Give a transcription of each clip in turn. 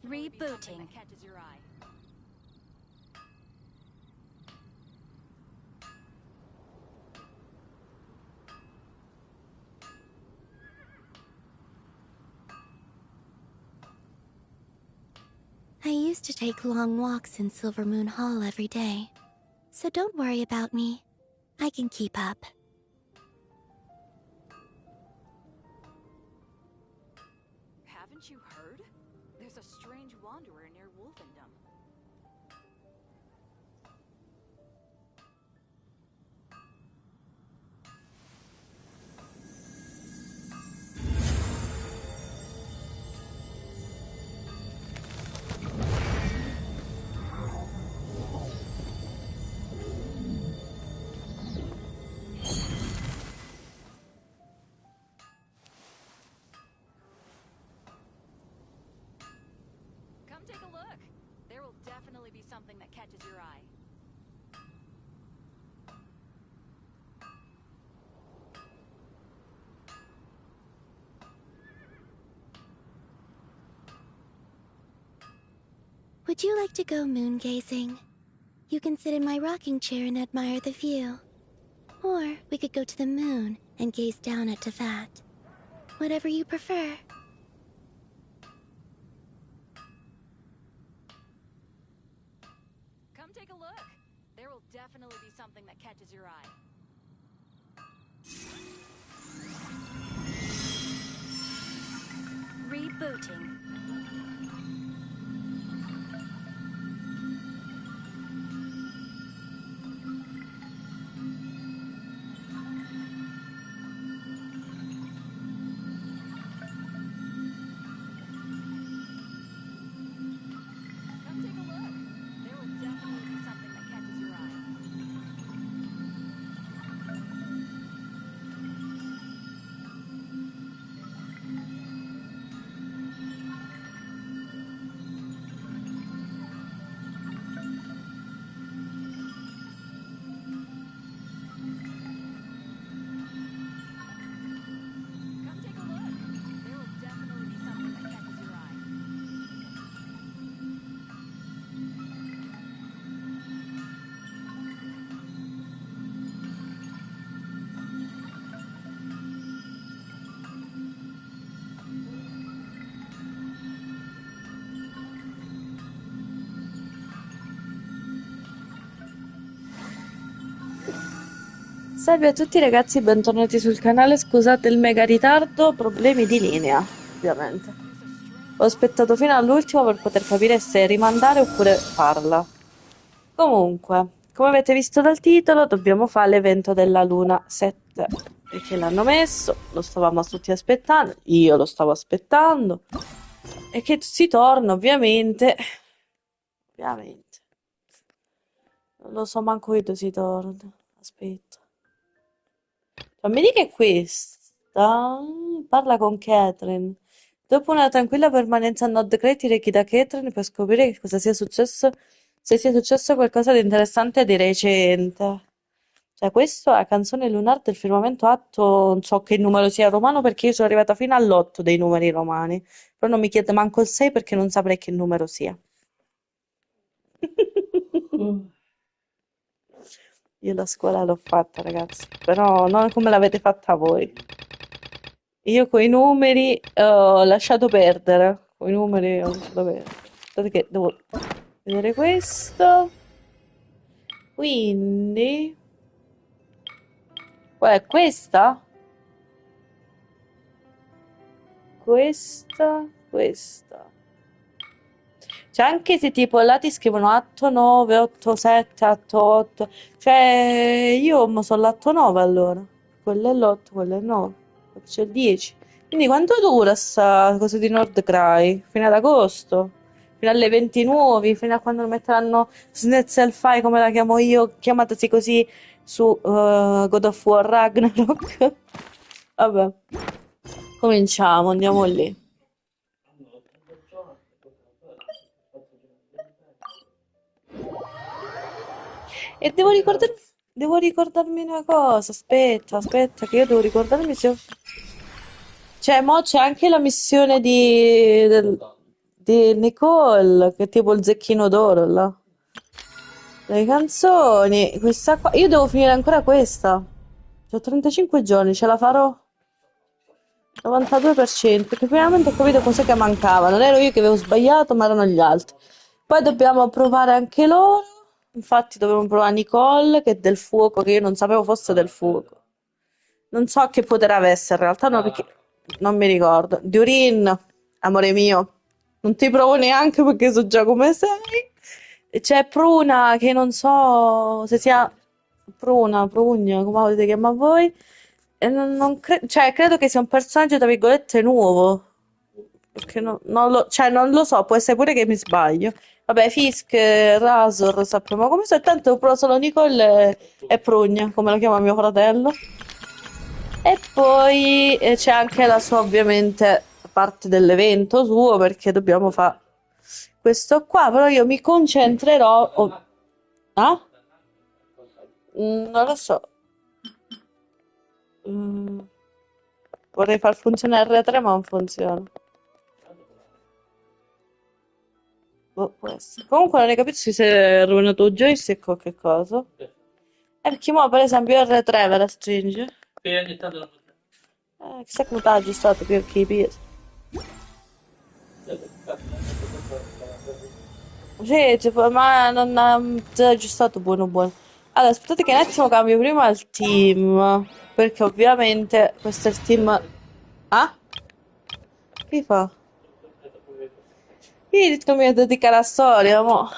Rebooting. I used to take long walks in Silver Moon Hall every day, so don't worry about me. I can keep up. Haven't you heard? There's a strange wanderer near Wolfendom. Come take a look. There will definitely be something that catches your eye. Would you like to go moon gazing? You can sit in my rocking chair and admire the view. Or we could go to the moon and gaze down at Tefat. Whatever you prefer. Come take a look. There will definitely be something that catches your eye. Rebooting. Come take a look. There will definitely be something that catches your eye. Come take a look. There will definitely be something that catches your eye. Salve a tutti ragazzi, bentornati sul canale, scusate il mega ritardo, problemi di linea, ovviamente. Ho aspettato fino all'ultimo per poter capire se rimandare oppure farla. Comunque, come avete visto dal titolo, dobbiamo fare l'evento della Luna 7, perché l'hanno messo, lo stavamo tutti aspettando, io lo stavo aspettando, e che si torna ovviamente, ovviamente, non lo so manco io dove si torna, aspetta. Non mi dica che è questa. Parla con Catherine. Dopo una tranquilla permanenza a Nord Crete, rechi da Catherine per scoprire che cosa sia successo, se sia successo qualcosa di interessante di recente. Cioè, questo è la canzone lunare del firmamento atto, non so che numero sia romano perché io sono arrivata fino all'8 dei numeri romani. Però non mi chiede manco il 6 perché non saprei che numero sia. Io la scuola l'ho fatta, ragazzi, però non come l'avete fatta voi. Io coi numeri ho lasciato perdere. Coi numeri ho lasciato perdere. Aspettate che devo vedere questo. Quindi, qual è questa? Questa. Cioè, anche se tipo là ti scrivono atto 9, 8, 7, atto 8. Cioè, io mo sono l'atto 9 allora. Quello è l'8, quello è il 9. Poi c'è il 10. Quindi quanto dura sta cosa di Nordcry? Fino ad agosto? Fino alle 20 nuovi? Fino a quando metteranno Snetzelfai, come la chiamo io, chiamatasi così su God of War Ragnarok? Vabbè, cominciamo, andiamo lì. E devo ricordarmi una cosa. Aspetta, che io devo ricordarmi se. Cioè, mo c'è anche la missione di Nicole, che è tipo il zecchino d'oro là. Le canzoni, questa qua. Io devo finire ancora questa. Ho 35 giorni, ce la farò? 92%, perché finalmente ho capito cos'è che mancava. Non ero io che avevo sbagliato, ma erano gli altri. Poi dobbiamo provare anche loro. Infatti dobbiamo provare Nicole, che è del fuoco, che io non sapevo fosse del fuoco. Non so che potere avesse, in realtà no, perché non mi ricordo. Durin, amore mio, non ti provo neanche perché so già come sei. E c'è Pruna, che non so se sia Pruna, Prugna, come volete chiamare voi. E cioè, credo che sia un personaggio, tra virgolette, nuovo. Perché non lo so, può essere pure che mi sbaglio. Vabbè, Fisk, Razor, sappiamo come sono. Tanto però solo Nicole e Prugna, come lo chiama mio fratello. E poi c'è anche la sua, ovviamente, parte dell'evento suo, perché dobbiamo fare questo qua. Però io mi concentrerò. Ah? Non lo so. Mm, vorrei far funzionare R3, ma non funziona. Boh, può essere. Comunque non hai capito se si è rovinato il joystick o che cosa. Perché mo per esempio R3 ve la stringe. Chissà come t'ha aggiustato più che i piedi. Sì, tipo, ma non ha già aggiustato buono buono. Allora, aspettate che un attimo cambio prima il team. Perché ovviamente questo è il team. Ah? Che fa? Io ho detto che mi dedicare alla storia, mo.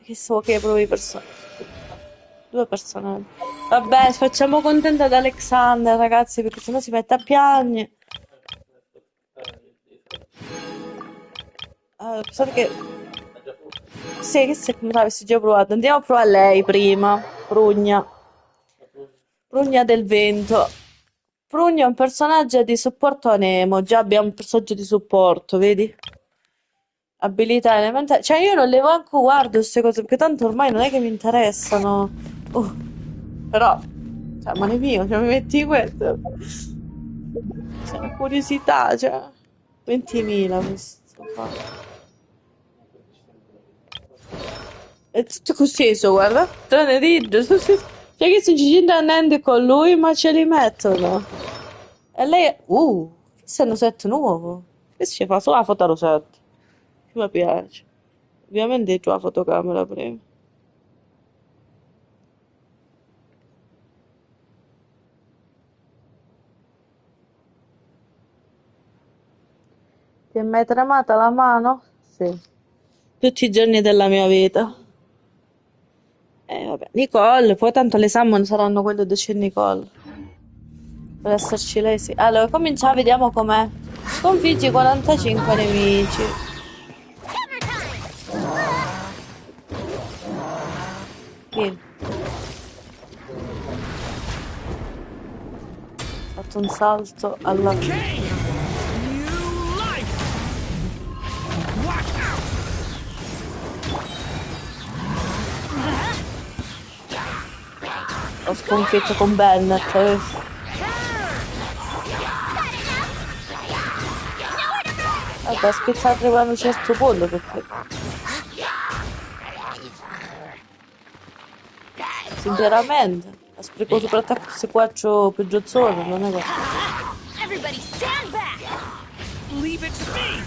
Che so che provi personaggi. Due personaggi. Vabbè, facciamo contenta ad Alexander, ragazzi, perché sennò si mette a piangere. Pensate che. Sì, che se come l'avessi già provato. Andiamo a provare lei prima. Prugna. Prugna del vento. Prugna è un personaggio di supporto a Nemo. Già abbiamo un personaggio di supporto, vedi? Abilità elementari. Cioè, io non le manco guardo queste cose perché tanto ormai non è che mi interessano. Però, cioè, male mio, cioè, mi metti questo. C'è curiosità, cioè. 20.000 questo qua. È tutto costeso, guarda. Tranne ridere. Cioè, che se ci c'entra niente con lui, ma ce li mettono. E lei. Questo è un set nuovo. Questo ci fa solo la foto rosetta. Che mi piace. Ovviamente c'ho la fotocamera prima. Ti è mai tremata la mano? Sì. Tutti i giorni della mia vita. Vabbè. Nicole, poi tanto le summon saranno quelle dove c'è Nicole. Per esserci lei, sì. Allora, cominciamo, vediamo com'è. Sconfiggi 45 nemici. Vieni. Ho fatto un salto alla. Ho sconfitto con Bennett. Vabbè, spizzare arrivare a un certo punto perché. Sinceramente, ha sprecato per attacco questi quattro peggiozzoni, non è che. Everybody stand back! Leave it to me!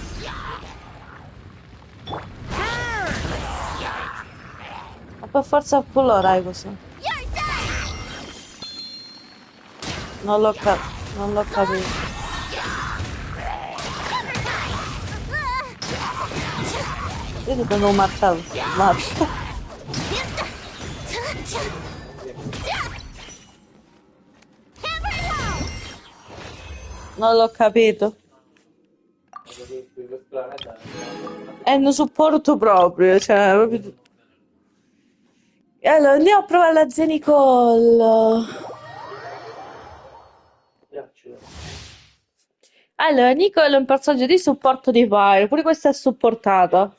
Ma per forza colorare così. Non l'ho capito. Io ti prendo un martello. Mazza. Non l'ho capito. Non supporto proprio, cioè, proprio. E allora andiamo a provare la Zenicol. Allora, Nicole è un personaggio di supporto di Fire, pure questa è supportata.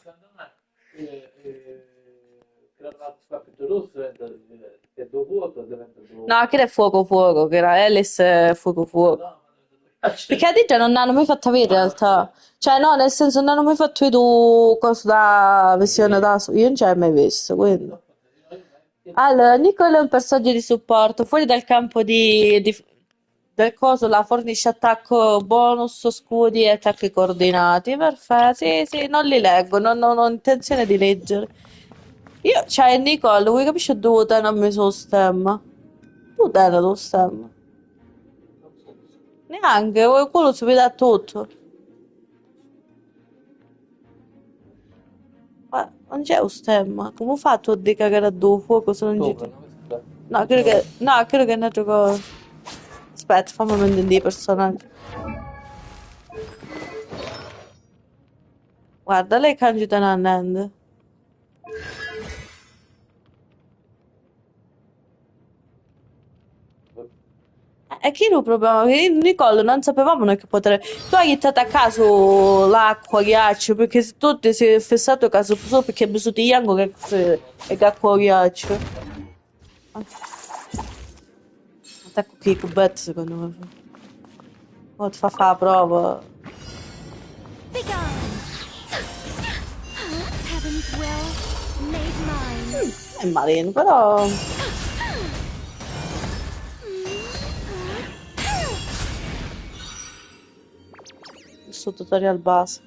No, che è fuoco fuoco, che era Alice è fuoco fuoco. Perché a Digia non hanno mai fatto vedere in realtà. Cioè, no, nel senso non hanno mai fatto vedere cosa da visione da io non ci ho mai visto, quindi. Allora, Nicole è un personaggio di supporto, fuori dal campo del coso, la fornisce attacco bonus, scudi e attacchi coordinati. Perfetto, sì, sì, non li leggo, non ho intenzione di leggere. Io, cioè, Nicole, vuoi capisci dove te non mi so stemma? Tu te lo stemma. Neanche, quello si vede a tutto. Ma non c'è un stemma. Come fa tu a dire cagare a due fuoco se non ci... No, credo che è un altro cosa. Aspetta, fammi vedere i personaggi. Guarda, lei kanji te ne annende. E chi lo problema? Che io e Nicole non sapevamo noi che potere. Tu hai gettato a caso l'acqua, ghiaccio, perché se tu ti sei fissato a caso solo perché hai bisogno di Yango che acqua ghiaccio. Attacco kickback secondo me. Oh, ti fa fare la prova. Begone! Heaven's will made mine. È marino, però... Il suo tutorial base.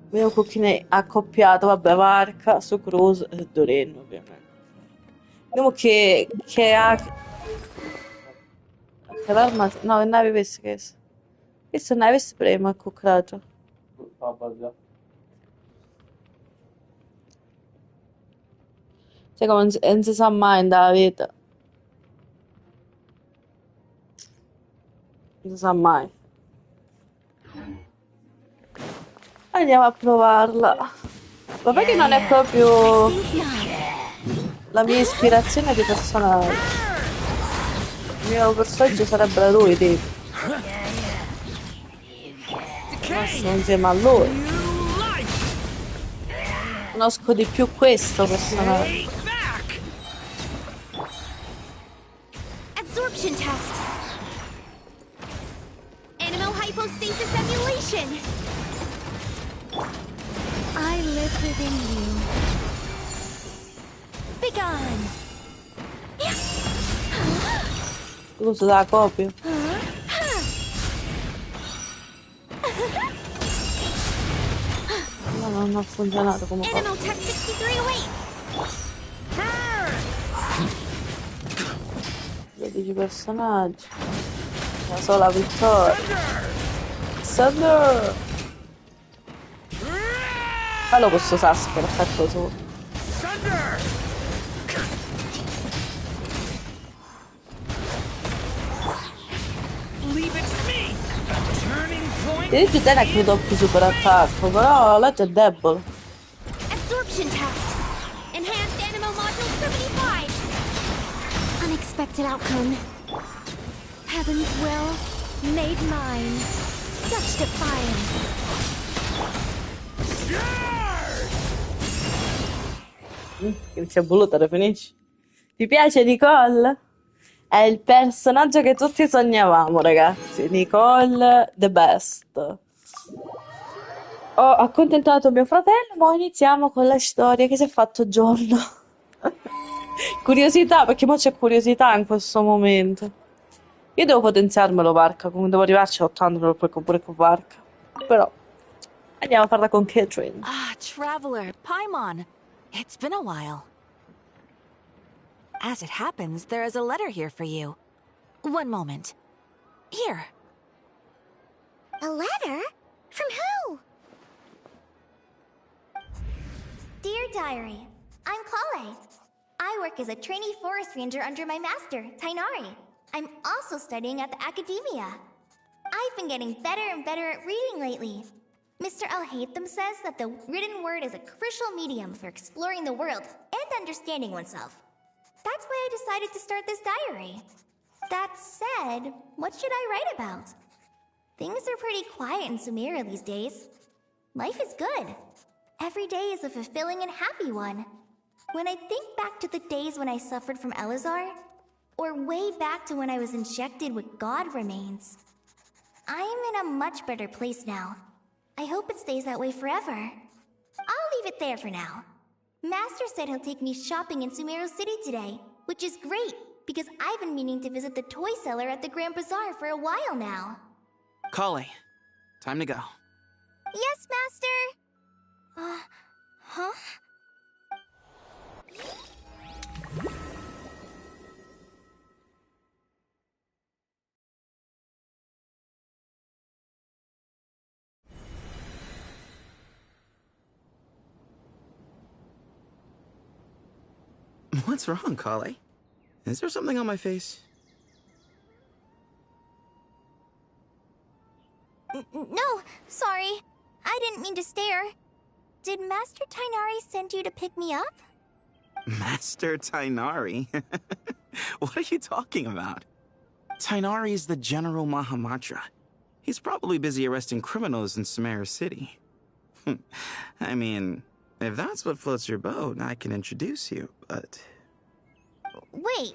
Vediamo con chi ne è accoppiato, vabbè, Varca, su Cruz e Doreen, ovviamente. Vediamo che ha... Che l'arma... No, che nave avesse che... Questo non avesse prima accoccato. Cioè, come non si sa mai nella vita. Non si sa mai. Andiamo a provarla. Vabbè che non è proprio la mia ispirazione di personaggio. Il mio personaggio sarebbe lui, tipo. Massimo insieme a lui. Conosco di più questo personaggio. Absorption test. Animal hypostasis emulation. I live within you. Begone. Uso della copia. No, non ha funzionato come copia. Animal tech 6308. 12 personaggi. La sola vittoria. Thunder! Fallo questo Sasuke, l'effetto solo. Dirigi te ne credo più super attacco, però l'altro è debole. Absorption test. Enhanced animal module 75. Unexpected outcome. Heaven's will made mine. Such defiance. Che ci è voluto, te finisci? Ti piace Nicole? È il personaggio che tutti sognavamo, ragazzi. Nicole, the best. Ho accontentato mio fratello, ma iniziamo con la storia che si è fatto giorno. Curiosità, perché mo c'è curiosità in questo momento. Io devo potenziarmelo, Varca, come devo arrivarci a 80 pure con Varca. Però, andiamo a farla con Catherine. Ah, Traveler, Paimon. It's been a while. As it happens, there is a letter here for you. One moment. Here. A letter? From who? Dear Diary, I'm Kale. I work as a trainee forest ranger under my master, Tainari. I'm also studying at the academia. I've been getting better and better at reading lately. Mr. Al-Haytham says that the written word is a crucial medium for exploring the world and understanding oneself. That's why I decided to start this diary. That said, what should I write about? Things are pretty quiet in Sumeria these days. Life is good. Every day is a fulfilling and happy one. When I think back to the days when I suffered from Elazar, or way back to when I was injected with god remains. I'm in a much better place now. I hope it stays that way forever. I'll leave it there for now. Master said he'll take me shopping in Sumeru City today, which is great, because I've been meaning to visit the toy seller at the Grand Bazaar for a while now. Kale, time to go. Yes, Master! Huh? What's wrong, Kale? Is there something on my face? No, sorry. I didn't mean to stare. Did Master Tainari send you to pick me up? Master Tainari? What are you talking about? Tainari is the General Mahamatra. He's probably busy arresting criminals in Sumeru City. I mean, if that's what floats your boat, I can introduce you, but... Wait,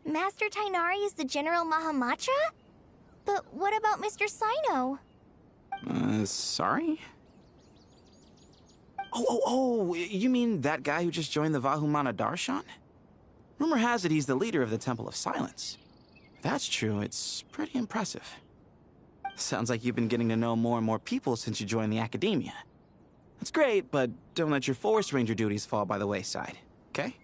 Master Tainari is the General Mahamatra? But what about Mr. Sino? Sorry? Oh, you mean that guy who just joined the Vahumana Darshan? Rumor has it he's the leader of the Temple of Silence. If that's true, it's pretty impressive. Sounds like you've been getting to know more and more people since you joined the Academia. That's great, but don't let your Forest Ranger duties fall by the wayside, okay?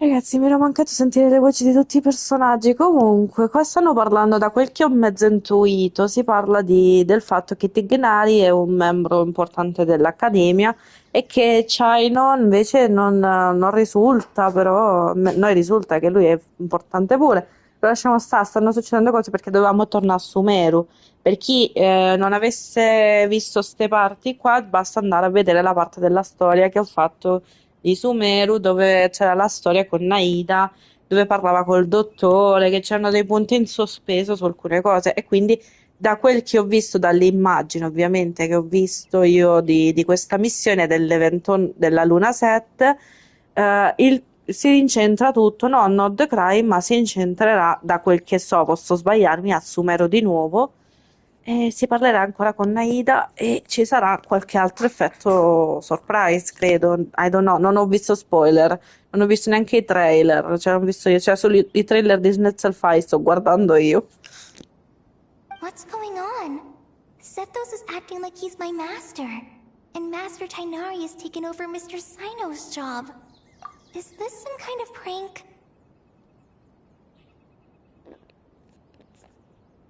Ragazzi, mi era mancato sentire le voci di tutti i personaggi. Comunque, qua stanno parlando, da quel che ho mezzo intuito, si parla del fatto che Tignari è un membro importante dell'Accademia e che Chino invece non risulta, però a noi risulta che lui è importante pure. Lo lasciamo stare, stanno succedendo cose perché dovevamo tornare a Sumeru. Per chi non avesse visto ste parti qua, basta andare a vedere la parte della storia che ho fatto di Sumeru, dove c'era la storia con Naida, dove parlava col dottore, che c'erano dei punti in sospeso su alcune cose. E quindi, da quel che ho visto, dalle immagini ovviamente che ho visto io di questa missione dell'evento della Luna 7, si incentra tutto, no a Nod Crime, ma si incentrerà, da quel che so, posso sbagliarmi, a Sumeru di nuovo. E si parlerà ancora con Naida e ci sarà qualche altro effetto surprise, credo. I don't know, non ho visto spoiler, non ho visto neanche i trailer, cioè, non ho visto io, cioè solo i trailer di Schnetzelfei sto guardando io. What's going on? Sethos is acting like he's my master, and Master Tainari has taken over Mr. Sino's job. Is this some kind of prank?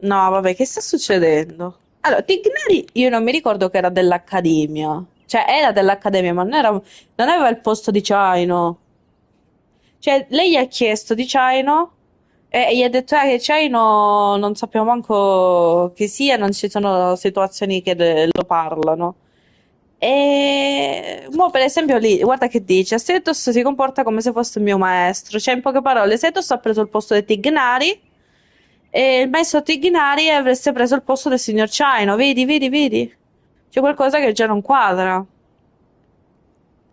No, vabbè, che sta succedendo? Allora, Tignari io non mi ricordo che era dell'Accademia, cioè era dell'Accademia, ma non aveva il posto di Chino. Cioè, lei gli ha chiesto di Chino e gli ha detto che Chino non sappiamo manco chi sia, non ci sono situazioni che lo parlano. E mo per esempio lì, guarda che dice, Setos si comporta come se fosse il mio maestro, cioè in poche parole, Setos ha preso il posto di Tignari e il maestro Tignari avreste preso il posto del signor Chino, vedi? C'è qualcosa che già non quadra.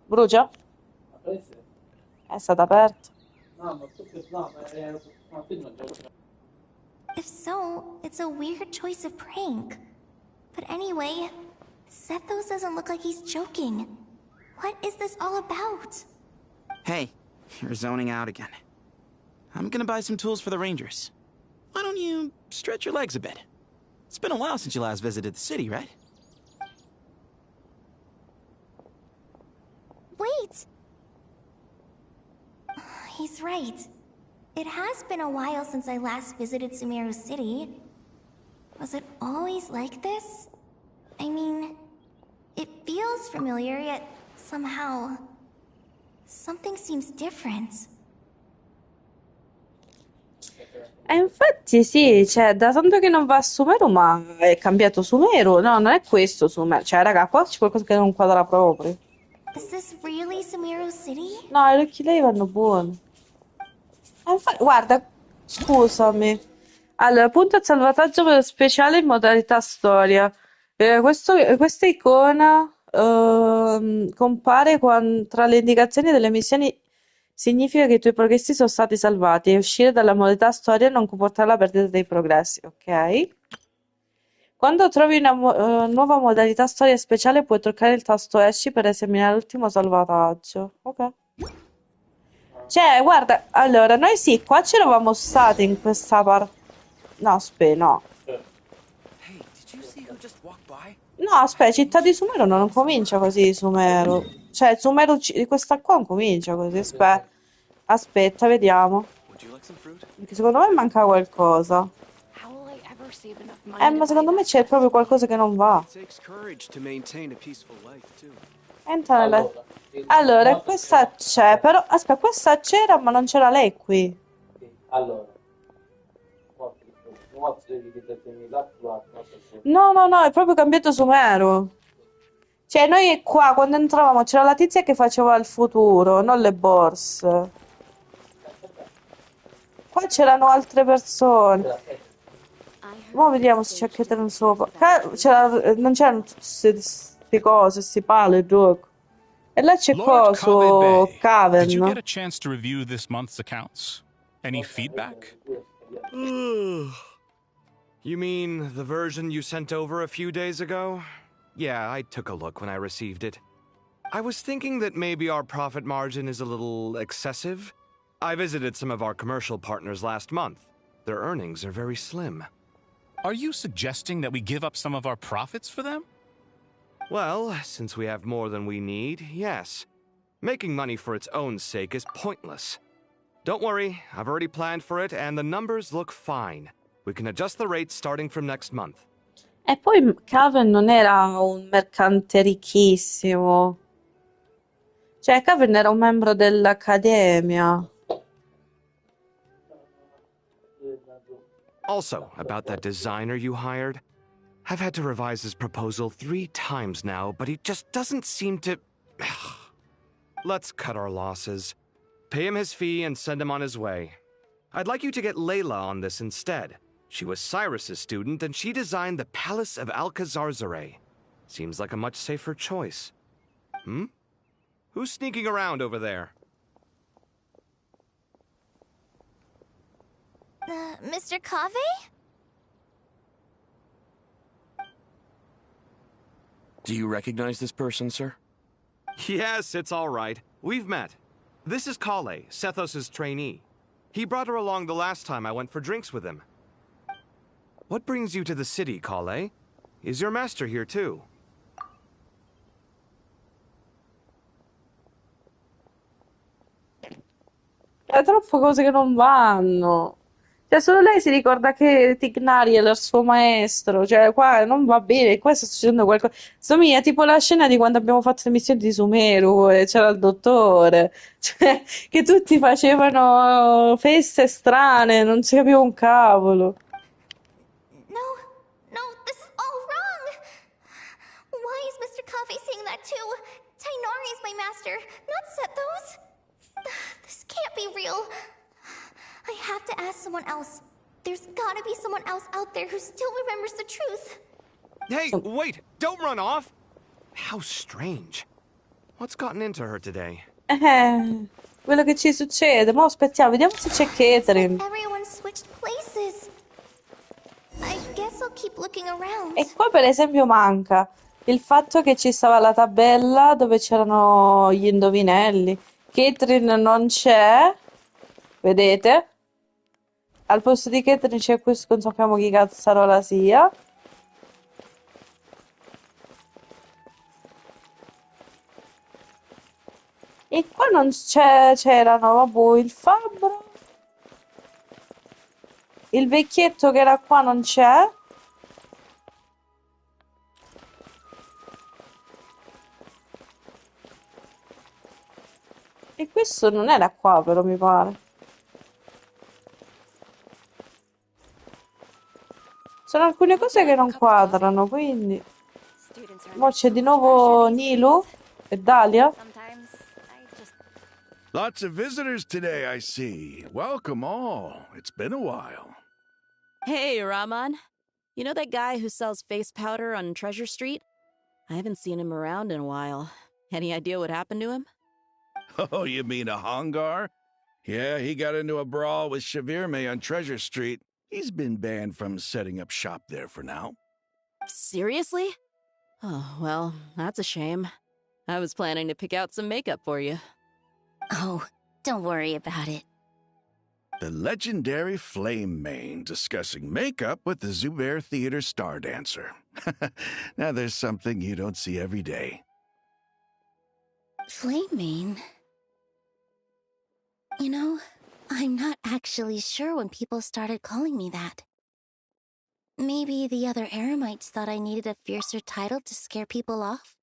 Brucia? È stata aperta. If so, it's a weird choice of prank. But anyway, Sethos doesn't look like he's joking. What is this all about? Hey, you're zoning out again. I'm gonna buy some tools for the Rangers. Why don't you stretch your legs a bit? It's been a while since you last visited the city, right? Wait! He's right. It has been a while since I last visited Sumeru City. Was it always like this? I mean, it feels familiar, yet somehow... something seems different. E infatti sì, cioè, da tanto che non va a Sumeru, ma è cambiato Sumeru. No, non è questo Sumeru. Cioè, raga, qua c'è qualcosa che non quadra proprio. Is this really Sumeru City? No, gli occhi lei vanno buoni. Guarda, scusami. Allora, punto al salvataggio speciale in modalità storia. Questa icona compare tra le indicazioni delle missioni Significa che i tuoi progressi sono stati salvati e uscire dalla modalità storia non comporta la perdita dei progressi, ok? Quando trovi una nuova modalità storia speciale puoi toccare il tasto esci per esaminare l'ultimo salvataggio. Ok. Cioè, guarda, allora, noi sì, qua c'eravamo stati in questa parte. No, aspetta, no. Hey, did you see who just walked by? No, aspetta, Città di Sumeru non comincia così, Sumeru. Cioè, Sumeru, questa qua non comincia così, aspetta. Aspetta, vediamo. Would you like some fruit? Perché secondo me manca qualcosa. How will I ever save enough money to Ma buy secondo me that c'è proprio qualcosa che non va. It takes courage to maintain a peaceful life, too. Entra nella... Allora, questa c'è, però... Aspetta, questa c'era, ma non c'era lei qui. No, no, no, è proprio cambiato Sumeru. Cioè, noi qua, quando entravamo, c'era la tizia che faceva il futuro, non le borse. Qua c'erano altre persone. Ora vediamo se c'è Catherine sopra. Non c'erano tutte queste cose, questi pali, gioco. E là c'è Lord coso, Kavebe, did you get Caven. a chance to review this month's accounts? Any feedback? You mean the version you sent over a few days ago? Yeah, I took a look when I received it. I was thinking that maybe our profit margin is a little excessive. I visited some of our commercial partners last month. Their earnings are very slim. Are you suggesting that we give up some of our profits for them? Well, since we have more than we need, yes. Making money for its own sake is pointless. Don't worry, I've already planned for it and the numbers look fine. We can adjust the rates starting from next month. E poi Caven non era un mercante ricchissimo. Cioè, Caven era un membro dell'Accademia. Also, about that designer you hired, I've had to revise his proposal 3 times now, but he just doesn't seem to... Let's cut our losses. Pay him his fee and send him on his way. I'd like you to get Layla on this instead. She was Cyrus's student, and she designed the Palace of Alcazarzare. Seems like a much safer choice. Hmm? Who's sneaking around over there? Mr. Cave? Do you recognize this person, sir? Yes, it's all right. We've met. This is Kale, Sethos' trainee. He brought her along the last time I went for drinks with him. What brings you to the city, Kale? Is your master here too? È troppe cose che non vanno. Cioè, solo lei si ricorda che Tignari era il suo maestro. Cioè, qua non va bene. Qua sta succedendo qualcosa. Somiglia tipo la scena di quando abbiamo fatto le missioni di Sumeru e c'era il dottore. Cioè, che tutti facevano feste strane, non si capiva un cavolo. No, this is all wrong! Why is Mr. Cave saying that too? Tainari is my master, not Sethos. This can't be real. I have to ask someone else. There's gotta be someone else out there who still remembers the truth. Hey, wait! Don't run off! How strange. What's gotten into her today? Quello che ci succede. Ma aspettiamo, vediamo se c'è Catherine. Everyone switched places. I guess I'll keep looking around. E qua per esempio manca il fatto che ci stava la tabella dove c'erano gli indovinelli. Catherine non c'è, vedete? Al posto di Catherine c'è questo, non sappiamo chi cazzarola sia. E qua non c'erano, vabbè, il fabbro. Il vecchietto che era qua non c'è. E questo non era qua, però mi pare. Sono alcune cose che non quadrano, quindi... Mo' c'è di nuovo Nilu e Dalia. Lots of visitors today, I see. Welcome all. It's been a while. Hey, Rahman. You know that guy who sells face powder on Treasure Street? I haven't seen him around in a while. Any idea what happened to him? Oh, you mean a Hongar? Yeah, he got into a brawl with Shavirme on Treasure Street. He's been banned from setting up shop there for now. Seriously? Oh, well, that's a shame. I was planning to pick out some makeup for you. Oh, don't worry about it. The legendary Flame Mane discussing makeup with the Zubair Theater star dancer. Now there's something you don't see every day. Flaming? You know, I'm not actually sure when people started calling me that. Maybe the other Eremites thought I needed a fiercer title to scare people off?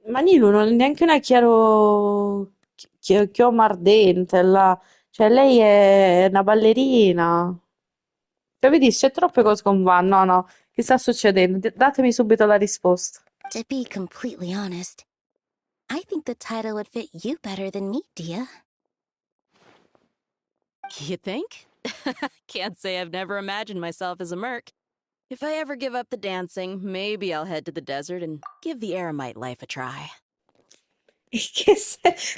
Ma Nilu non è neanche una chioma ardente là. Cioè, lei è una ballerina. Cioè, vedi, c'è troppe cose con Van. No, no, che sta succedendo? Datemi subito la risposta. To be completely honest, I think the title would fit you better than me, Dia. You think? Can't say I've never imagined myself as a merc. If I ever give up the dancing, maybe I'll head to the desert and give the eremite life a try.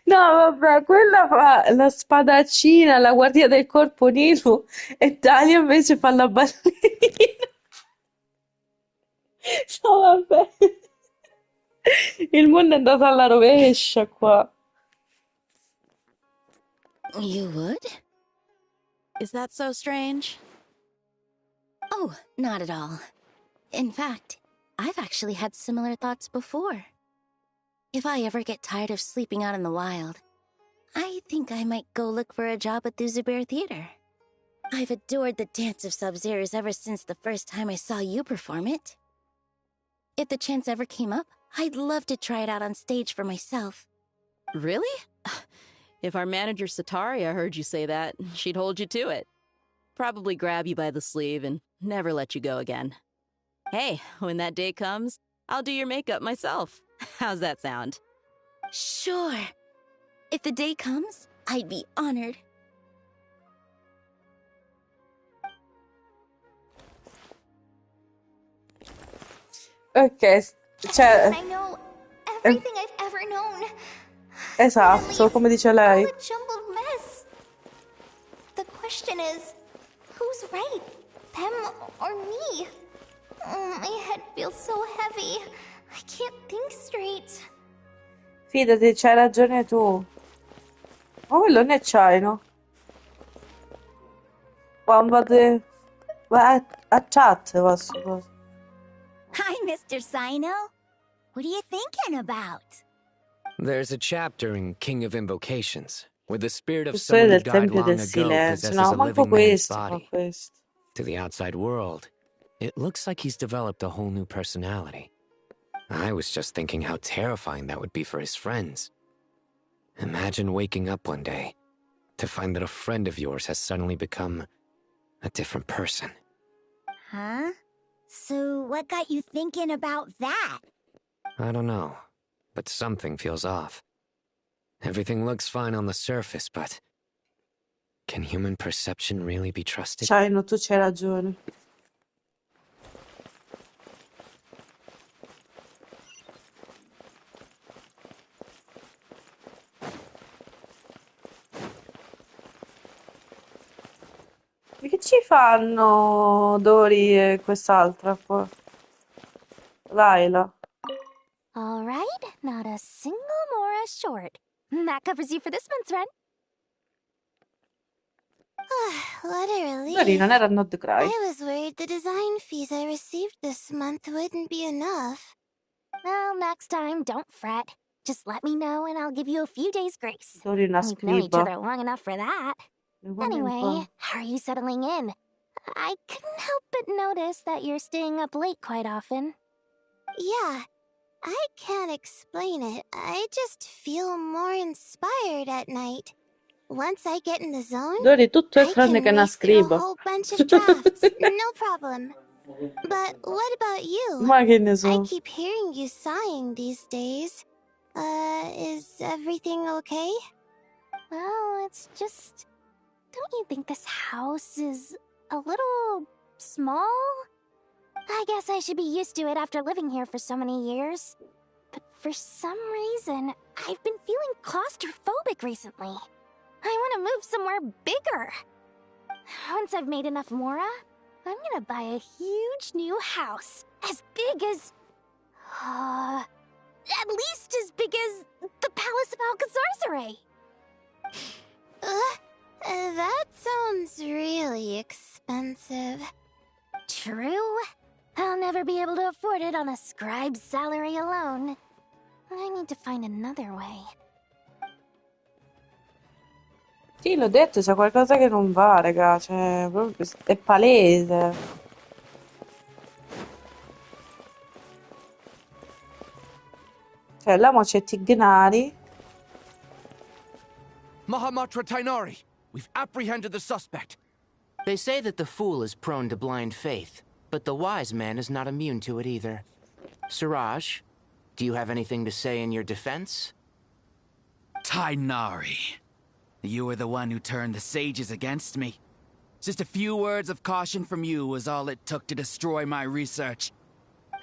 No, vabbè, quella fa la spadaccina, la guardia del corpo Nilu e Talia invece fa la ballerina. No, vabbè. Il mondo è andato alla rovescia qua. You would? Is that so strange? Oh, not at all. In fact, I've actually had similar thoughts before. If I ever get tired of sleeping out in the wild, I think I might go look for a job at the Zubair Theater. I've adored the dance of Sub-Zeros ever since the first time I saw you perform it. If the chance ever came up, I'd love to try it out on stage for myself. Really? If our manager Sataria heard you say that, she'd hold you to it. Probably grab you by the sleeve and never let you go again. Hey, when that day comes, I'll do your makeup myself. How's that sound? Sure. If the day comes, I'd be honored. Ok, cioè, I know everything I've ever known. esatto, come dice lei. All a jumbled mess. The question is, who's right? Them or me? Oh, my head feels so heavy. I can't think straight. Fidati, c'hai ragione tu. Ma quello non è Chino. Va a chat, va su. Hi, Mr. Sino. What are you thinking about? There's a chapter in King of Invocations where the spirit of Storia someone who del died Tempio long del ago Silenzio. possesses No, a manco living man's questo, ma body. questo. To the outside world, it looks like he's developed a whole new personality. I was just thinking how terrifying that would be for his friends. Imagine waking up one day to find that a friend of yours has suddenly become a different person. Huh? So what got you thinking about that? I don't know, but something feels off. Everything looks fine on the surface, but can human perception really be trusted? Chino, tu c'hai ragione. E che ci fanno Dori e quest'altra qua? Laila. All right, not a single Mora short. That covers you for this month's rent. What a relief. Dori non era Not Cry. I was worried the design fees I received this month wouldn't be enough. Well, next time, don't fret. Just let me know and I'll give you a few days grace. Dori una We've known each scriba. other long enough for that. Anyway, how are you settling in? I couldn't help but notice that you're staying up late quite often. Yeah, I can't explain it. I just feel more inspired at night. Once I get in the zone, Dori tutto è I tranne can che una race through a scriba. whole bunch of drafts, no problem. But what about you? Ma che ne I so. keep hearing you sighing these days. Is everything okay? Well, it's just... Don't you think this house is a little small? I guess I should be used to it after living here for so many years. But for some reason, I've been feeling claustrophobic recently. I want to move somewhere bigger. Once I've made enough Mora, I'm gonna buy a huge new house. As big as... at least as big as the Palace of Alcazarzaray. That sounds really expensive. True. I'll never be able to afford it on a scribe's salary alone. I need to find another way. Sì, l'ho detto, c'è qualcosa che non va, raga, cioè, proprio è palese. Cioè, là mo c'è Tignari. Mahamatra Tainari, we've apprehended the suspect. They say that the fool is prone to blind faith, but the wise man is not immune to it either. Suraj, do you have anything to say in your defense? Tainari, you were the one who turned the sages against me. Just a few words of caution from you was all it took to destroy my research.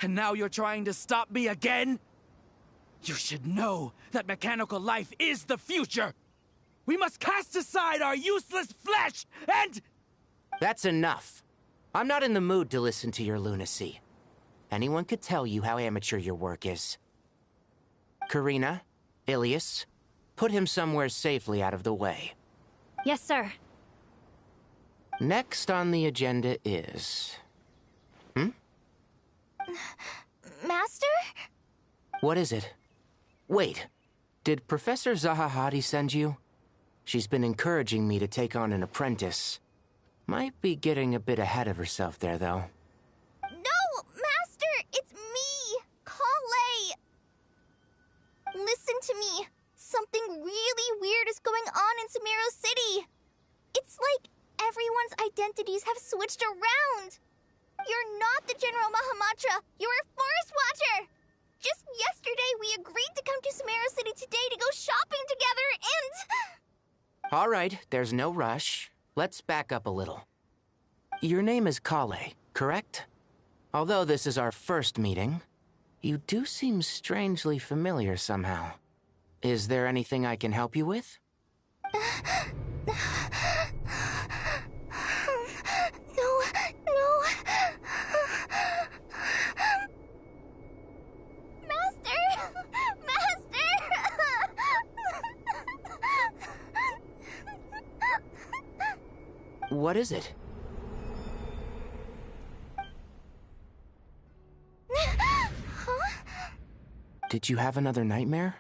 And now you're trying to stop me again? You should know that mechanical life is the future! We must cast aside our useless flesh and... That's enough. I'm not in the mood to listen to your lunacy. Anyone could tell you how amateur your work is. Karina, Ilias, put him somewhere safely out of the way. Yes, sir. Next on the agenda is... Master? What is it? Wait, did Professor Zahahati send you? She's been encouraging me to take on an apprentice. Might be getting a bit ahead of herself there, though. No, Master! It's me! Kale! Listen to me. Something really weird is going on in Sumeru City. It's like everyone's identities have switched around. You're not the General Mahamatra. You're a forest watcher. Just yesterday, we agreed to come to Sumeru City today to go shopping together, and... All right, there's no rush. Let's back up a little. Your name is Kale, correct? Although this is our first meeting, you do seem strangely familiar somehow. Is there anything I can help you with? No. Master! What is it? Did you have another nightmare?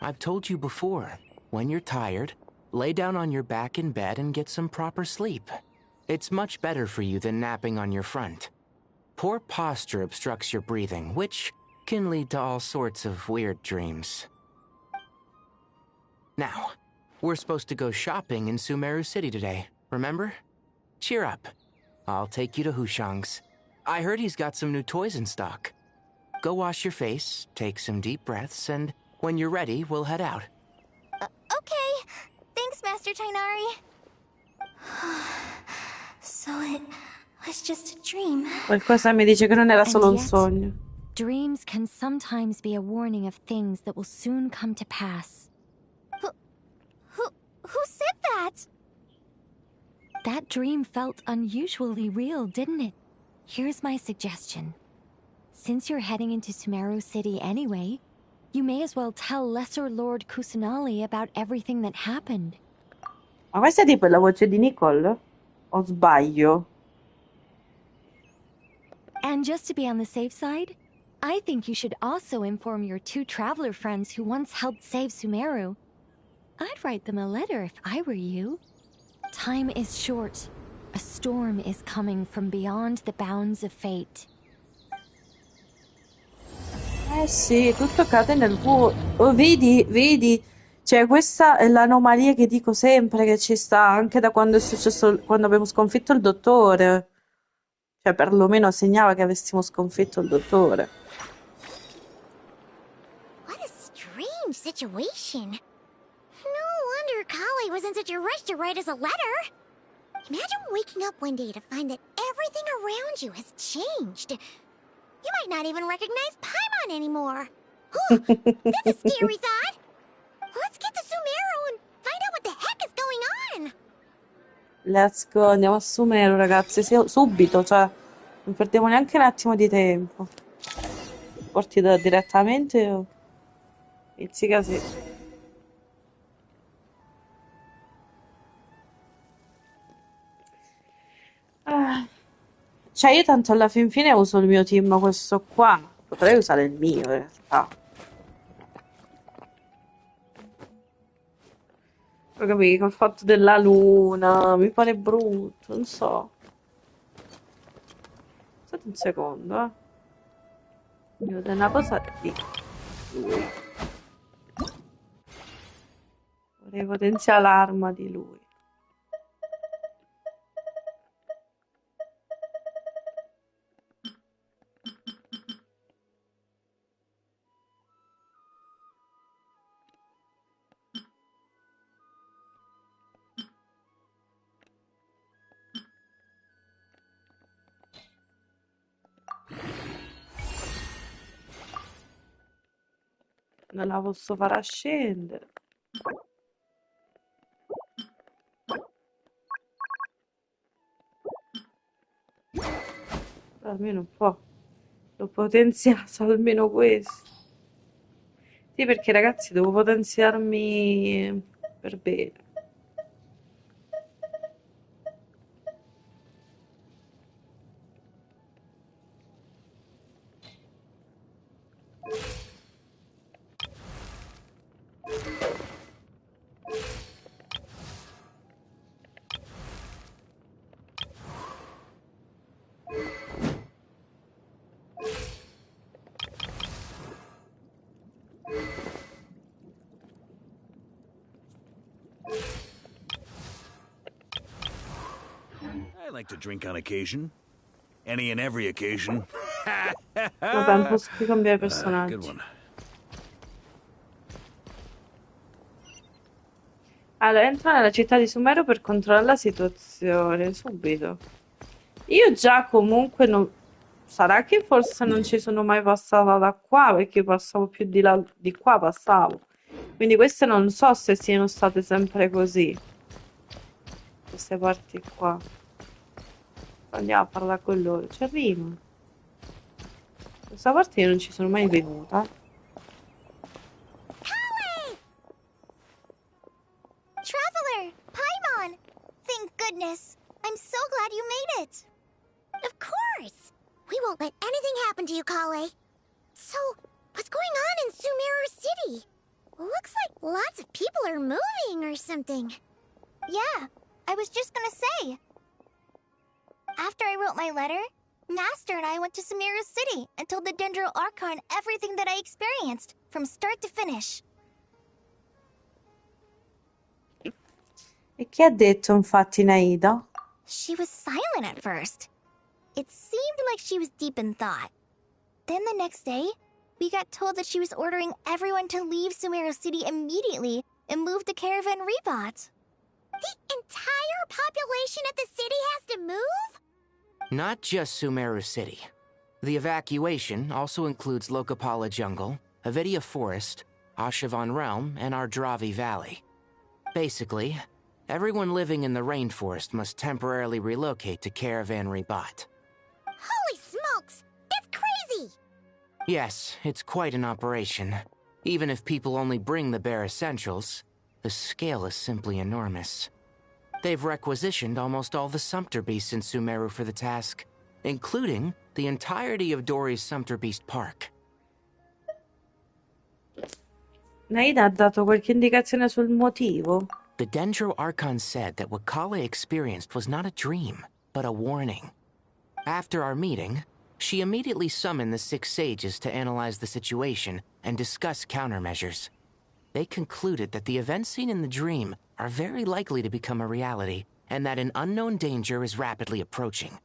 I've told you before, when you're tired, lay down on your back in bed and get some proper sleep. It's much better for you than napping on your front. Poor posture obstructs your breathing, which can lead to all sorts of weird dreams. Now, we're supposed to go shopping in Sumeru City today, remember? Cheer up. I'll take you to Hushang's. I heard he's got some new toys in stock. Go wash your face, take some deep breaths, and when you're ready, we'll head out. Okay. Thanks, Master Tainari. So it was just a dream. Qualcosa mi dice che non era solo un sogno. Dreams can sometimes be a warning of things that will soon come to pass. Who said that? That dream felt unusually real, didn't it? Here's my suggestion. Since you're heading into Sumeru City anyway, you may as well tell Lesser Lord Kusanali about everything that happened. Ma questa è tipo la voce di Nicole? O sbaglio? And just to be on the safe side, I think you should also inform your two traveler friends who once helped save Sumeru. I'd write them a letter if I were you. Time is short. A storm is coming from beyond the bounds of fate. Eh sì, tutto cade nel vuoto. Oh, vedi, cioè questa è l'anomalia che dico sempre che ci sta anche da quando è successo, quando abbiamo sconfitto il dottore. Cioè perlomeno segnava che avessimo sconfitto il dottore. What a strange situation. No wonder Kale was in such a rush to write us a letter. Imagine waking up one day to find that every Everything around you has changed. You might not even recognize Paimon anymore. That's a scary thought. Let's get to Sumeru and find out what the heck is going on. Let's go, andiamo a Sumeru, ragazzi, subito, cioè, non perdiamo neanche un attimo di tempo. Porti direttamente o... Pizzica sì. Cioè, io tanto alla fin fine uso il mio team, questo qua. Potrei usare il mio, in realtà. Ho capito, il fatto della luna, mi pare brutto, non so. Aspetta un secondo, Devo vedere una cosa di lui. Vorrei potenziare l'arma di lui. Non la posso far scendere. Almeno un po'. L'ho potenziato, almeno questo. Sì, perché ragazzi, devo potenziarmi per bene. I like to drink on occasion. Any and every occasion. Vabbè, non posso più cambiare personaggi. Good one. Allora, entra nella città di Sumeru per controllare la situazione, subito. Io già comunque non... Sarà che forse non ci sono mai passata da qua, perché io passavo più di là, di qua passavo. Quindi queste non so se siano state sempre così. Queste parti qua. Andiamo a parlare con loro. Ci arrivo. Questa parte io non ci sono mai venuta. Traveler! Paimon! Thank goodness. I'm so glad you made it. Of course. We won't let anything happen to you, Kale. So, what's going on in Sumeru City? Looks like lots of people are moving or something. Yeah, I was just gonna say. After I wrote my letter, Master and I went to Sumeru City and told the Dendro Archon everything that I experienced, from start to finish. E chi ha detto infatti Naida? She was silent at first. It seemed like she was deep in thought. Then the next day, we got told that she was ordering everyone to leave Sumeru City immediately and move to Caravan Rebot. The entire population at the city has to move? Not just Sumeru City. The evacuation also includes Lokapala Jungle, Avidia Forest, Ashavan Realm, and Ardravi Valley. Basically, everyone living in the rainforest must temporarily relocate to Caravan Rebot. Holy smokes! That's crazy! Yes, it's quite an operation. Even if people only bring the bare essentials, the scale is simply enormous. They've requisitioned almost all the Sumpter Beasts in Sumeru for the task, including the entirety of Dori's Sumpter Beast Park. Naida ha dato qualche indicazione sul motivo? The Dendro Archon said that what Kale experienced was not a dream, but a warning. After our meeting, she immediately summoned the 6 sages to analyze the situation and discuss countermeasures. They concluded that the events seen in the dream are very likely to become a reality, and that an unknown danger is rapidly approaching.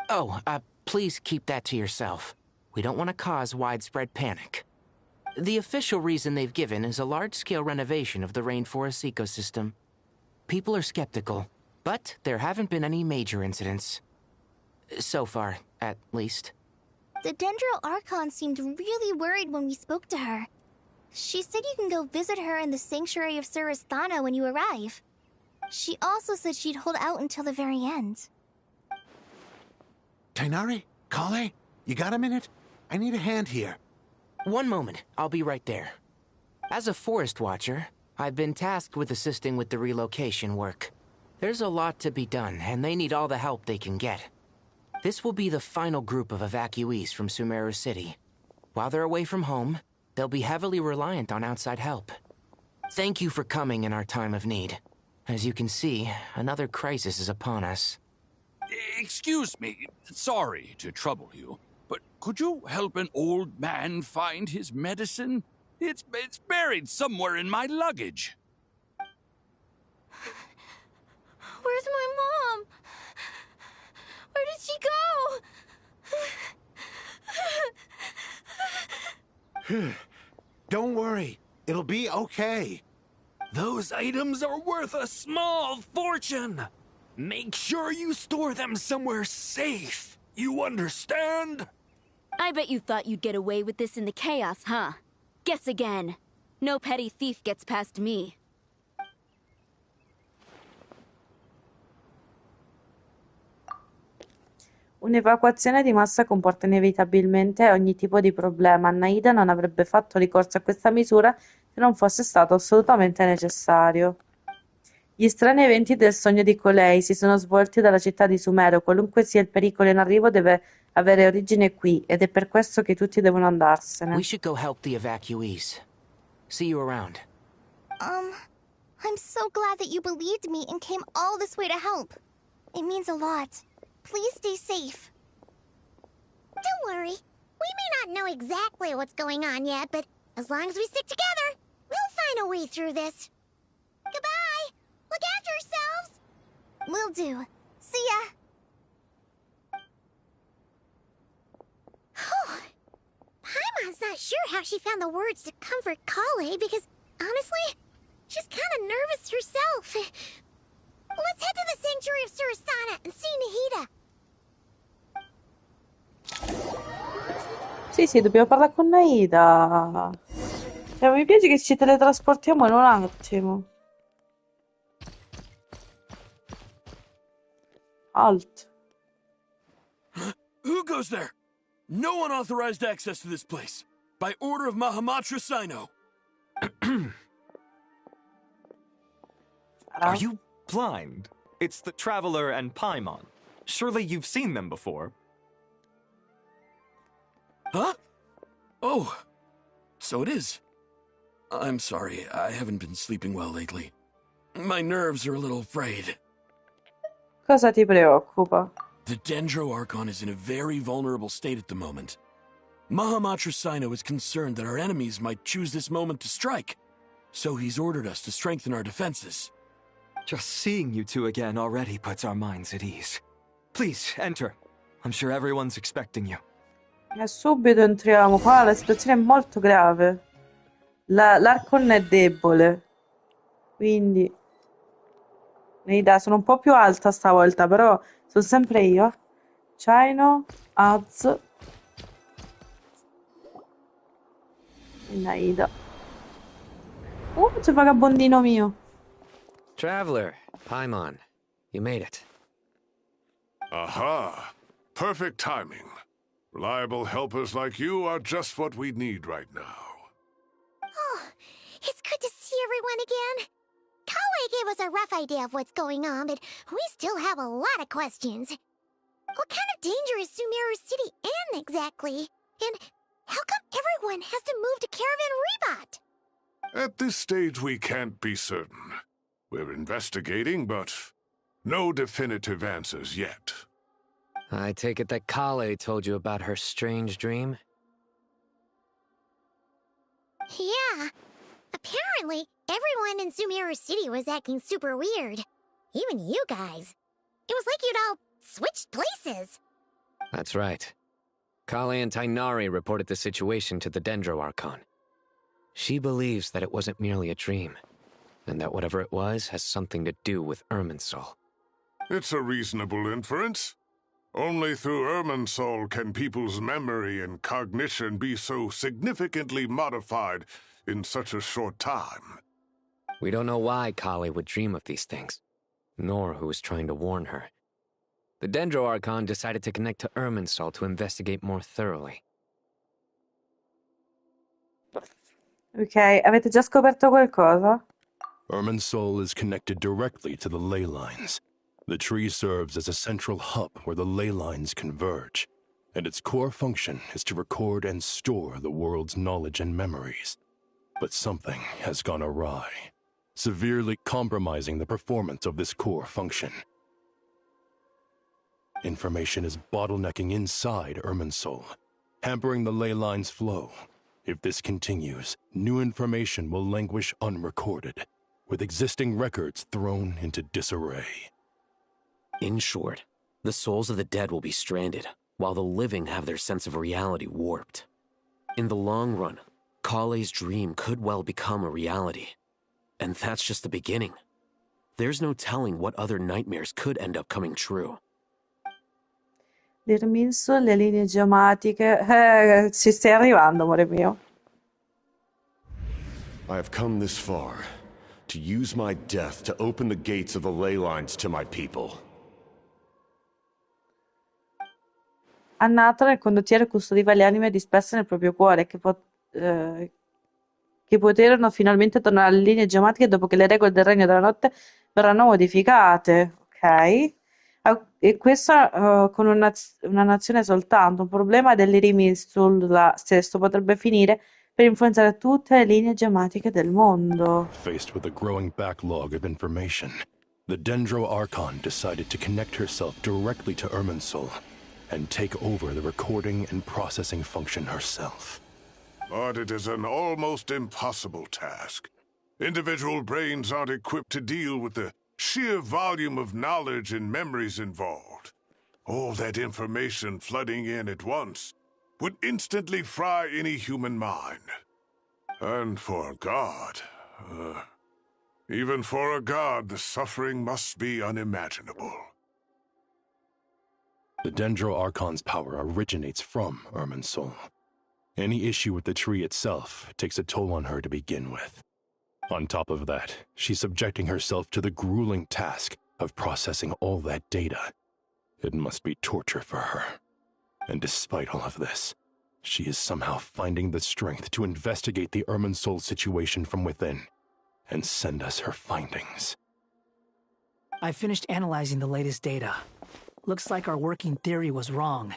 Oh, please keep that to yourself. We don't want to cause widespread panic. The official reason they've given is a large-scale renovation of the rainforest ecosystem. People are skeptical, but there haven't been any major incidents. So far, at least. The Dendro Archon seemed really worried when we spoke to her. She said you can go visit her in the Sanctuary of Surasthana when you arrive. She also said she'd hold out until the very end. Tighnari? Kale? You got a minute? I need a hand here. One moment, I'll be right there. As a forest watcher, I've been tasked with assisting with the relocation work. There's a lot to be done, and they need all the help they can get. This will be the final group of evacuees from Sumeru City. While they're away from home, they'll be heavily reliant on outside help. Thank you for coming in our time of need. As you can see, another crisis is upon us. Excuse me, sorry to trouble you, but could you help an old man find his medicine? It's buried somewhere in my luggage. Where's my mom? Where did she go? Don't worry. It'll be okay. Those items are worth a small fortune. Make sure you store them somewhere safe. You understand? I bet you thought you'd get away with this in the chaos, huh? Guess again. No petty thief gets past me. Un'evacuazione di massa comporta inevitabilmente ogni tipo di problema. Naida non avrebbe fatto ricorso a questa misura se non fosse stato assolutamente necessario. Gli strani eventi del sogno di colei si sono svolti dalla città di Sumero. Qualunque sia il pericolo in arrivo deve avere origine qui, ed è per questo che tutti devono andarsene. We should go help the evacuees. See you around. I'm so glad that you believed me and came all this way to help. It means a lot. Please stay safe. Don't worry. We may not know exactly what's going on yet, but as long as we stick together, we'll find a way through this. Goodbye! Look after yourselves! Will do. See ya! Paimon's not sure how she found the words to comfort Kale because, honestly, she's kind of nervous herself. Let's head to the Sanctuary of Surasthana and see Nahida. Sì, dobbiamo parlare con Naida. Cioè, mi piace che ci teletrasportiamo in un attimo. Alt. Who goes there? No unauthorized access to this place. By order of Mahamatra Sino. Are you blind? It's the Traveler and Paimon. Surely you've seen them before. Huh? Oh, so it is. I'm sorry, I haven't been sleeping well lately. My nerves are a little frayed. Cosa ti preoccupa? The Dendro Archon is in a very vulnerable state at the moment. Mahamatra Sino is concerned that our enemies might choose this moment to strike, so he's ordered us to strengthen our defenses. Just seeing you two again already puts our minds at ease. Please, enter. I'm sure everyone's expecting you. E subito entriamo. Qua la situazione è molto grave. L'Archon è debole. Quindi... Naida, sono un po' più alta stavolta, però sono sempre io. Chino, Az e Naida. C'è vagabondino mio. Traveler, Paimon, you made it. Aha! Perfect timing. Reliable helpers like you are just what we need right now. Oh, it's good to see everyone again. Kale gave us a rough idea of what's going on, but we still have a lot of questions. What kind of danger is Sumeru City in exactly? And how come everyone has to move to Caravan Rebot? At this stage, we can't be certain. We're investigating, but no definitive answers yet. I take it that Kale told you about her strange dream? Yeah. Apparently, everyone in Sumeru City was acting super weird. Even you guys. It was like you'd all switched places. That's right. Kale and Tighnari reported the situation to the Dendro Archon. She believes that it wasn't merely a dream, and that whatever it was has something to do with Irminsul. It's a reasonable inference. Only through Irminsul can people's memory and cognition be so significantly modified in such a short time. We don't know why Kali would dream of these things, nor who was trying to warn her. The Dendro Archon decided to connect to Irminsul to investigate more thoroughly. Ok, avete già scoperto qualcosa? Irminsul is connected directly to the ley lines. The tree serves as a central hub where the ley lines converge, and its core function is to record and store the world's knowledge and memories. But something has gone awry, severely compromising the performance of this core function. Information is bottlenecking inside Irminsul, hampering the ley line's flow. If this continues, new information will languish unrecorded, with existing records thrown into disarray. In short, the souls of the dead will be stranded, while the living have their sense of reality warped. In the long run, Kale's dream could well become a reality. And that's just the beginning. There's no telling what other nightmares could end up coming true. L'Irminsul, le linee geomatiche. Ci stai arrivando, amore mio. I have come this far to use my death to open the gates of the ley lines to my people. Annato nel condottiero custodiva le anime disperse nel proprio cuore, che poterono finalmente tornare alle linee geomatiche dopo che le regole del Regno della Notte verranno modificate. Ok. E questo con una nazione soltanto. Un problema dell'Irminsul stesso potrebbe finire per influenzare tutte le linee geomatiche del mondo. Faced with a growing backlog of information, the Dendro Archon decided to connect herself directly to Irminsul and take over the recording and processing function herself. But it is an almost impossible task. Individual brains aren't equipped to deal with the sheer volume of knowledge and memories involved. All that information flooding in at once would instantly fry any human mind. And for a god, even for a god, the suffering must be unimaginable. The Dendro Archon's power originates from Irminsul. Any issue with the tree itself takes a toll on her to begin with. On top of that, she's subjecting herself to the grueling task of processing all that data. It must be torture for her. And despite all of this, she is somehow finding the strength to investigate the Irminsul situation from within and send us her findings. I finished analyzing the latest data. Looks like our working theory was wrong.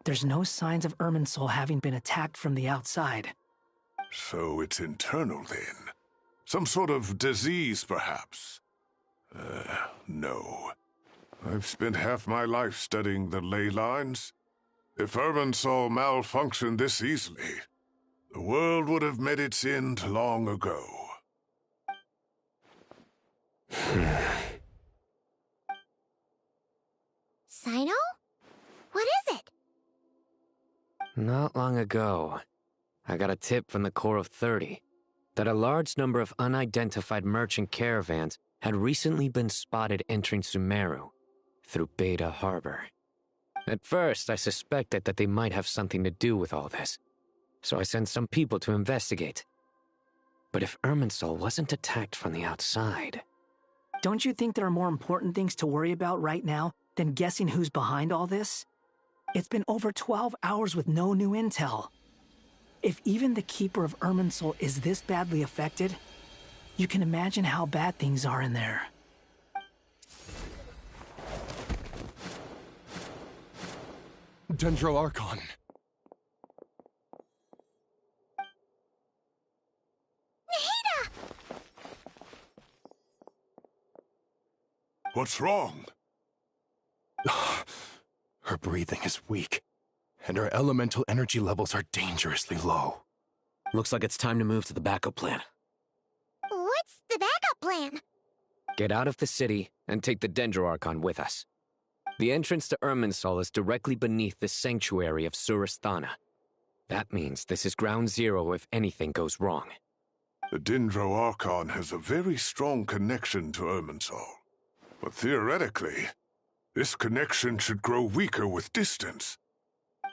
There's no signs of Irminsul having been attacked from the outside. So it's internal then? Some sort of disease, perhaps? No. I've spent half my life studying the ley lines. If Irminsul malfunctioned this easily, the world would have met its end long ago. Sino? What is it? Not long ago, I got a tip from the Core of 30 that a large number of unidentified merchant caravans had recently been spotted entering Sumeru through Beta Harbor. At first, I suspected that they might have something to do with all this, so I sent some people to investigate. But if Irminsul wasn't attacked from the outside... Don't you think there are more important things to worry about right now than guessing who's behind all this? It's been over 12 hours with no new intel. If even the Keeper of Irminsul is this badly affected, you can imagine how bad things are in there. Dendro Archon. What's wrong? Her breathing is weak, and her elemental energy levels are dangerously low. Looks like it's time to move to the backup plan. What's the backup plan? Get out of the city and take the Dendro Archon with us. The entrance to Irminsul is directly beneath the sanctuary of Surasthana. That means this is ground zero if anything goes wrong. The Dendro Archon has a very strong connection to Irminsul. But theoretically, This connection should grow weaker with distance.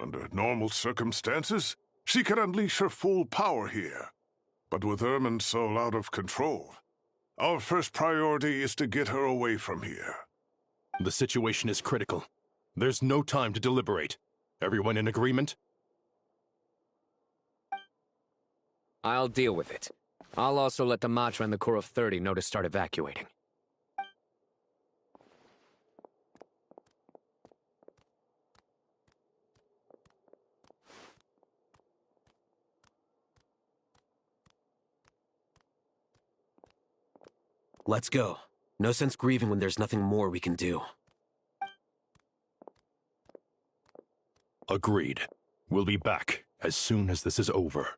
Under normal circumstances, she could unleash her full power here. But with Irminsul out of control, our first priority is to get her away from here. The situation is critical. There's no time to deliberate. Everyone in agreement? I'll deal with it. I'll also let the Matra and the Core of 30 know to start evacuating. Let's go. No sense grieving when there's nothing more we can do. Agreed. We'll be back as soon as this is over.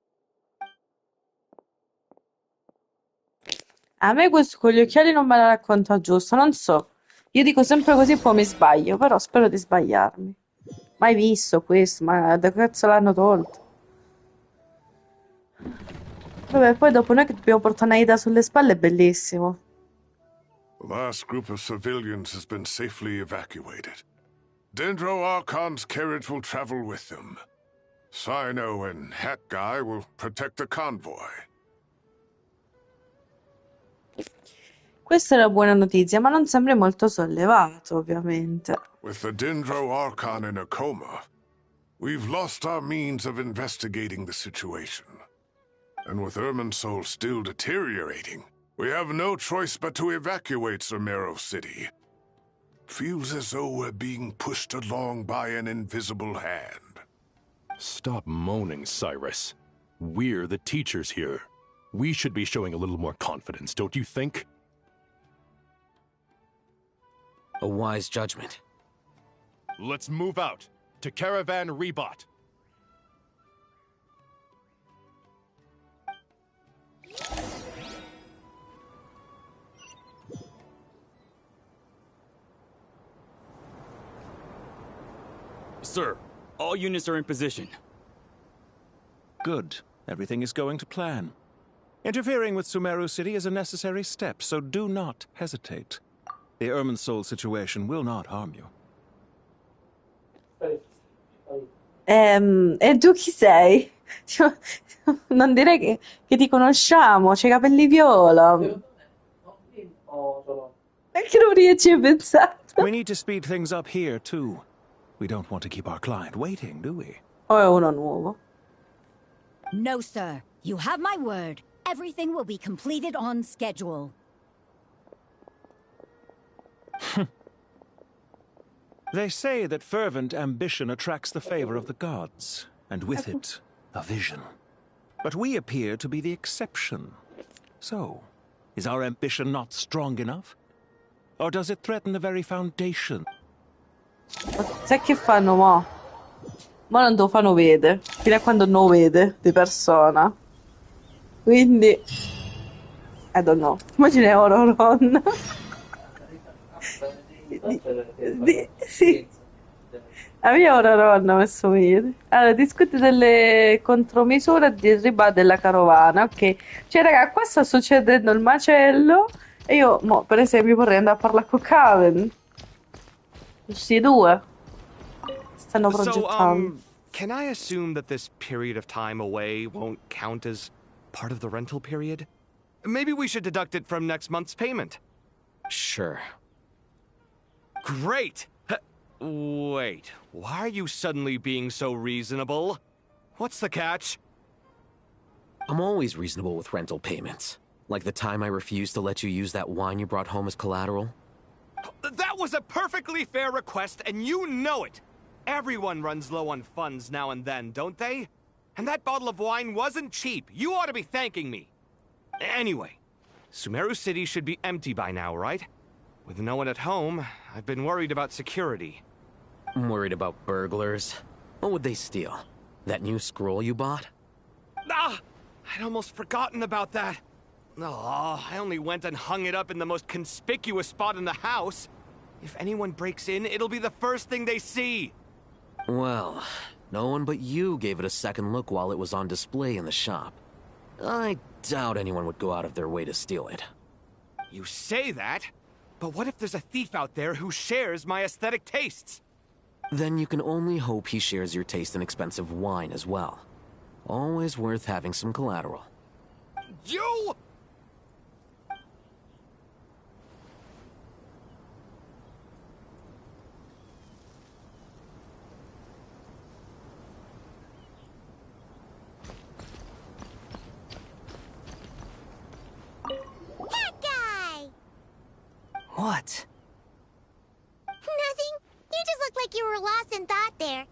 A me questo con gli occhiali non me la racconta giusto, non so. Io dico sempre così poi mi sbaglio, però spero di sbagliarmi. Mai visto questo, ma da cazzo l'hanno tolto? Vabbè, poi dopo noi che dobbiamo portare Naida sulle spalle è bellissimo. The last group of civilians has been safely evacuated. Dendro Archon's carriage will travel with them. Sino and Hat Guy will protect the convoy. Questa è una buona notizia, ma non sembri molto sollevato, ovviamente. With the Dendro Archon in a coma, we've lost our means of investigating the situation. And with Irminsul still deteriorating, we have no choice but to evacuate Sumeru City. Feels as though we're being pushed along by an invisible hand. Stop moaning, Cyrus. We're the teachers here. We should be showing a little more confidence, don't you think? A wise judgment. Let's move out to Caravan Rebot. Sir, all units are in position. Good. Everything is going to plan. Interfering with Sumeru City is a necessary step, so do not hesitate. The Irminsul situation will not harm you. E tu chi sei? Non direi che ti conosciamo, c'hai i capelli viola. Perché non riesci a pensare? We need to speed things up here, too. We don't want to keep our client waiting, do we? O è uno nuovo? No, sir. You have my word. Everything will be completed on schedule. They say that fervent ambition attracts the favor of the gods, and with it, a vision. But we appear to be the exception. So, is our ambition not strong enough? Or does it threaten the very foundation? Sai che fanno mo? Ma non te lo fanno vedere, fino a quando non lo vede di persona. Quindi, I don't know. Immagina Ororon. Sì. A me Ororon ha messo vedere. Allora, discuti delle contromisure di riba della carovana. Ok. Cioè, raga, qua sta succedendo il macello. E io, mo, per esempio, vorrei andare a parlare con Caven. Questi due stanno progettando. Can I assume that this period of time away won't count as part of the rental period? Maybe we should deduct it from next month's payment. Sure. Great! Wait, why are you suddenly being so reasonable? What's the catch? I'm always reasonable with rental payments. Like the time I refused to let you use that wine you brought home as collateral. That was a perfectly fair request, and you know it! Everyone runs low on funds now and then, don't they? And that bottle of wine wasn't cheap. You ought to be thanking me. Anyway, Sumeru City should be empty by now, right? With no one at home, I've been worried about security. I'm worried about burglars. What would they steal? That new scroll you bought? Ah! I'd almost forgotten about that. Oh, I only went and hung it up in the most conspicuous spot in the house. If anyone breaks in, it'll be the first thing they see. Well, no one but you gave it a second look while it was on display in the shop. I doubt anyone would go out of their way to steal it. You say that? But what if there's a thief out there who shares my aesthetic tastes? Then you can only hope he shares your taste in expensive wine as well. Always worth having some collateral. You! That guy! What? Nothing. You just looked like you were lost in thought there.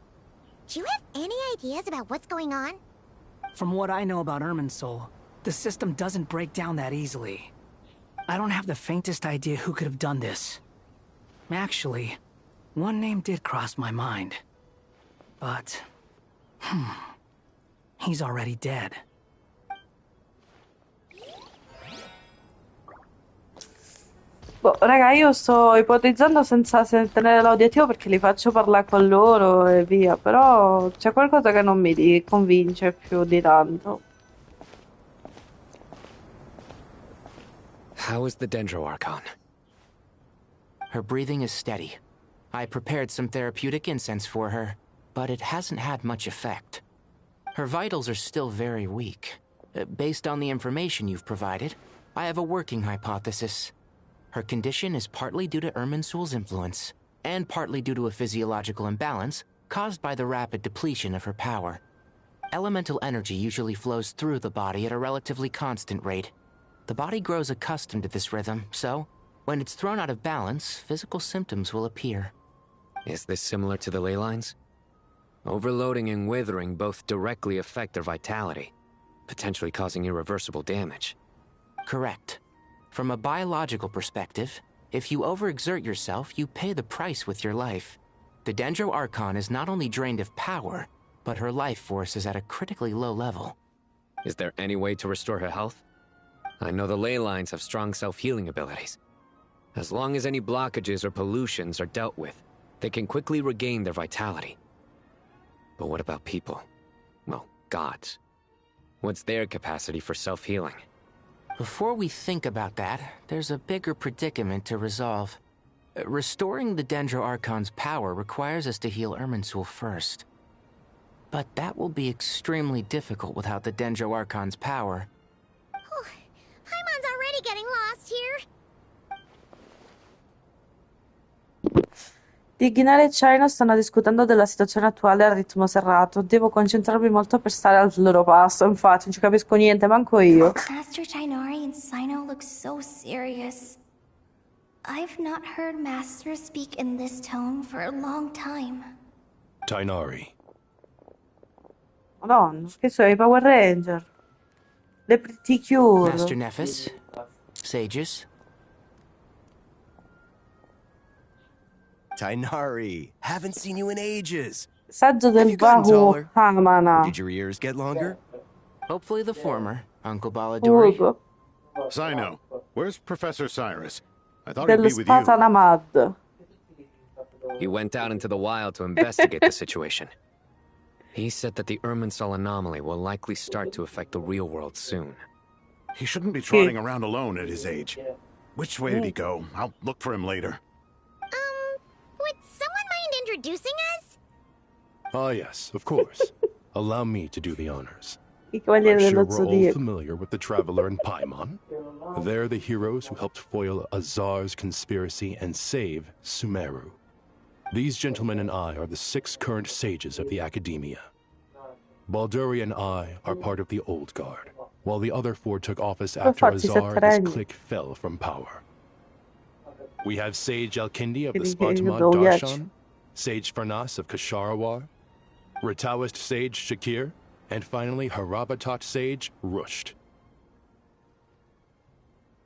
Do you have any ideas about what's going on? From what I know about Irminsul, the system doesn't break down that easily. I don't have the faintest idea who could have done this. Actually, one name did cross my mind. But... he's already dead. Boh, raga, io sto ipotizzando senza tenere l'audiativo perché li faccio parlare con loro e via, però c'è qualcosa che non mi convince più di tanto. How is the Dendro Archon? Her breathing is steady. I prepared some therapeutic incense for her, but it hasn't had much effect. Her vitals are still very weak. Based on the information you've provided, I have a working hypothesis. Her condition is partly due to Irminsul's influence, and partly due to a physiological imbalance caused by the rapid depletion of her power. Elemental energy usually flows through the body at a relatively constant rate. The body grows accustomed to this rhythm, so when it's thrown out of balance, physical symptoms will appear. Is this similar to the ley lines? Overloading and withering both directly affect their vitality, potentially causing irreversible damage. Correct. From a biological perspective, if you overexert yourself, you pay the price with your life. The Dendro Archon is not only drained of power, but her life force is at a critically low level. Is there any way to restore her health? I know the ley lines have strong self-healing abilities. As long as any blockages or pollutions are dealt with, they can quickly regain their vitality. But what about people? Well, gods. What's their capacity for self-healing? Before we think about that, there's a bigger predicament to resolve. Restoring the Dendro Archon's power requires us to heal Irminsul first. But that will be extremely difficult without the Dendro Archon's power. Paimon's already getting lost here. Dignare e Chino stanno discutendo della situazione attuale a ritmo serrato. Devo concentrarmi molto per stare al loro passo, infatti non ci capisco niente, manco io. Master Tighnari and Sino look so serious. I've not heard Master speak in this tone for a long time. Tighnari. Madonna, che sono i Power Ranger? Le Pretty Cure. Master Nephis? Sages? Tighnari, haven't seen you in ages. Saggio del Bahu Did your ears get longer? Hopefully the former, Uncle Baladori. Sino, where's Professor Cyrus? I thought he'd Dello be with you. Spatanamad. He went out into the wild to investigate the situation. He said that the Irminsul anomaly will likely start to affect the real world soon. He shouldn't be trotting around alone at his age. Which way did he go? I'll look for him later. Would someone mind introducing us? Ah, yes, of course. Allow me to do the honors. I Cavalieri I'm sure dello we're all Zodiaco. familiar with the Traveler and Paimon. They're the heroes who helped foil Azar's conspiracy and save Sumeru. These gentlemen and I are the 6 current sages of the Academia. Balduri and I are part of the Old Guard, while the other 4 took office after Azar and his clique fell from power. We have Sage Alkindi of the Spartamod Darshan, Sage Farnas of Kasharawar, Rataoist Sage Shakir, and finally Harabatot Sage Rusht.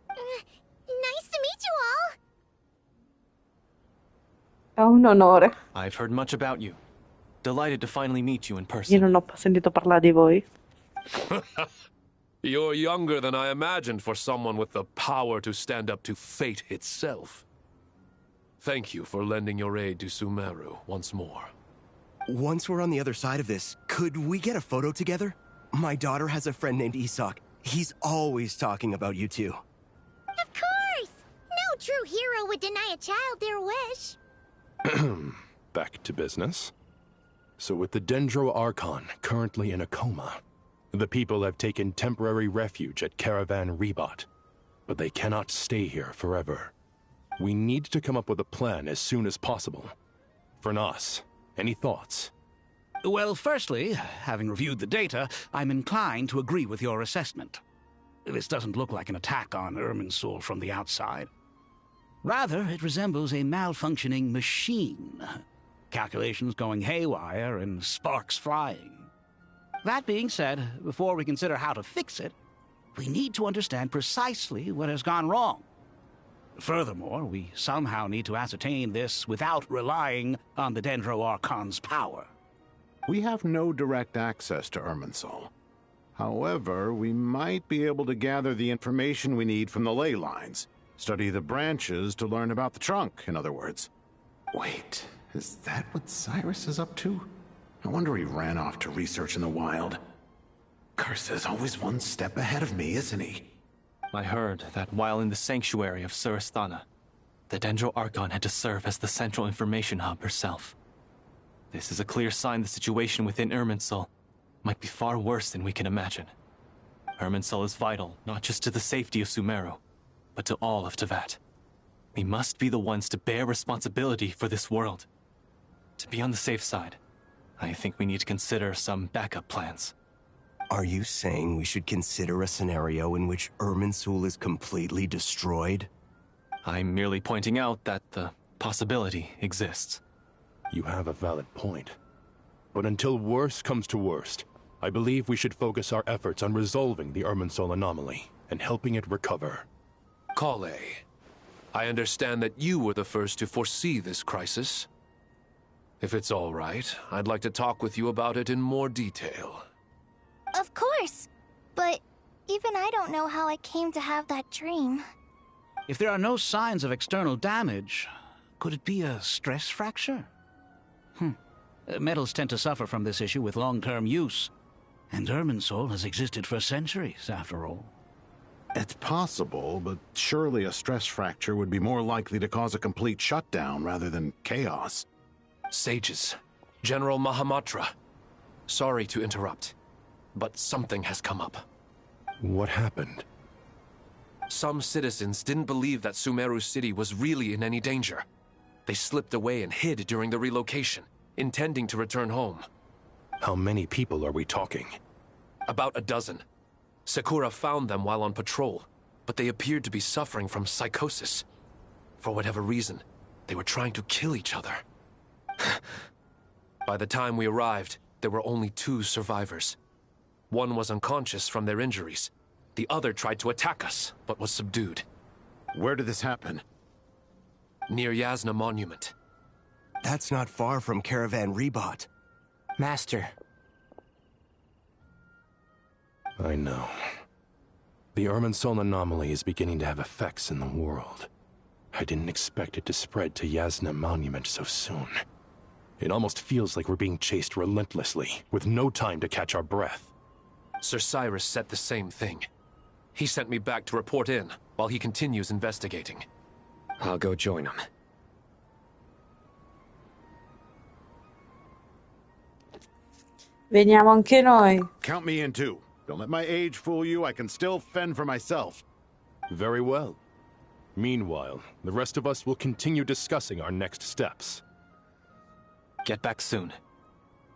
Nice to meet you all. È un onore. I've heard much about you. Delighted to finally meet you in person. Io non ho sentito parlare di voi. You're younger than I imagined for someone with the power to stand up to fate itself. Thank you for lending your aid to Sumeru once more. Once we're on the other side of this, could we get a photo together? My daughter has a friend named Isak. He's always talking about you two. Of course! No true hero would deny a child their wish. Back to business. So with the Dendro Archon currently in a coma, the people have taken temporary refuge at Caravan Rebot. But they cannot stay here forever. We need to come up with a plan as soon as possible. Fernas, any thoughts? Well, firstly, having reviewed the data, I'm inclined to agree with your assessment. This doesn't look like an attack on Irminsul from the outside. Rather, it resembles a malfunctioning machine. Calculations going haywire and sparks flying. That being said, before we consider how to fix it, we need to understand precisely what has gone wrong. Furthermore, we somehow need to ascertain this without relying on the Dendro Archon's power. We have no direct access to Irminsul. However, we might be able to gather the information we need from the ley lines. Study the branches to learn about the trunk, in other words. Wait, is that what Cyrus is up to? I wonder he ran off to research in the wild. Curse's always one step ahead of me, isn't he? I heard that while in the sanctuary of Surasthana, the Dendro Archon had to serve as the central information hub herself. This is a clear sign the situation within Irminsul might be far worse than we can imagine. Irminsul is vital not just to the safety of Sumeru, but to all of Teyvat. We must be the ones to bear responsibility for this world. To be on the safe side, I think we need to consider some backup plans. Are you saying we should consider a scenario in which Irminsul is completely destroyed? I'm merely pointing out that the possibility exists. You have a valid point. But until worst comes to worst, I believe we should focus our efforts on resolving the Irminsul anomaly and helping it recover. Kale, I understand that you were the first to foresee this crisis. If it's all right, I'd like to talk with you about it in more detail. Of course. But even I don't know how I came to have that dream. If there are no signs of external damage, could it be a stress fracture? Metals tend to suffer from this issue with long-term use. And Irminsul has existed for centuries, after all. It's possible, but surely a stress fracture would be more likely to cause a complete shutdown rather than chaos. Sages, General Mahamatra, sorry to interrupt, but something has come up. What happened? Some citizens didn't believe that Sumeru City was really in any danger. They slipped away and hid during the relocation, intending to return home. How many people are we talking? About a dozen. Sakura found them while on patrol, but they appeared to be suffering from psychosis. For whatever reason, they were trying to kill each other. By the time we arrived, there were only 2 survivors. One was unconscious from their injuries. The other tried to attack us, but was subdued. Where did this happen? Near Yasna Monument. That's not far from Caravan Rebot. Master. I know. The Irminsul anomaly is beginning to have effects in the world. I didn't expect it to spread to Yasna Monument so soon. It almost feels like we're being chased relentlessly, with no time to catch our breath. Sir Cyrus said the same thing. He sent me back to report in, while he continues investigating. I'll go join him. Veniamo anche noi. Count me in too. Don't let my age fool you, I can still fend for myself. Very well. Meanwhile, the rest of us will continue discussing our next steps. Get back soon.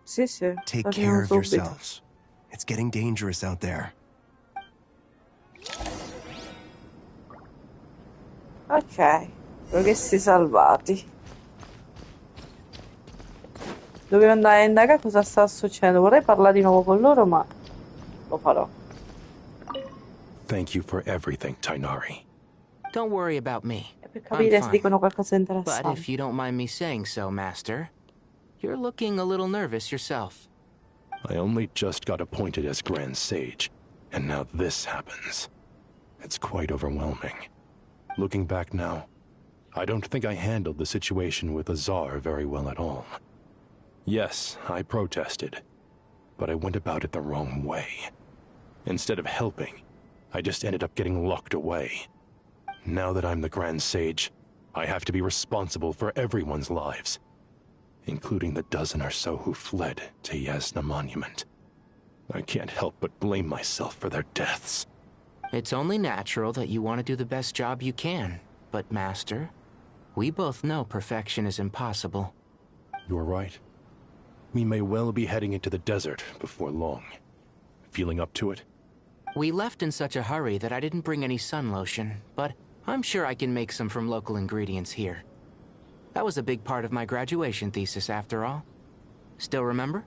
Sì, sì. Take care of yourselves. It's getting dangerous out there. Ok, progressi salvati. Dovevo andare a indagare cosa sta succedendo. Vorrei parlare di nuovo con loro, ma lo farò. Thank you for everything, Tainari. Don't worry about me. Per capire se I'm dicono fine. qualcosa di But interessante. if you don't mind me saying so, Master, you're looking a little nervous yourself. I only just got appointed as Grand Sage, and now this happens. It's quite overwhelming. Looking back now, I don't think I handled the situation with Azar very well at all. Yes, I protested, but I went about it the wrong way. Instead of helping, I just ended up getting locked away. Now that I'm the Grand Sage, I have to be responsible for everyone's lives, including the dozen or so who fled to Yasna Monument. I can't help but blame myself for their deaths. It's only natural that you want to do the best job you can. But, Master, we both know perfection is impossible. You're right. We may well be heading into the desert before long. Feeling up to it? We left in such a hurry that I didn't bring any sun lotion, but I'm sure I can make some from local ingredients here. That was a big part of my graduation thesis, after all. Still remember?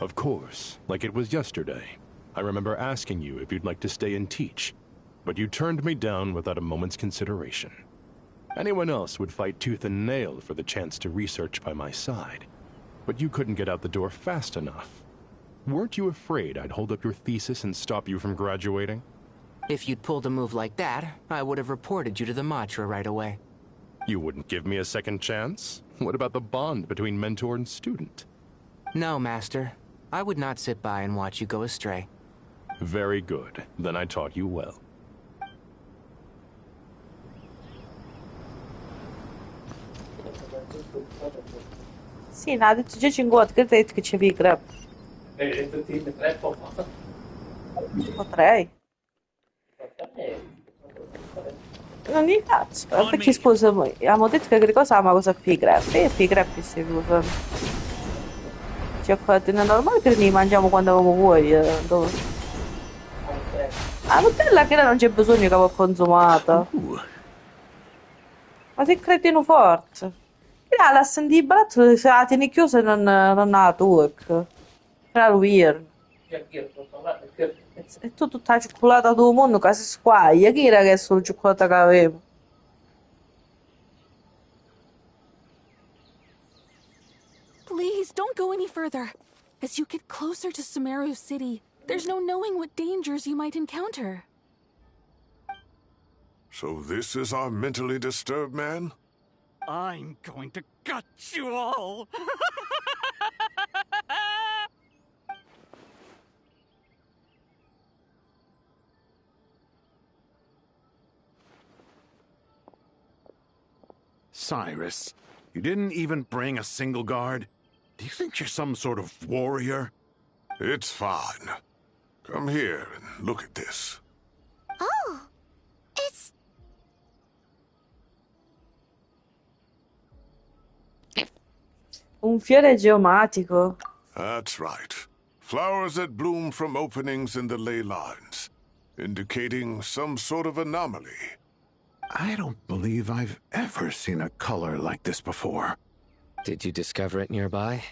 Of course, like it was yesterday. I remember asking you if you'd like to stay and teach, but you turned me down without a moment's consideration. Anyone else would fight tooth and nail for the chance to research by my side, but you couldn't get out the door fast enough. Weren't you afraid I'd hold up your thesis and stop you from graduating? If you'd pulled a move like that, I would have reported you to the Matra right away. You wouldn't give me a second chance? What about the bond between mentor and student? No, Master. I would not sit by and watch you go astray. Very good. Then I taught you well. Sì, ne ha detto già 50, che ti ha detto che c'è grab. Potrei. Non mi cazzo. Perché scusa, abbiamo detto che cosa ama cosa più grab. E più grab che si usa. Cioccolatine normali che li mangiamo quando avevamo voi. Dove? La Nutella che non c'è bisogno che avevo consumata. Ma sei cretino forte. Là, la senti baratto, se la tieni chiusa e non ha la tua. Era weird. E tu tutta la cioccolata del mondo che si squaglia. Chi era che è solo cioccolata che avevo? Please, don't go any further. As you get closer to Sumeru City, there's no knowing what dangers you might encounter. So this is our mentally disturbed man? I'm going to gut you all! Cyrus, you didn't even bring a single guard? Do you think you're some sort of warrior? It's fine. Come here and look at this. Oh, it's... Un fiore geomatico. That's right. Flowers that bloom from openings in the ley lines, indicating some sort of anomaly. I don't believe I've ever seen a color like this before. Did you discover it nearby?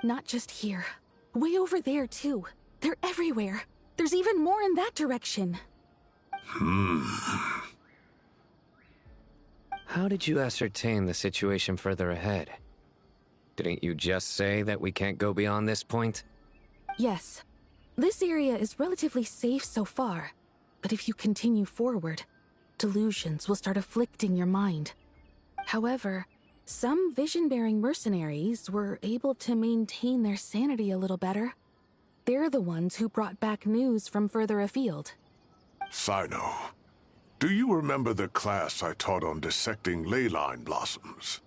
Not just here. Way over there, too. They're everywhere. There's even more in that direction. How did you ascertain the situation further ahead? Didn't you just say that we can't go beyond this point? Yes. This area is relatively safe so far. But if you continue forward, delusions will start afflicting your mind. However, some vision-bearing mercenaries were able to maintain their sanity a little better. They're the ones who brought back news from further afield. Sino, do you remember the class I taught on dissecting ley line blossoms?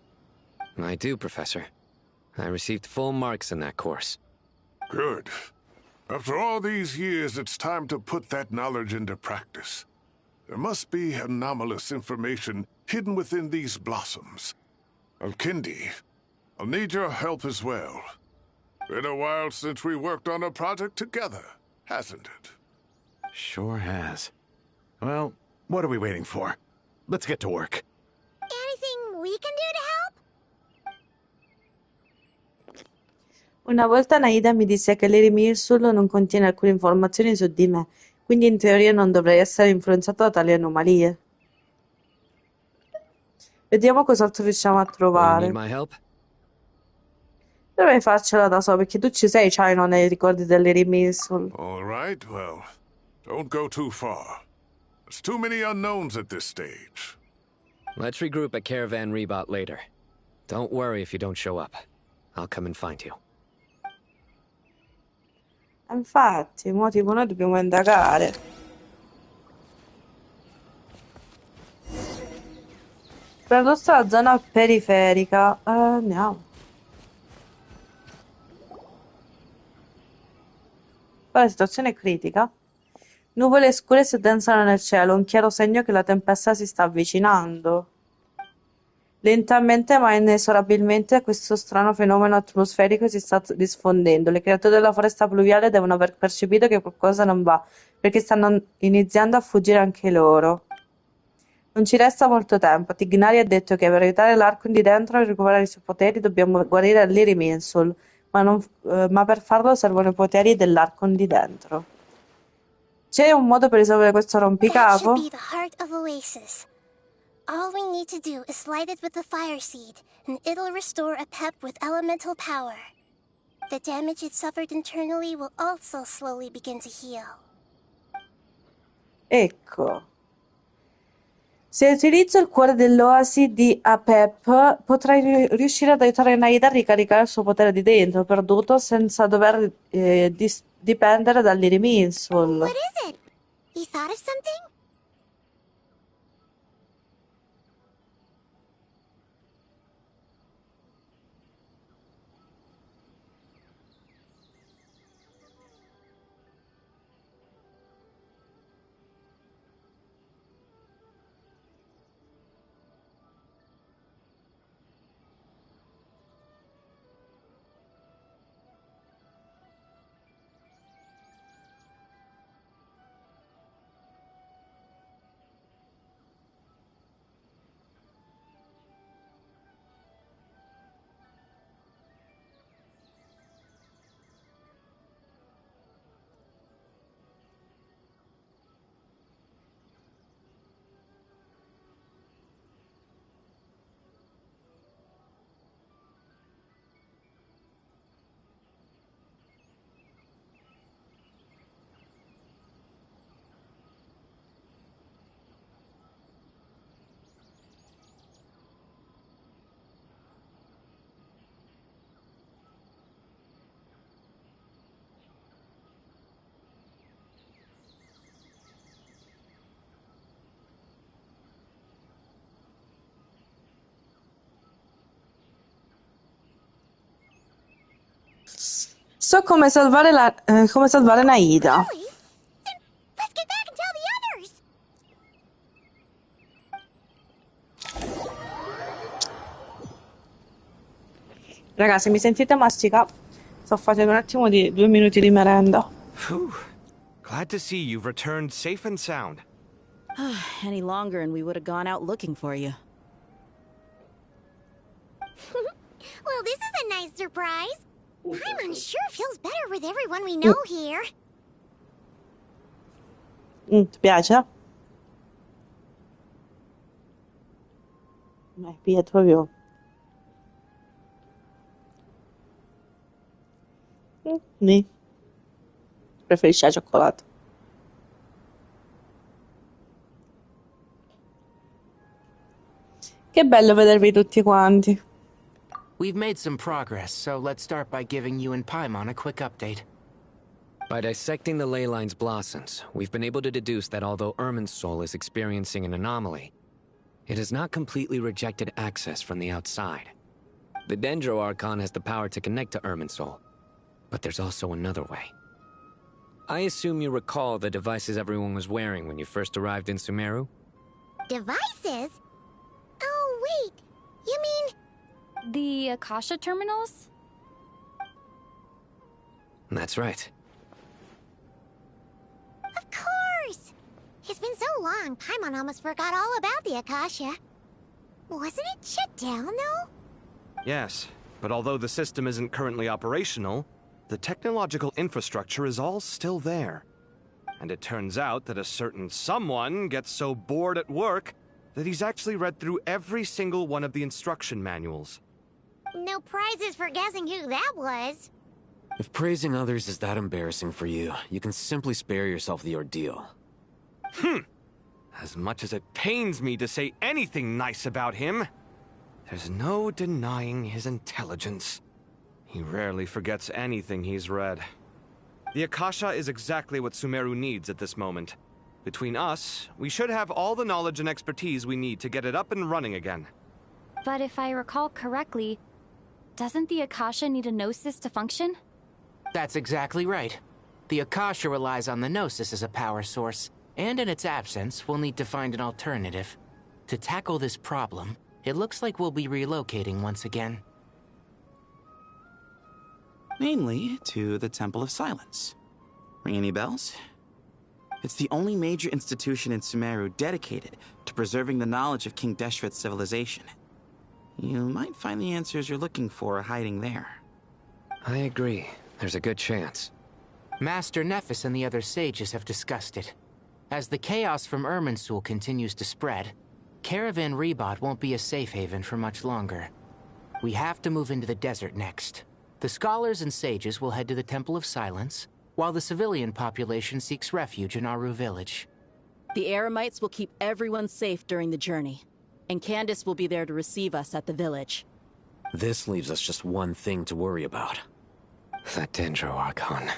I do, Professor. I received full marks in that course. Good. After all these years, it's time to put that knowledge into practice. There must be anomalous information hidden within these blossoms. Alkindi, I'll need your help as well. Been a while since we worked on a project together, hasn't it? Sure has. Well, what are we waiting for? Let's get to work. Anything we can do to help? Una volta Naida mi disse che l'Erimirsul non contiene alcune informazioni su di me, quindi in teoria non dovrei essere influenzato da tali anomalie. Vediamo cos'altro riusciamo a trovare. Need my help? Dovrei farcela da solo, perché tu ci sei, Chino, nei ricordi dell'Erimirsul. All right, well, don't go too far. There's too many unknowns at this stage. Let's regroup at Caravan Rebot later. Don't worry if you don't show up. I'll come and find you. Infatti, mo tipo noi dobbiamo indagare. Perlustrare la zona periferica. Andiamo. Poi la situazione è critica. Nuvole scure si addensano nel cielo, un chiaro segno che la tempesta si sta avvicinando. Lentamente ma inesorabilmente questo strano fenomeno atmosferico si sta diffondendo. Le creature della foresta pluviale devono aver percepito che qualcosa non va, perché stanno iniziando a fuggire anche loro. Non ci resta molto tempo. Tignari ha detto che per aiutare l'Archon di dentro a recuperare i suoi poteri dobbiamo guarire Liri Minsul, ma per farlo servono i poteri dell'Archon di dentro. C'è un modo per risolvere questo That rompicapo? should be the heart of Oasis. All we need to do is light it with the fire seed, and it'll restore a pep with elemental power. The damage it suffered internally will also slowly begin to heal. Ecco. Se utilizzo il cuore dell'oasi di Apep, potrai riuscire ad aiutare Naida a ricaricare il suo potere di dentro, perduto, senza dover dipendere dall'Iriminsul. What is it? You thought of something? So come salvare Naida. Let's get back and tell the others! Ragazzi, mi sentite mastica? Sto facendo un attimo di 2 minuti di merenda. Phew. Glad to see you've returned safe and sound. Any longer and we would have gone out looking for you. Well, this is a nice surprise. I'm unsure it feels better with everyone we know here. Ti piace? Pietro proprio. Nì. Preferisci la cioccolata. Che bello vedervi tutti quanti. We've made some progress, so let's start by giving you and Paimon a quick update. By dissecting the ley line's blossoms, we've been able to deduce that although Irminsul is experiencing an anomaly, it has not completely rejected access from the outside. The Dendro Archon has the power to connect to Irminsul, but there's also another way. I assume you recall the devices everyone was wearing when you first arrived in Sumeru? Devices? Oh, wait. You mean... The Akasha terminals? That's right. Of course! It's been so long, Paimon almost forgot all about the Akasha. Wasn't it shut down, though? Yes, but although the system isn't currently operational, the technological infrastructure is all still there. And it turns out that a certain someone gets so bored at work that he's actually read through every single one of the instruction manuals. No prizes for guessing who that was. If praising others is that embarrassing for you, you can simply spare yourself the ordeal. As much as it pains me to say anything nice about him, there's no denying his intelligence. He rarely forgets anything he's read. The Akasha is exactly what Sumeru needs at this moment. Between us, we should have all the knowledge and expertise we need to get it up and running again. But if I recall correctly, doesn't the Akasha need a gnosis to function? That's exactly right. The Akasha relies on the gnosis as a power source, and in its absence, we'll need to find an alternative. To tackle this problem, it looks like we'll be relocating once again. Mainly to the Temple of Silence. Ring any bells? It's the only major institution in Sumeru dedicated to preserving the knowledge of King Deshret's civilization. You might find the answers you're looking for hiding there. I agree. There's a good chance. Master Nephis and the other sages have discussed it. As the chaos from Irminsul continues to spread, Caravan Rebot won't be a safe haven for much longer. We have to move into the desert next. The scholars and sages will head to the Temple of Silence, while the civilian population seeks refuge in Aru village. The Eremites will keep everyone safe during the journey, and Candace will be there to receive us at the village. This leaves us just one thing to worry about. That Dendro Archon.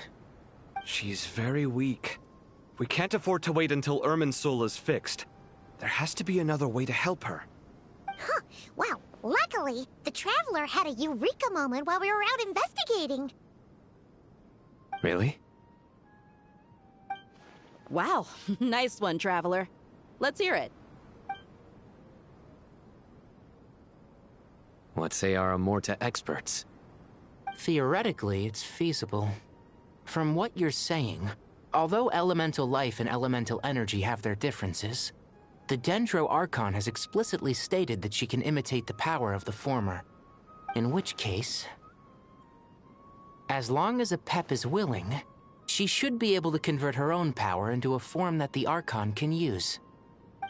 She's very weak. We can't afford to wait until Irminsul is fixed. There has to be another way to help her. Huh. Wow. Luckily, the Traveler had a eureka moment while we were out investigating. Really? Wow. Nice one, Traveler. Let's hear it. What say our Amorta experts? Theoretically, it's feasible. From what you're saying, although elemental life and elemental energy have their differences, the Dendro Archon has explicitly stated that she can imitate the power of the former. In which case, as long as Apep is willing, she should be able to convert her own power into a form that the Archon can use.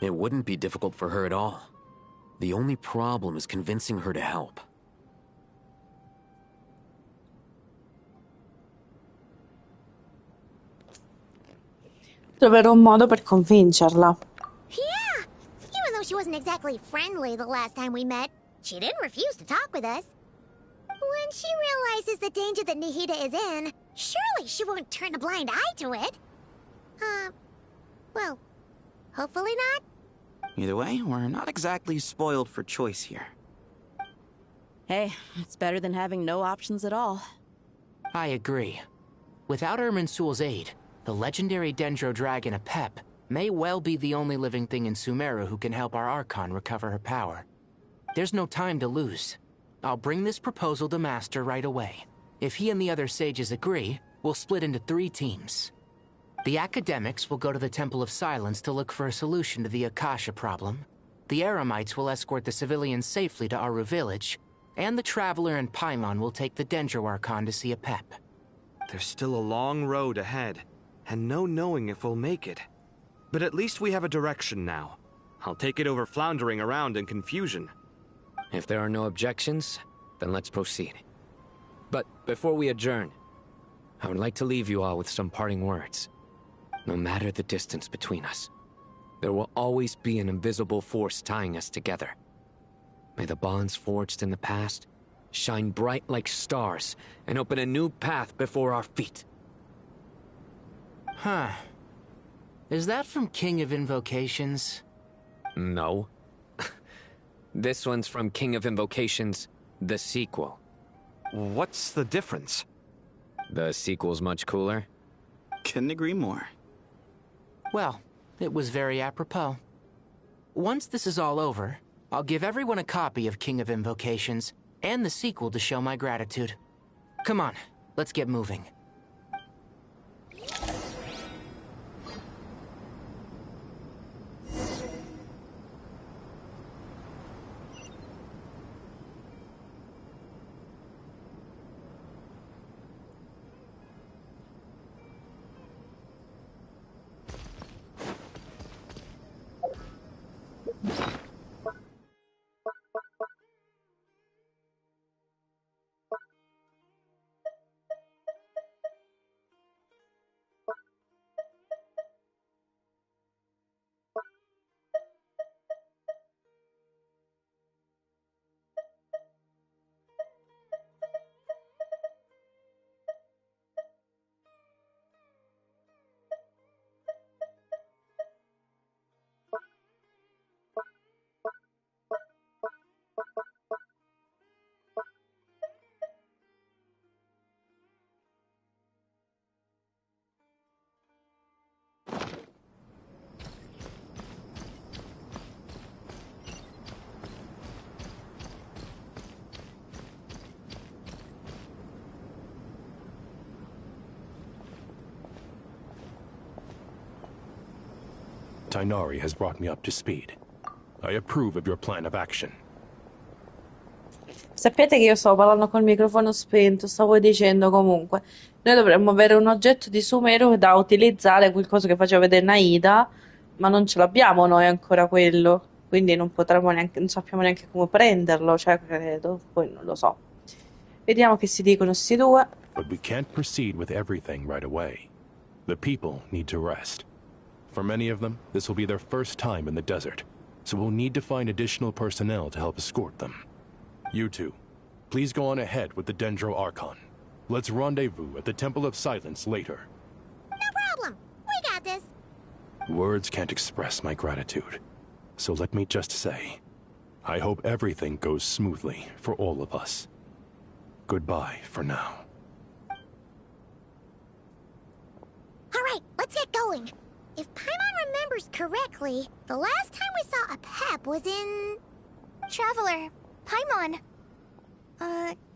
It wouldn't be difficult for her at all. The only problem is convincing her to help. Troverò un modo per convincerla. Yeah! Even though she wasn't exactly friendly the last time we met, she didn't refuse to talk with us. When she realizes the danger that Nahida is in, surely she won't turn a blind eye to it. Well, hopefully not. Either way, we're not exactly spoiled for choice here. Hey, it's better than having no options at all. I agree. Without Irminsul's aid, the legendary Dendro Dragon Apep may well be the only living thing in Sumeru who can help our Archon recover her power. There's no time to lose. I'll bring this proposal to Master right away. If he and the other sages agree, we'll split into 3 teams. The academics will go to the Temple of Silence to look for a solution to the Akasha problem. The Eremites will escort the civilians safely to Aru village, and the Traveler and Paimon will take the Dendro Archon to see Apep. There's still a long road ahead, and no knowing if we'll make it. But at least we have a direction now. I'll take it over floundering around in confusion. If there are no objections, then let's proceed. But before we adjourn, I would like to leave you all with some parting words. No matter the distance between us, there will always be an invisible force tying us together. May the bonds forged in the past shine bright like stars and open a new path before our feet. Huh. Is that from King of Invocations? No. This one's from King of Invocations, the sequel. What's the difference? The sequel's much cooler. Couldn't agree more. Well, it was very apropos. Once this is all over, I'll give everyone a copy of King of Invocations and the sequel to show my gratitude. Come on, let's get moving. Tainari has brought me up to speed. I approve of your plan of action. Sappiate che io stavo parlando col microfono spento, stavo dicendo comunque, noi dovremmo avere un oggetto di Sumeru da utilizzare, quel coso che faceva vedere Naida, ma non ce l'abbiamo noi ancora quello, quindi non potremmo neanche, non sappiamo neanche come prenderlo, cioè credo, poi non lo so. Vediamo che si dicono sti due. But we can't proceed with everything right away. The people need to rest. For many of them, this will be their first time in the desert, so we'll need to find additional personnel to help escort them. You two, please go on ahead with the Dendro Archon. Let's rendezvous at the Temple of Silence later. No problem. We got this. Words can't express my gratitude, so let me just say, I hope everything goes smoothly for all of us. Goodbye for now. All right, let's get going. If Paimon remembers correctly, the last time we saw a Pep was in... Traveler, Paimon.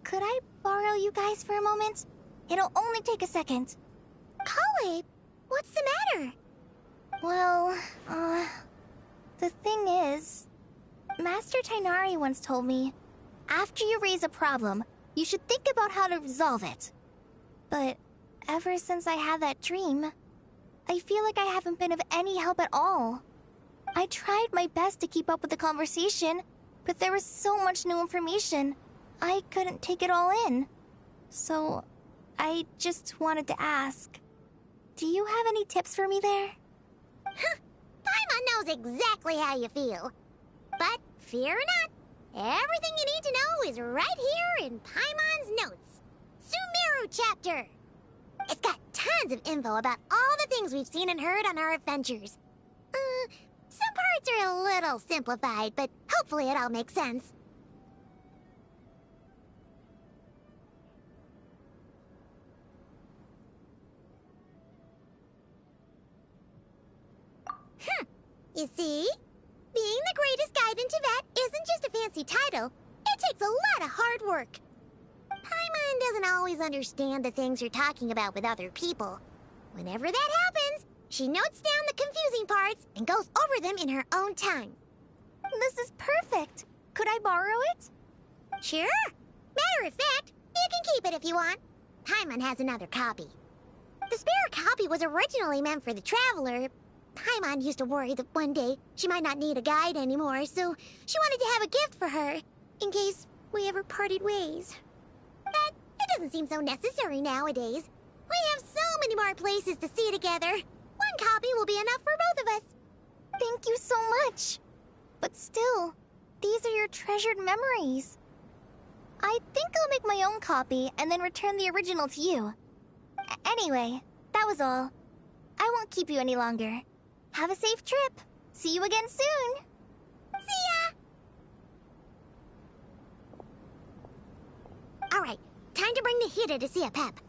Could I borrow you guys for a moment? It'll only take a second. Kale, what's the matter? Well, the thing is, Master Tainari once told me, after you raise a problem, you should think about how to resolve it. But ever since I had that dream, I feel like I haven't been of any help at all. I tried my best to keep up with the conversation, but there was so much new information, I couldn't take it all in. So, I just wanted to ask, do you have any tips for me there? Paimon knows exactly how you feel. But fear not, everything you need to know is right here in Paimon's notes. Sumeru chapter. It's got tons of info about all the things we've seen and heard on our adventures. Some parts are a little simplified, but hopefully it all makes sense. You see? Being the greatest guide in Tibet isn't just a fancy title. It takes a lot of hard work. Paimon doesn't always understand the things you're talking about with other people. Whenever that happens, she notes down the confusing parts and goes over them in her own time. This is perfect. Could I borrow it? Sure. Matter of fact, you can keep it if you want. Paimon has another copy. The spare copy was originally meant for the Traveler. Paimon used to worry that one day she might not need a guide anymore, so she wanted to have a gift for her, in case we ever parted ways. But it doesn't seem so necessary nowadays. We have so many more places to see together. One copy will be enough for both of us. Thank you so much. But still, these are your treasured memories. I think I'll make my own copy and then return the original to you. Anyway, that was all. I won't keep you any longer. Have a safe trip. See you again soon. See ya! Alright, time to bring the Hida to see a Pep.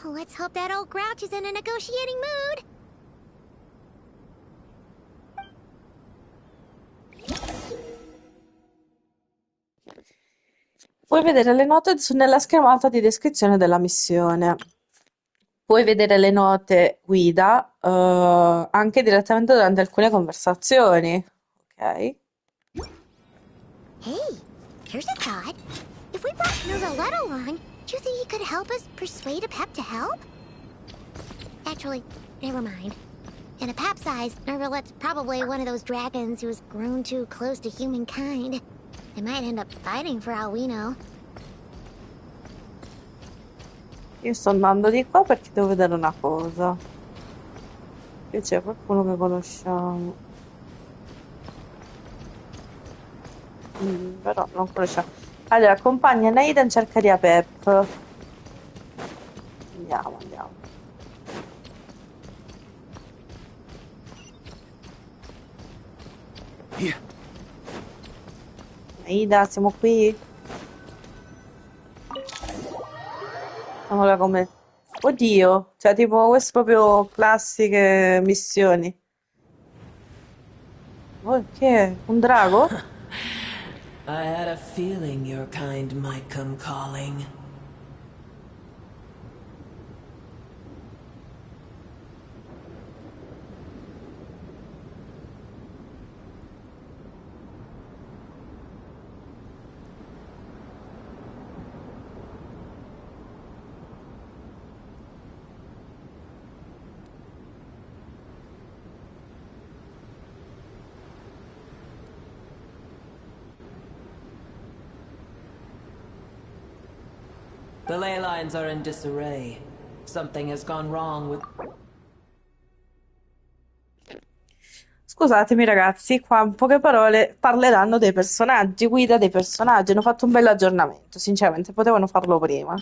Let's hope that old grouch is in a negotiating mood. Puoi vedere le note nella schermata di descrizione della missione. Puoi vedere le note guida anche direttamente durante alcune conversazioni. Ok. Hey, here's a thought. If we brought Nervalette along, do you think he could help us persuade a Pep to help? Actually, never mind. In a Pep's eyes, Nervalette's probably one of those dragons who's grown too close to humankind. They might end up fighting for all we know. Io sto andando di qua perché devo vedere una cosa. Qui c'è qualcuno che conosciamo. Però non conosciamo. Allora, accompagna Naida in cerca di Apep. Andiamo, andiamo. Naida, siamo qui? Siamo là come... Oddio, cioè tipo queste proprio classiche missioni. Oh, che è? Un drago? I had a feeling your kind might come calling. The ley lines are in disarray. Something has gone wrong with... Scusatemi ragazzi, qua in poche parole parleranno dei personaggi, guida dei personaggi. Hanno fatto un bel aggiornamento, sinceramente, potevano farlo prima.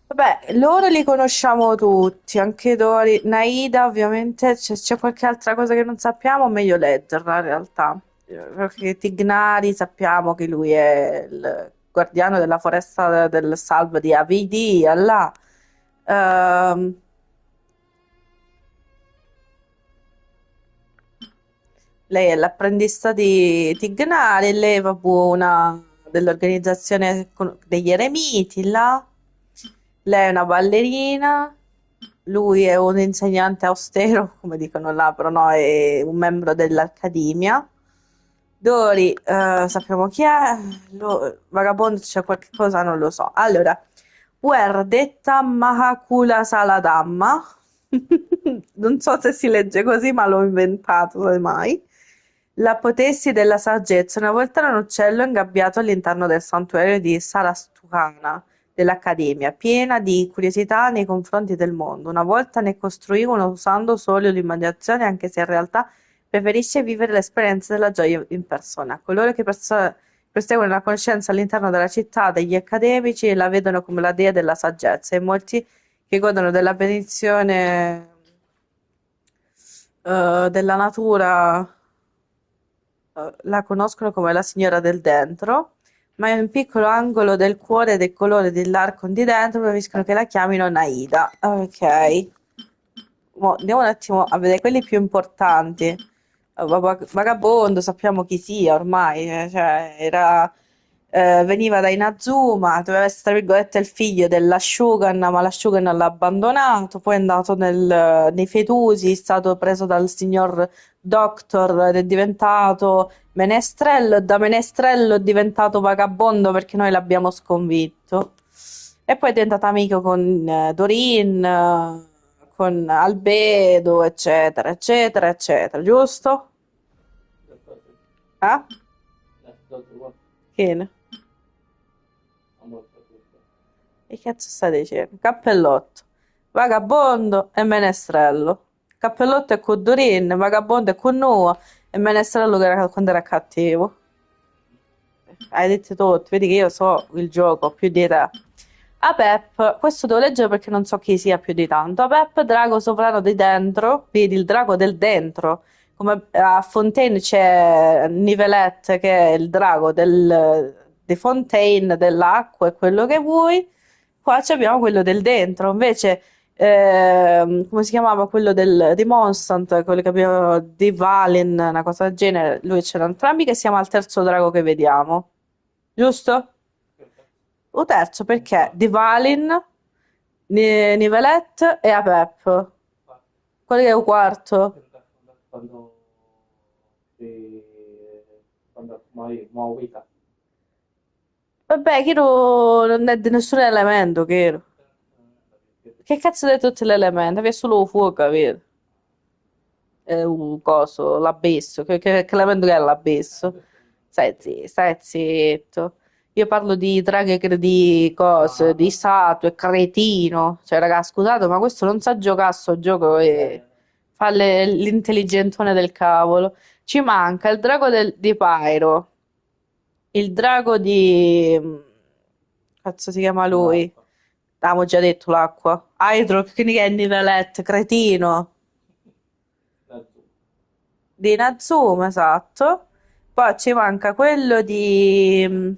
Vabbè, loro li conosciamo tutti, anche Dori, Naida ovviamente, c'è qualche altra cosa che non sappiamo, meglio leggerla in realtà. Perché Tignari sappiamo che lui è il guardiano della foresta del salvo di Avidi, Allah. Ehm, Lei è l'apprendista di Tignari, lei vabbè, una dell'organizzazione degli eremiti là. Lei è una ballerina, lui è un insegnante austero, come dicono là, però no, è un membro dell'Accademia. Dori, sappiamo chi è, Vagabondo c'è qualche cosa, non lo so. Allora, Wer detta Mahakula Saladamma, non so se si legge così, ma l'ho inventato, mai. L'apotessi della saggezza. Una volta era un uccello ingabbiato all'interno del santuario di Sarastukana dell'Accademia, piena di curiosità nei confronti del mondo. Una volta ne costruivano usando solo l'immaginazione, anche se in realtà preferisce vivere l'esperienza della gioia in persona. Coloro che perseguono la conoscenza all'interno della città degli accademici la vedono come la dea della saggezza e molti che godono della benedizione della natura la conoscono come la signora del dentro, ma in un piccolo angolo del cuore del colore dell'Arcon di dentro preferiscono che la chiamino Naida. Ok. Andiamo un attimo a vedere quelli più importanti. Vagabondo, sappiamo chi sia ormai, cioè, veniva da Inazuma, doveva essere tra virgolette il figlio dell'Ashugan, ma l'Ashugan l'ha abbandonato, poi è andato nei Fetusi, è stato preso dal signor Doctor ed è diventato menestrello, da menestrello è diventato vagabondo perché noi l'abbiamo sconfitto. E poi è diventato amico con Dorin, con Albedo, eccetera, eccetera, eccetera, giusto? Eh? Che? Che cazzo stai dicendo? Cappellotto, vagabondo e menestrello. Cappellotto è con Dorin, vagabondo è con Noah e menestrello che quando era cattivo. Hai detto tutto, vedi che io so il gioco più di te. Apep, questo devo leggere perché non so chi sia più di tanto. Apep, drago sovrano di dentro, vedi il drago del dentro. Come a Fontaine c'è Nivelette che è il drago di Fontaine, dell'acqua e quello che vuoi. Qua abbiamo quello del dentro. Invece, come si chiamava quello di Monstant, quello che abbiamo di Valen, una cosa del genere. Lui c'erano entrambi che siamo al terzo drago che vediamo. Giusto? O terzo perché di Valin, Nivelette e Apep. Quello che è il quarto. Vabbè, Kiro non è di nessun elemento, Kiro. Che cazzo di tutti gli elementi? Aveva solo fuoco, capito? È un coso, l'abisso. Che elemento che è l'abisso? Stai zitto. Io parlo di draghe, di cose, di statue, cretino. Cioè, raga, scusate, ma questo non sa giocare a sto gioco e fa l'intelligentone del cavolo. Ci manca il drago di Pyro, il drago di... Cazzo si chiama lui? Avevamo già detto l'acqua. Hydro, quindi che è Nivelette, cretino. Di Nazuma, esatto. Poi ci manca quello di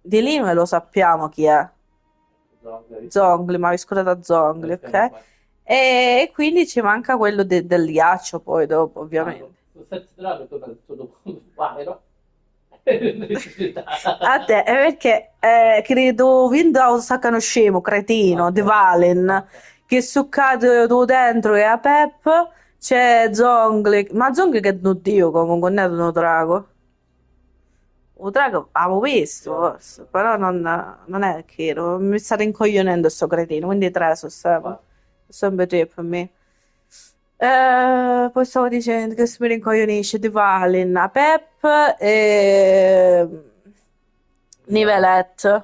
Lime, lo sappiamo chi è. Zongli, ma avevi scordato Zongli, ok? E quindi ci manca quello del ghiaccio poi dopo, ovviamente. A te, è perché credo Windows sta conoscevo, cretino, di Valen, che succato tu dentro e a Pep c'è Zongli, ma Zongli che è un dio comunque, non è uno drago. Un drago avevo visto, forse, però non è chiaro, mi sta rincoglionendo sto cretino, quindi tre sono sempre tre per me. Poi stavo dicendo che si mi rincoglionisce di Valin, a Pep e Nivelette.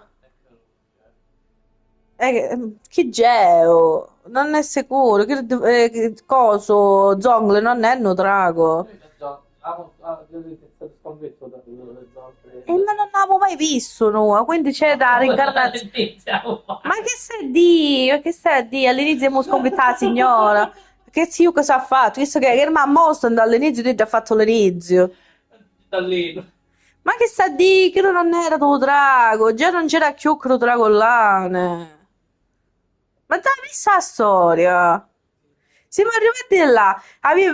Chi Geo? Non è sicuro. Coso? Zongle non è un drago. Ma non l'avevo mai visto, no? Quindi c'è da reincarnazione. Ma che stai a dire? Ma che stai a dire? All'inizio abbiamo sconfitto la signora. Che zio cosa ha fatto? Visto che era mostro dall'inizio, tu hai già fatto l'inizio. Ma che sta a dire? Che non era tuo drago. Già non c'era più quello drago là. Ma dai, vista la storia? Siamo arrivati là.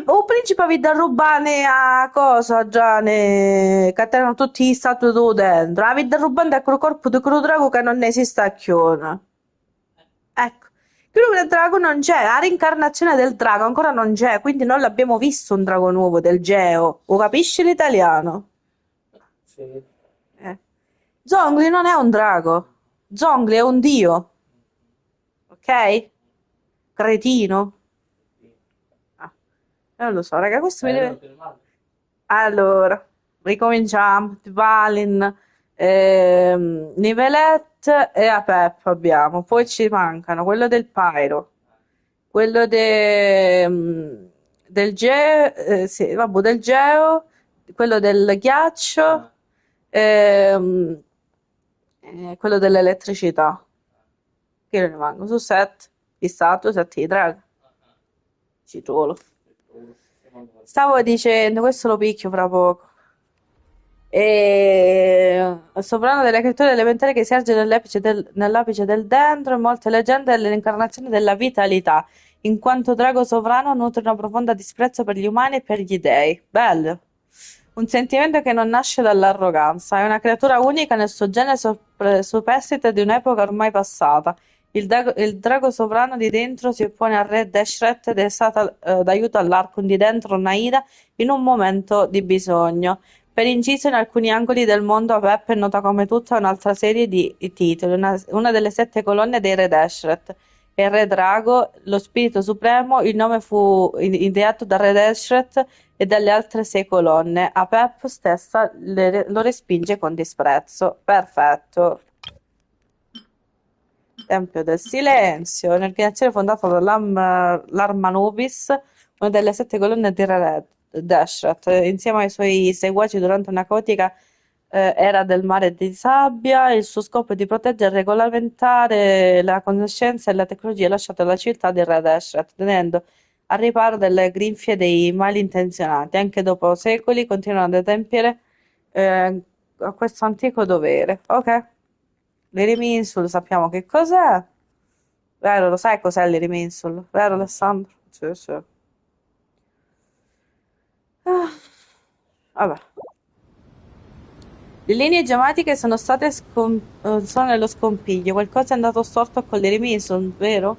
Un principe aveva da rubare a cosa, già, che erano tutti gli statue tu dentro. Aveva da rubare a quel corpo di quello drago che non esiste più. Ecco. Quello del drago non c'è, la reincarnazione del drago ancora non c'è, quindi non l'abbiamo visto un drago nuovo del Geo. Lo capisci l'italiano? Sì. Zongli non è un drago. Zongli è un dio. Ok? Cretino. Non lo so, raga, questo mi deve... Allora, ricominciamo. Valin, Nivelette e Apep abbiamo. Poi ci mancano quello del Pyro, quello del Geo, sì, vabbè, del Geo, quello del ghiaccio, ehm, quello dell'elettricità. Che ne rimangono? Su 7 di statua, 7 di drago. Citolo. Stavo dicendo, questo lo picchio fra poco. Sovrano delle creature elementari che si erge nell'apice del dentro, in molte leggende è l'incarnazione della vitalità, in quanto drago sovrano nutre una profonda disprezzo per gli umani e per gli dei. Bello. Un sentimento che non nasce dall'arroganza, è una creatura unica nel suo genere superstite di un'epoca ormai passata. Il drago sovrano di dentro si oppone al re Deshret ed è stata d'aiuto all'Archon di dentro Naida in un momento di bisogno. Per inciso, in alcuni angoli del mondo Apep è nota come tutta un'altra serie di titoli, una delle 7 colonne dei re Deshret. E il re Drago, lo spirito supremo, il nome fu ideato da re Deshret e dalle altre 6 colonne. Apep stessa lo respinge con disprezzo. Perfetto. Tempio del Silenzio, un'organizzazione fondata dall'Armanubis, una delle 7 colonne di Re Deshret, insieme ai suoi seguaci durante una caotica era del mare di sabbia. Il suo scopo è di proteggere e regolamentare la conoscenza e la tecnologia lasciate alla civiltà di Re Deshret, tenendo al riparo dalle grinfie dei malintenzionati. Anche dopo secoli continuano ad adempiere a questo antico dovere. Ok. L'Eriminsul sappiamo che cos'è. Vero, lo sai cos'è l'Eriminsul? Vero, Alessandro? Sì, sì. Vabbè. Le linee geomatiche sono state sono nello scompiglio. Qualcosa è andato storto con l'Eriminsul, vero?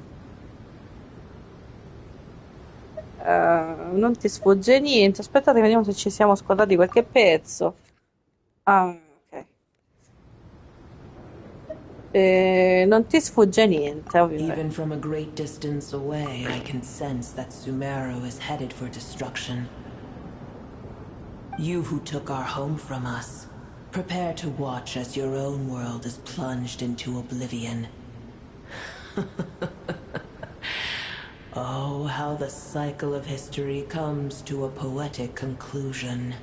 Non ti sfugge niente. Aspettate, vediamo se ci siamo scordati qualche pezzo. Ah, ok. Non ti sfugge niente, ovviamente. Even from a great distance away, I can sense that Sumeru is headed for destruction. You who took our home from us, prepare to watch as your own world is plunged into oblivion. Oh, how the cycle of history comes to a poetic conclusion.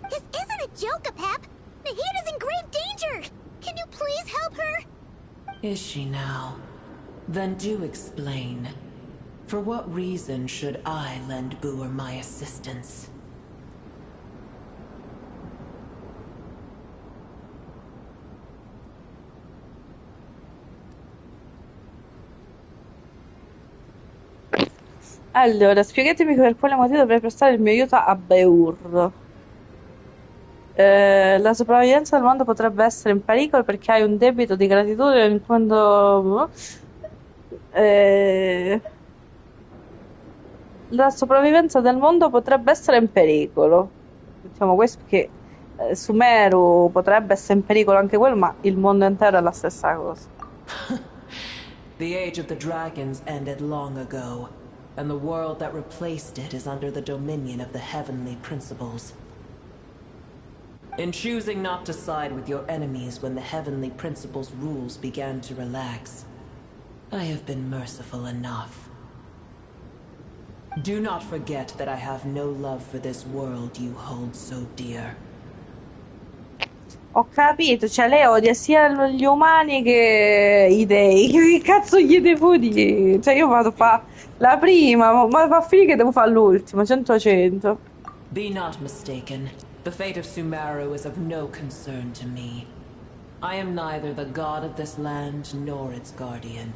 This isn't a joke, Apep! Nahida's in grave danger! Can you please help her? Is she now? Then do explain. For what reason should I lend Booer my assistance? Allora, spiegatemi per quale motivo dovrei prestare il mio aiuto a Beur. La sopravvivenza del mondo potrebbe essere in pericolo perché hai un debito di gratitudine in quanto... la sopravvivenza del mondo potrebbe essere in pericolo. Diciamo questo perché Sumeru potrebbe essere in pericolo anche quello, ma il mondo intero è la stessa cosa. The age of the dragons ended long ago, and the world that replaced it is under the dominion of the heavenly principles. In choosing not to side with your enemies when the Heavenly Principle's rules began to relax, I have been merciful enough. Do not forget that I have no love for this world you hold so dear. Ho capito, cioè lei odia sia gli umani che i dei. Che cazzo gli devo dire? Cioè io vado a fare la prima, ma va a finire che devo fare l'ultima, 100-100. Be not mistaken. The fate of Sumeru is of no concern to me. I am neither the god of this land nor its guardian.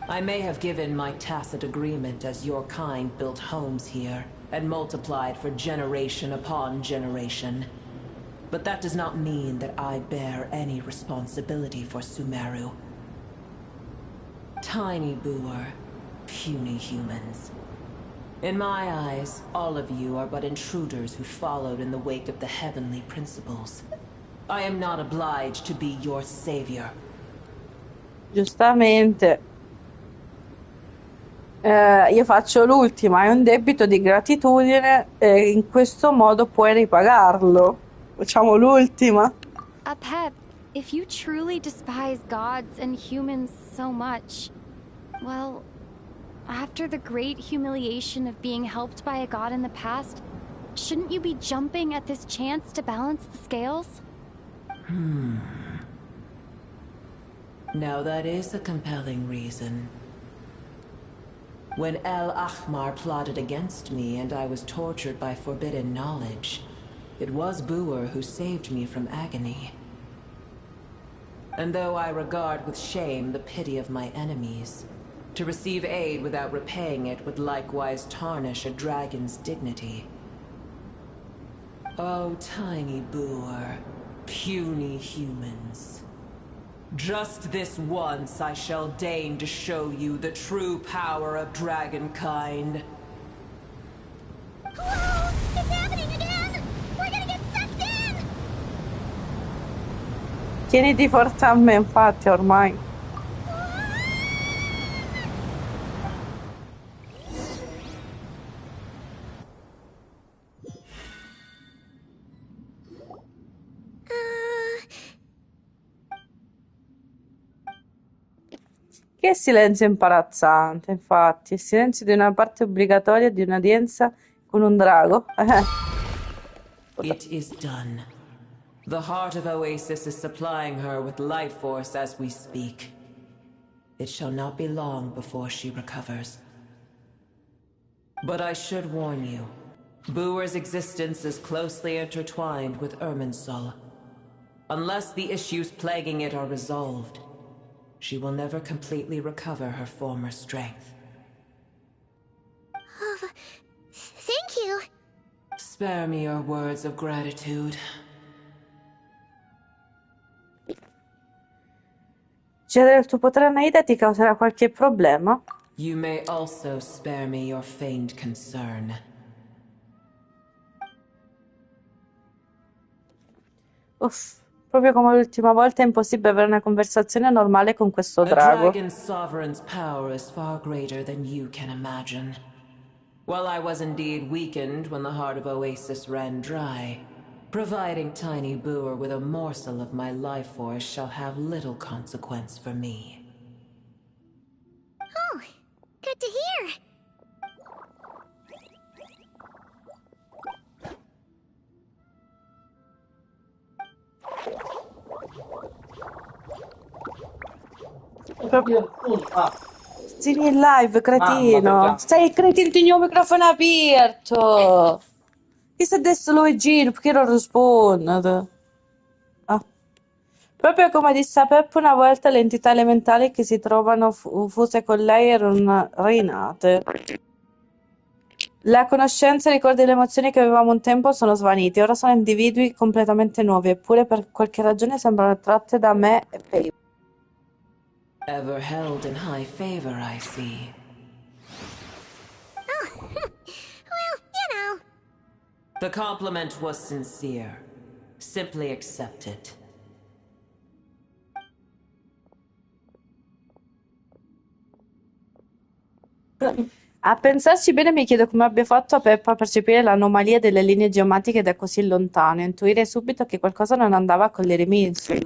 I may have given my tacit agreement as your kind built homes here and multiplied for generation upon generation. But that does not mean that I bear any responsibility for Sumeru. Tiny boor, puny humans. In my eyes, all of you are but intruders who followed in the wake of the Heavenly Principles. I am not obliged to be your savior. Giustamente. Io faccio l'ultima, è un debito di gratitudine e in questo modo puoi ripagarlo. Facciamo l'ultima. Pep, if you truly despise gods and humans so much, well, after the great humiliation of being helped by a god in the past, shouldn't you be jumping at this chance to balance the scales? Now that is a compelling reason. When El Ahmar plotted against me and I was tortured by forbidden knowledge, it was Boer who saved me from agony. And though I regard with shame the pity of my enemies, to receive aid without repaying it would likewise tarnish a dragon's dignity. Oh, tiny Boer, puny humans. Just this once I shall deign to show you the true power of dragonkind. Whoa! It's happening again! We're gonna get sucked in! Tieniti forte a me, infatti, ormai. Che silenzio imbarazzante, infatti, il silenzio di una parte obbligatoria di un'udienza con un drago. It is done. The heart of Oasis is supplying her with life force as we speak. It shall not be long before she recovers. But I should warn you, Boer's existence is closely intertwined with Irminsul. Unless the issues plaguing it are resolved, she will never completely recover her former strength. Thank you. Spare me your words of gratitude. Cedere il tuo potere a Naida ti causerà qualche problema? You may also spare me your feigned concern. Uff, proprio come l'ultima volta è impossibile avere una conversazione normale con questo A drago. dragon's sovereign's power is far greater than you can imagine. While I was indeed weakened when the heart of Oasis ran dry, providing Tiny Boer with a morsel of my life force shall have little consequence for me. Oh, good to hear. Proprio Stigni in live, cretino. Stai cretino, tieni il microfono aperto. Che se adesso lo giro, perché non risponde? Ah. Proprio come disse a Peppo una volta, le entità elementali che si trovano fuse con lei erano rinate. La conoscenza e i ricordi delle emozioni che avevamo un tempo sono svaniti, ora sono individui completamente nuovi, eppure per qualche ragione sembrano attratte da me e Pei. Ever held in high favor, I see. Oh, well, you know. The compliment was sincere. Simply accept it. A pensarci bene mi chiedo come abbia fatto Peppa a percepire l'anomalia delle linee geometriche da così lontano e intuire subito che qualcosa non andava con le Reminson.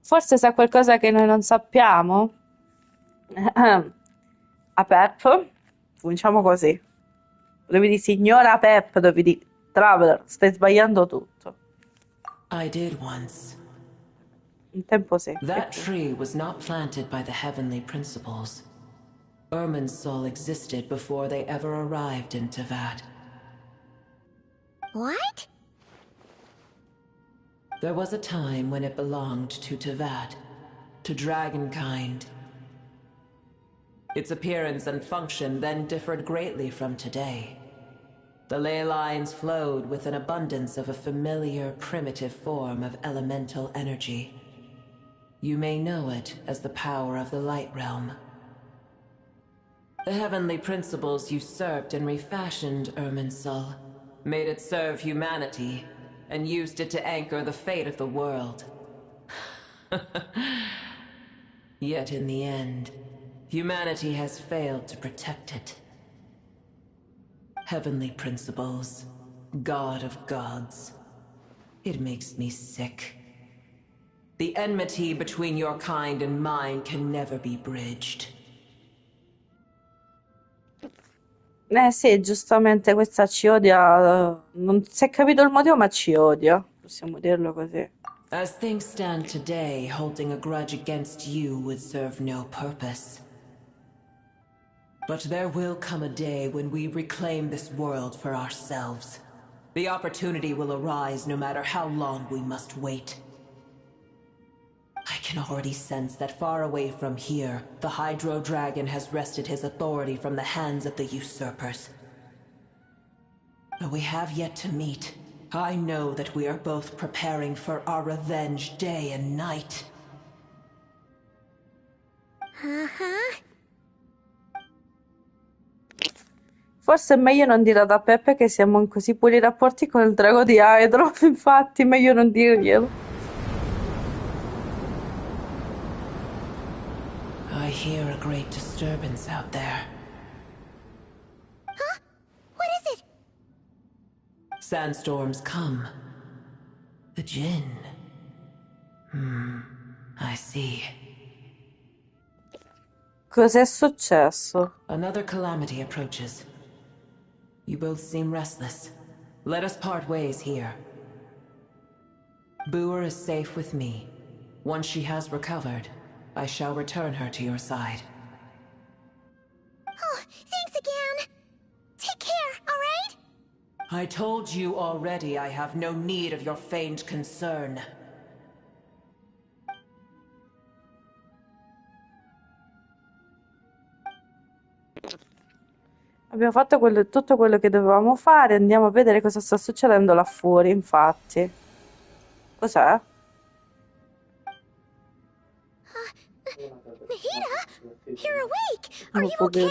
Forse sa qualcosa che noi non sappiamo? A Pep? Cominciamo così. Dovevi dire signora Pep, dovevi dire Traveler, stai sbagliando tutto. I did once. Un tempo sì. That tree was not planted by the heavenly principles. Irminsul existed before they ever arrived in Tevat. What? There was a time when it belonged to Tevat, to dragonkind. Its appearance and function then differed greatly from today. The ley lines flowed with an abundance of a familiar, primitive form of elemental energy. You may know it as the power of the Light Realm. The heavenly principles usurped and refashioned Irminsul, made it serve humanity, and used it to anchor the fate of the world. Yet in the end, humanity has failed to protect it. Heavenly principles, God of gods. It makes me sick. The enmity between your kind and mine can never be bridged. Sì, giustamente questa ci odia. Non si è capito il motivo, ma ci odia. Possiamo dirlo così. As things stand today, holding a grudge against you would serve no purpose. But there will come a day when we reclaim this world for ourselves. The opportunity will arise no matter how long we must wait. I can already sense that far away from here, the Hydro Dragon has wrested his authority from the hands of the usurpers. Though we have yet to meet, I know that we are both preparing for our revenge day and night. Uh-huh. Forse è meglio non dire ad Peppe che siamo in così buoni rapporti con il drago di Hydro, infatti, meglio non dirglielo. I hear a great disturbance out there. Huh? What is it? Sandstorms come. The Jinn. I see. Cos'è successo? Another calamity approaches. You both seem restless. Let us part ways here. Boer is safe with me. Once she has recovered, I shall return her to your side. Oh, thanks again. Take care, all right? I told you already I have no need of your feigned concern. Abbiamo fatto tutto quello che dovevamo fare, andiamo a vedere cosa sta succedendo là fuori, infatti. Cos'è? Mahita, you're awake. Are you okay?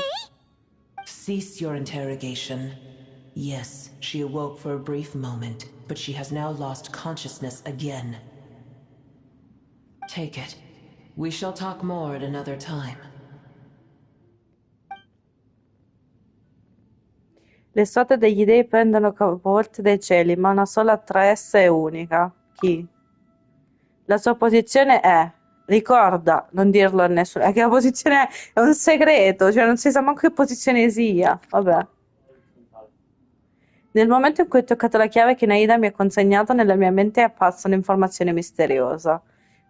Cease your interrogation. Yes, she awoke for a brief moment, but she has now lost consciousness again. Take it. We shall talk more at another time. Le sorte degli dei prendono capovolte dai cieli, ma una sola tra esse è unica. Chi? La sua posizione è... Ricorda, non dirlo a nessuno. Che la posizione è un segreto, cioè non si sa manco che posizione sia. Vabbè. Nel momento in cui ho toccato la chiave che Naida mi ha consegnato, nella mia mente è apparsa un'informazione misteriosa.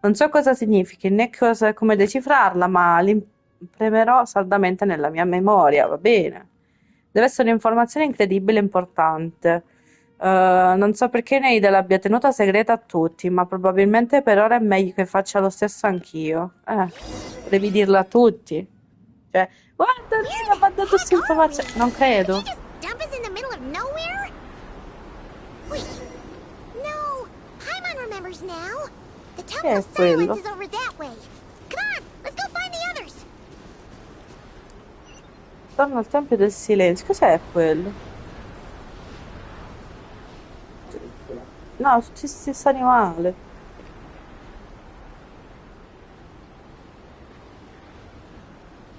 Non so cosa significhi, né come decifrarla, ma l'imprimerò saldamente nella mia memoria, va bene. Deve essere un'informazione incredibile e importante. Non so perché Neide l'abbia tenuta segreta a tutti, ma probabilmente per ora è meglio che faccia lo stesso anch'io. Devi dirla a tutti. Cioè, guarda, mi ha mandato questa informazione. Non credo. Dump us in the middle of nowhere? Wait. No. Paimon remembers now. The Temple of Silence is over that way. Come on, let's go find the others. Torno al Tempio del Silenzio. Cos'è quello? No, tutti questi animali.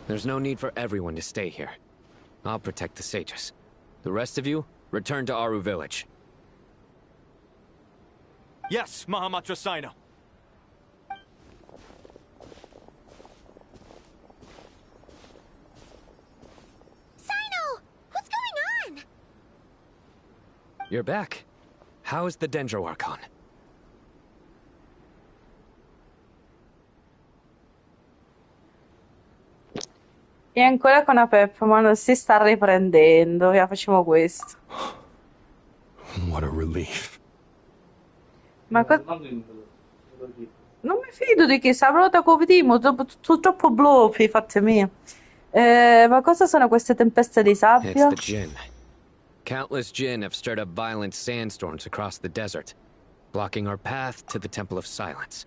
There's no need for everyone to stay here. I'll protect the sages. The rest of you, return to Aru village. Yes, Mahamatra Sino. Sino! What's going on? You're back. How is the Dendro Archon? È ancora con Apep, ma non si sta riprendendo. Via, facciamo questo. What a relief. Ma non mi fido di chi sa, però da Obiettivo, troppo bluffi, fate mie. Ma cosa sono queste tempeste di It's sabbia? the Jinn. Countless Jinn have stirred up violent sandstorms across the desert, blocking our path to the Temple of Silence.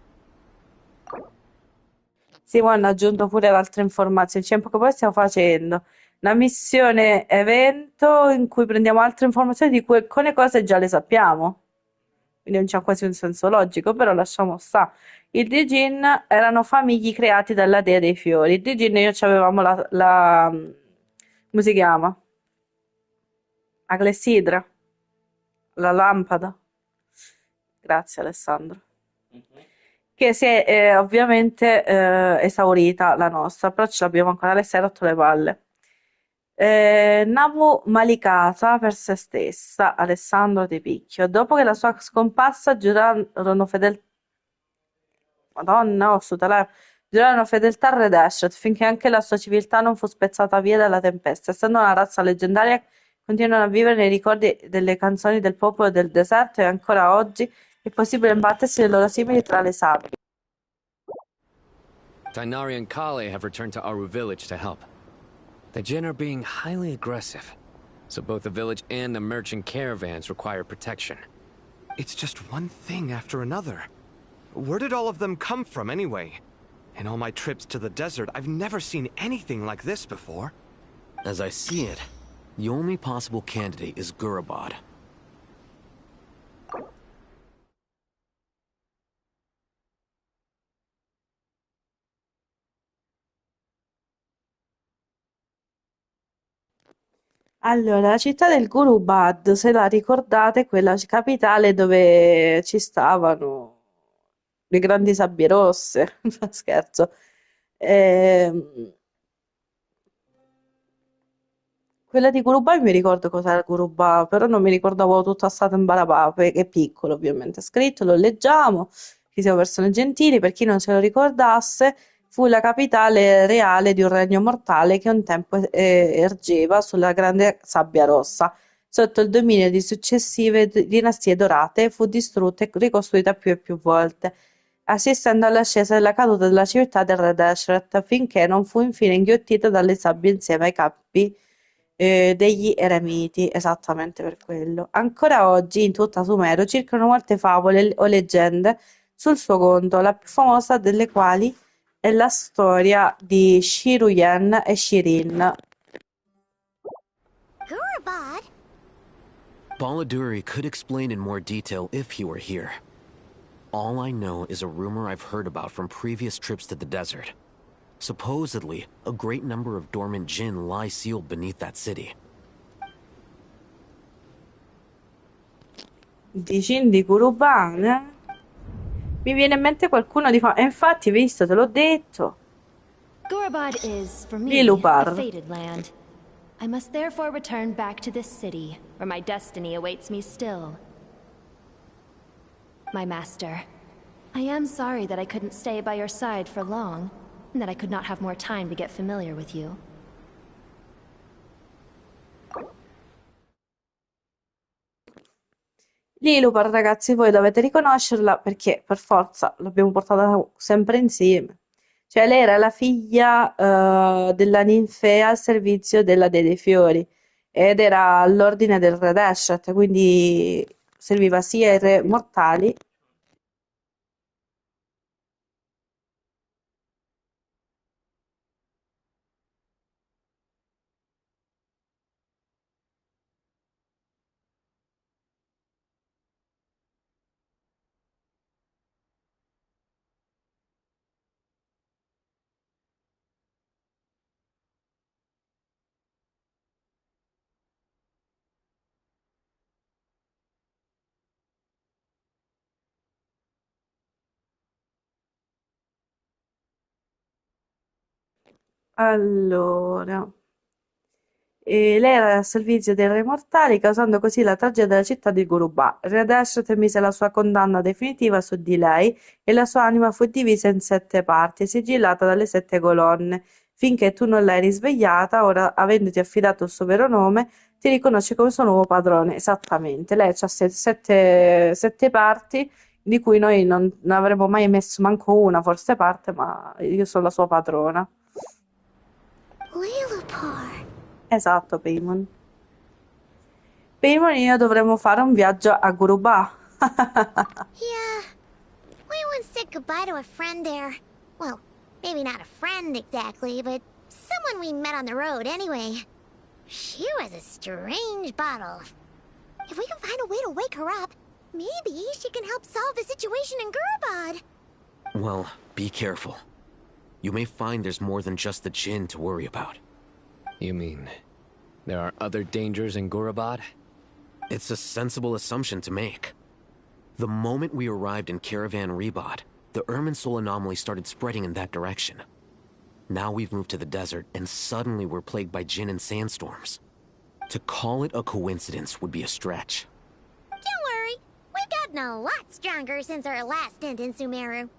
Sì, poi hanno aggiunto pure altre informazioni. C'è un po' che poi stiamo facendo una missione evento in cui prendiamo altre informazioni di cui alcune cose già le sappiamo. Quindi non c'è quasi un senso logico, però lasciamo sta. I Dijin erano famiglie creati dalla dea dei fiori. I Dijin io avevamo come si chiama? La clessidra, la lampada. Grazie Alessandro. Che si è ovviamente esaurita la nostra, però ce l'abbiamo ancora, lei si è rotto le palle. Namu malicata per se stessa, Alessandro Di Picchio. Dopo che la sua scomparsa giurarono fedeltà. Madonna, giurarono fedeltà a Red Ashot finché anche la sua civiltà non fu spezzata via dalla tempesta. Essendo una razza leggendaria, continuano a vivere nei ricordi delle canzoni del popolo del deserto e ancora oggi è possibile imbattersi nei loro simili tra le sabbie. Tainari and Kale have returned to Aru village to help. The Jinn are being highly aggressive, so both the village and the merchant caravans require protection. It's just one thing after another. Where did all of them come from, anyway? In all my trips to the desert, I've never seen anything like this before. As I see it, the only possible candidate is Gurabad. Allora, la città del Gurubad, se la ricordate, è quella capitale dove ci stavano le grandi sabbie rosse. No, scherzo. Ehm, Quella di Gurubà mi ricordo cos'era Gurubà, però non mi ricordavo tutta stata in Barabà, che è piccolo ovviamente. Scritto, lo leggiamo, ci siamo persone gentili, per chi non se lo ricordasse, fu la capitale reale di un regno mortale che un tempo ergeva sulla grande sabbia rossa. Sotto il dominio di successive dinastie dorate, fu distrutta e ricostruita più e più volte, assistendo all'ascesa e alla caduta della civiltà del Re Deshret, finché non fu infine inghiottita dalle sabbie insieme ai capi degli eremiti, esattamente per quello. Ancora oggi in tutta Sumero circolano molte favole o leggende sul suo conto, la più famosa delle quali è la storia di Shiruyen e Shirin. Gurabad? Baladuri could explain in more detail if he were here. All I know is a rumor I've heard about from previous trips to the desert. Supposedly, a great number of dormant Jinn lie sealed beneath that city. Di Jin di Kuruban, eh? Mi viene in mente qualcuno di e infatti, visto, te l'ho detto. Gurabad is, for me, Lilupar. a fated land. I must therefore return back to this city, where my destiny awaits me still. My master, I am sorry that I couldn't stay by your side for long, and that I could not have more time to get familiar with you. Lilupar, ragazzi, voi dovete riconoscerla perché per forza l'abbiamo portata sempre insieme. Cioè, lei era la figlia della ninfea al servizio della Dea dei Fiori ed era all'ordine del Re Deshret, quindi serviva sia ai re mortali. Allora, lei era al servizio dei re mortali, causando così la tragedia della città di Gurubà. Re Dashret mise la sua condanna definitiva su di lei e la sua anima fu divisa in 7 parti, sigillata dalle 7 colonne. Finché tu non l'hai risvegliata, ora, avendoti affidato il suo vero nome, ti riconosce come suo nuovo padrone. Esattamente, lei ha 7 parti, di cui noi non avremmo mai messo manco una, forse parte, ma io sono la sua padrona. Lilipar. Esatto, Paimon. Paimon e io dovremmo fare un viaggio a Gurubà. Yeah. We once said goodbye to a friend there. Well, maybe not a friend exactly, but someone we met on the road anyway. She was a strange bottle. If we can find a way to wake her up, maybe she can help solve the situation in Gurubad. Well, be careful. You may find there's more than just the Jinn to worry about. You mean there are other dangers in Gurubad? It's a sensible assumption to make. The moment we arrived in Caravan Rebod, the Irminsul anomaly started spreading in that direction. Now we've moved to the desert, and suddenly we're plagued by Jinn and sandstorms. To call it a coincidence would be a stretch. Don't worry, we've gotten a lot stronger since our last stint in Sumeru.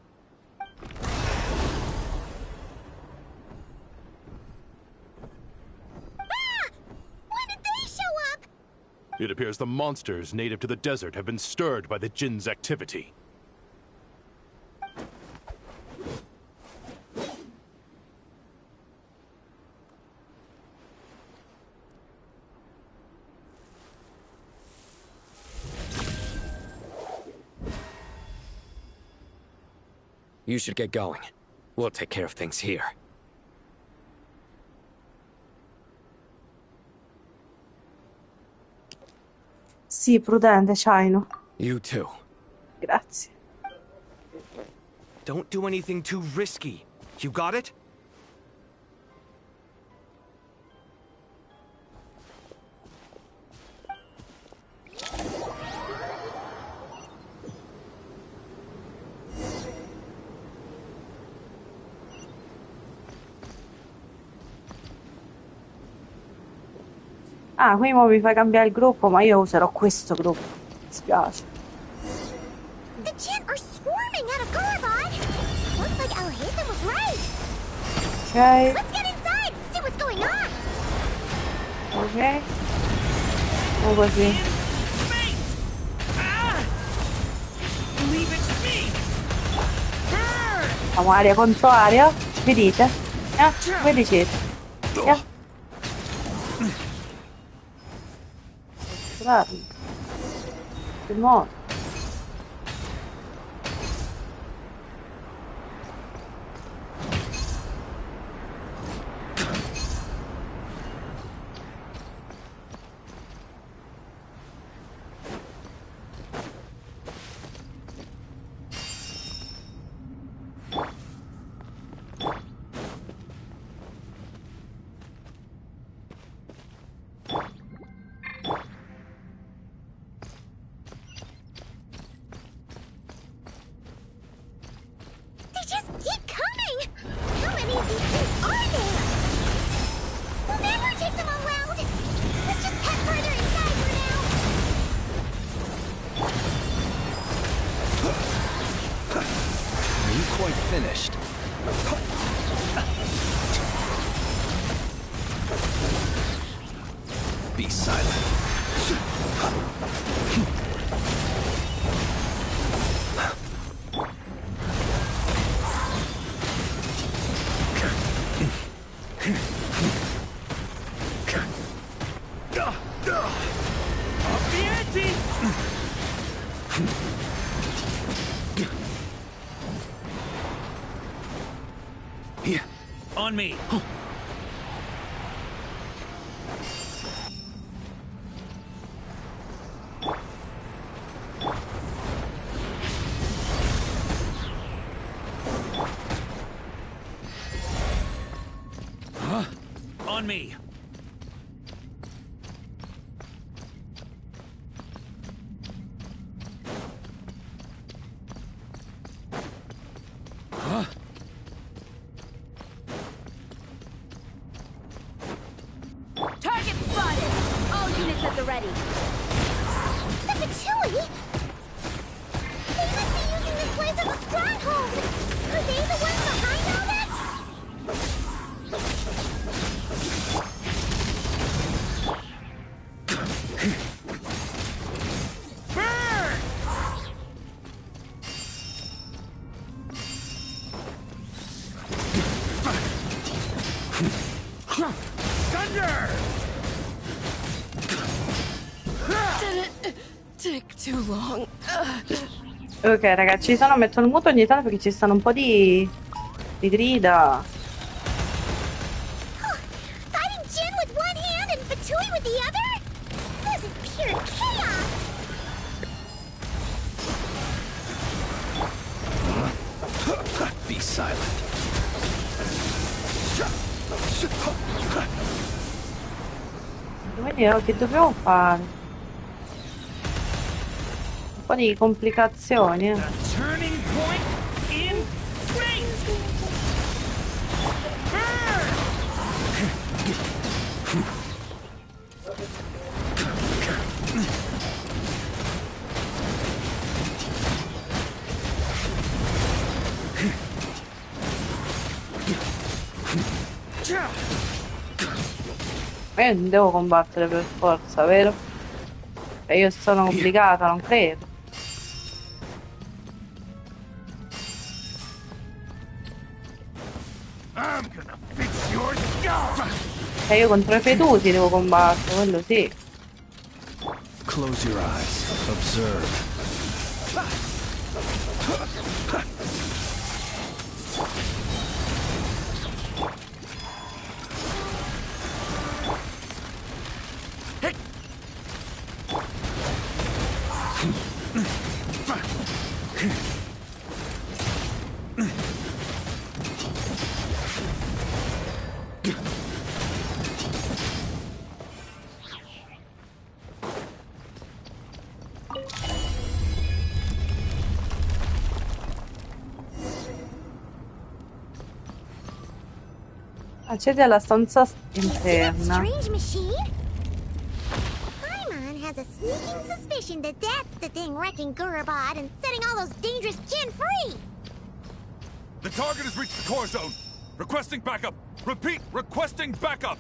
It appears the monsters native to the desert have been stirred by the Jinn's activity. You should get going. We'll take care of things here. Sì, prudente, Shaino. You too. Grazie. Don't do anything too risky. You got it? Ah, qui mo mi fai cambiare il gruppo, ma io userò questo gruppo. Mi spiace. The Jinn are swarming out of Gurubad. Looks like Al-Haytham was right. Ok. Let's get inside and see what's going on. Ok. O così. Facciamo aria contro aria. Vedete? Voi dicete. Che modo. They just keep coming. How many of these things are there? We'll never take them all out. Let's just head further inside for now. Are you quite finished? Be silent. On me. On me. take too long. Ok, ragazzi, ci sono, metto il muto ogni tanto perché ci stanno un po' di grida. Fighting Jin with one hand and Fatui with the other? This is pure chaos! Be silent. Quindi che dobbiamo fare? Un po' di complicazioni, eh. Turning point in range. Io non devo combattere per forza, vero? E io sono obbligata, non credo. E io contro i peduti devo combattere, quello sì. Close your eyes. Observe. Accedi alla stanza interna. Strange machine? Paimon has a sneaking suspicion that that's the thing wrecking Gurabot and setting all those dangerous Jin free! The target has reached the core zone. Requesting backup. Repeat, requesting backup.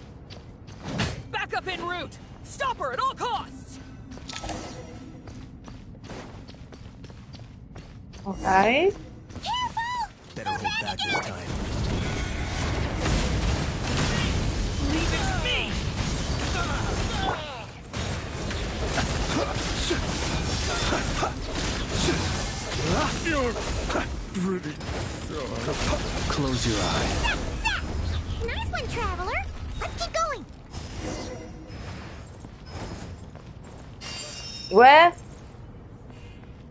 Backup en route. Stop her at all costs. Ok. Better hold back this time. Leave it to me. You're pretty. Close your eye. Nice one, Traveler! Let's keep going! Uè.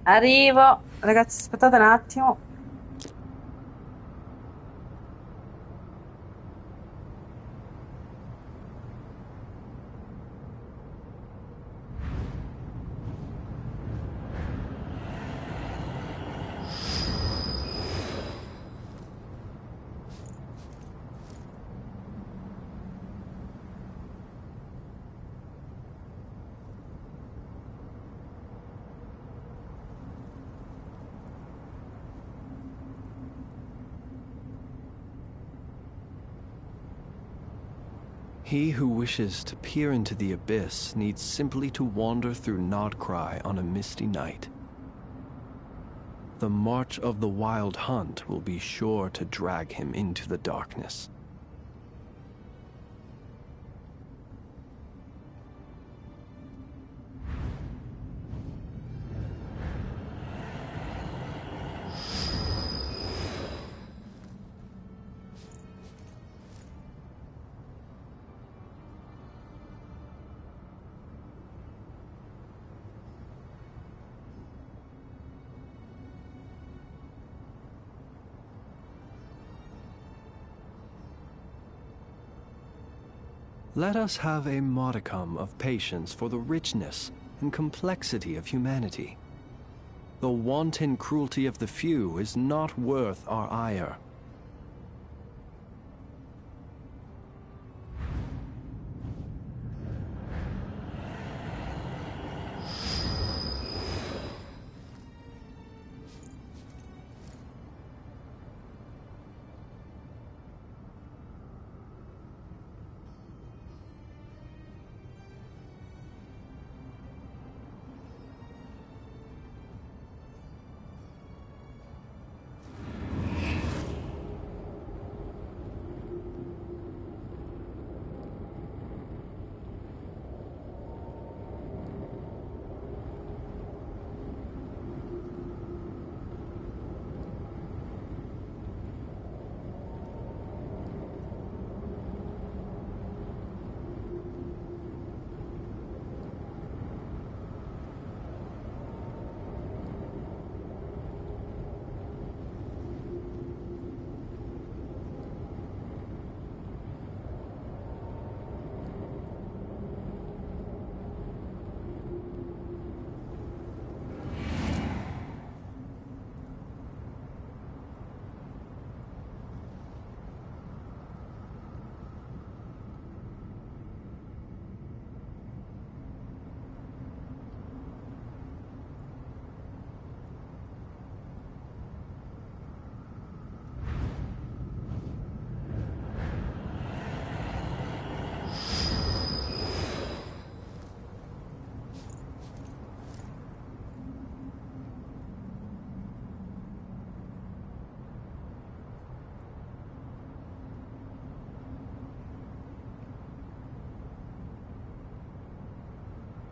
Arrivo. Ragazzi, aspettate un attimo. He who wishes to peer into the abyss needs simply to wander through Nodcry on a misty night. The march of the wild hunt will be sure to drag him into the darkness. Let us have a modicum of patience for the richness and complexity of humanity. The wanton cruelty of the few is not worth our ire.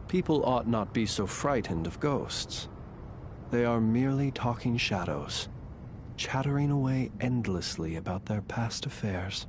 People ought not be so frightened of ghosts. They are merely talking shadows, chattering away endlessly about their past affairs.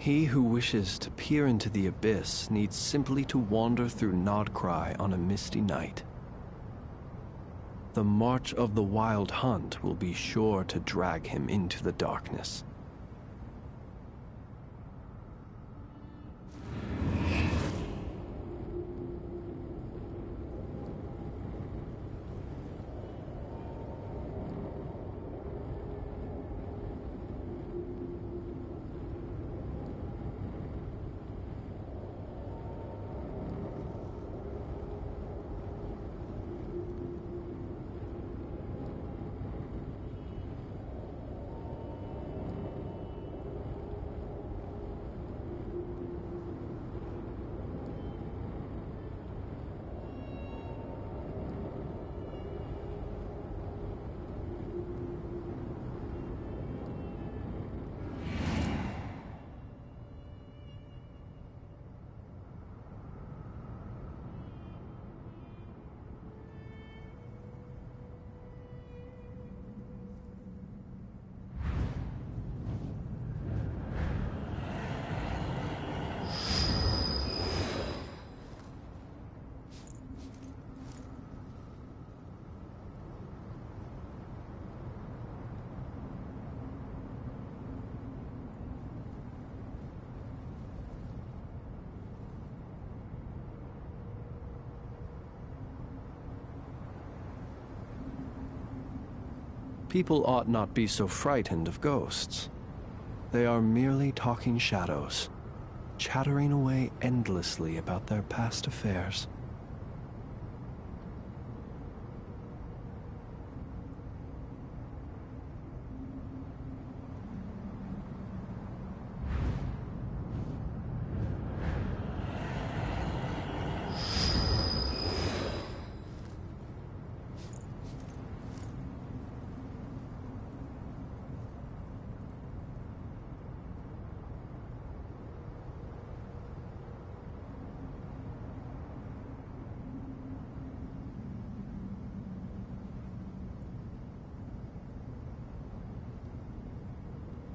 He who wishes to peer into the abyss needs simply to wander through Nodcry on a misty night. The march of the Wild Hunt will be sure to drag him into the darkness. People ought not be so frightened of ghosts. They are merely talking shadows, chattering away endlessly about their past affairs.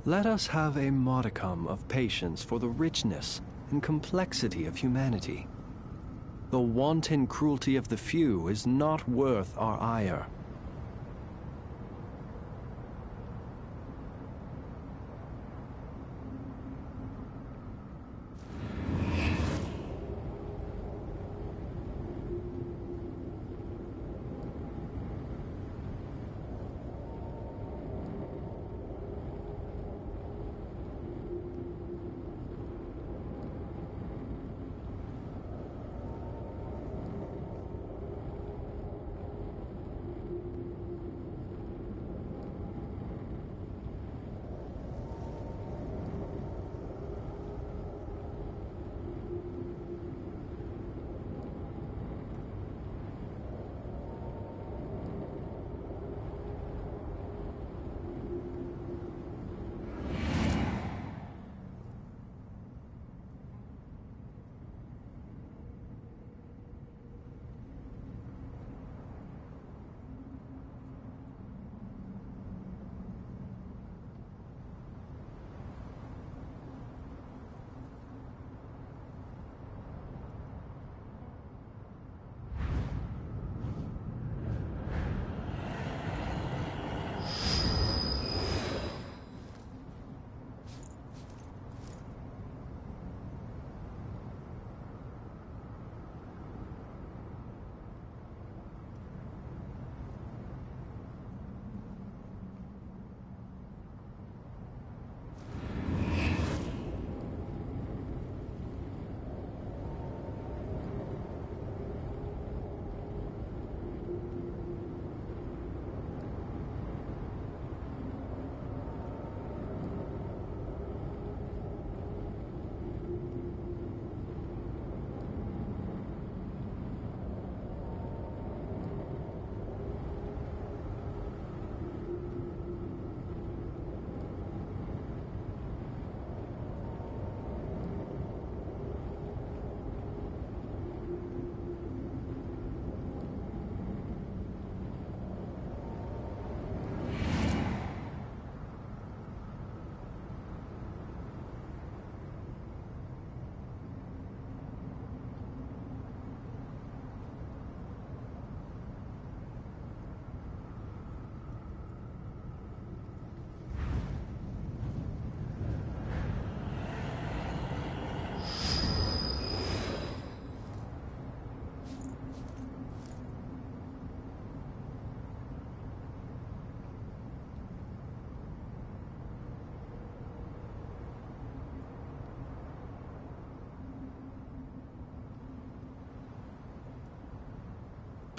Let us have a modicum of patience for the richness and complexity of humanity. The wanton cruelty of the few is not worth our ire.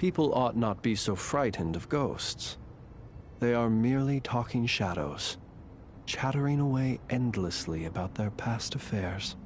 People ought not be so frightened of ghosts. They are merely talking shadows, chattering away endlessly about their past affairs.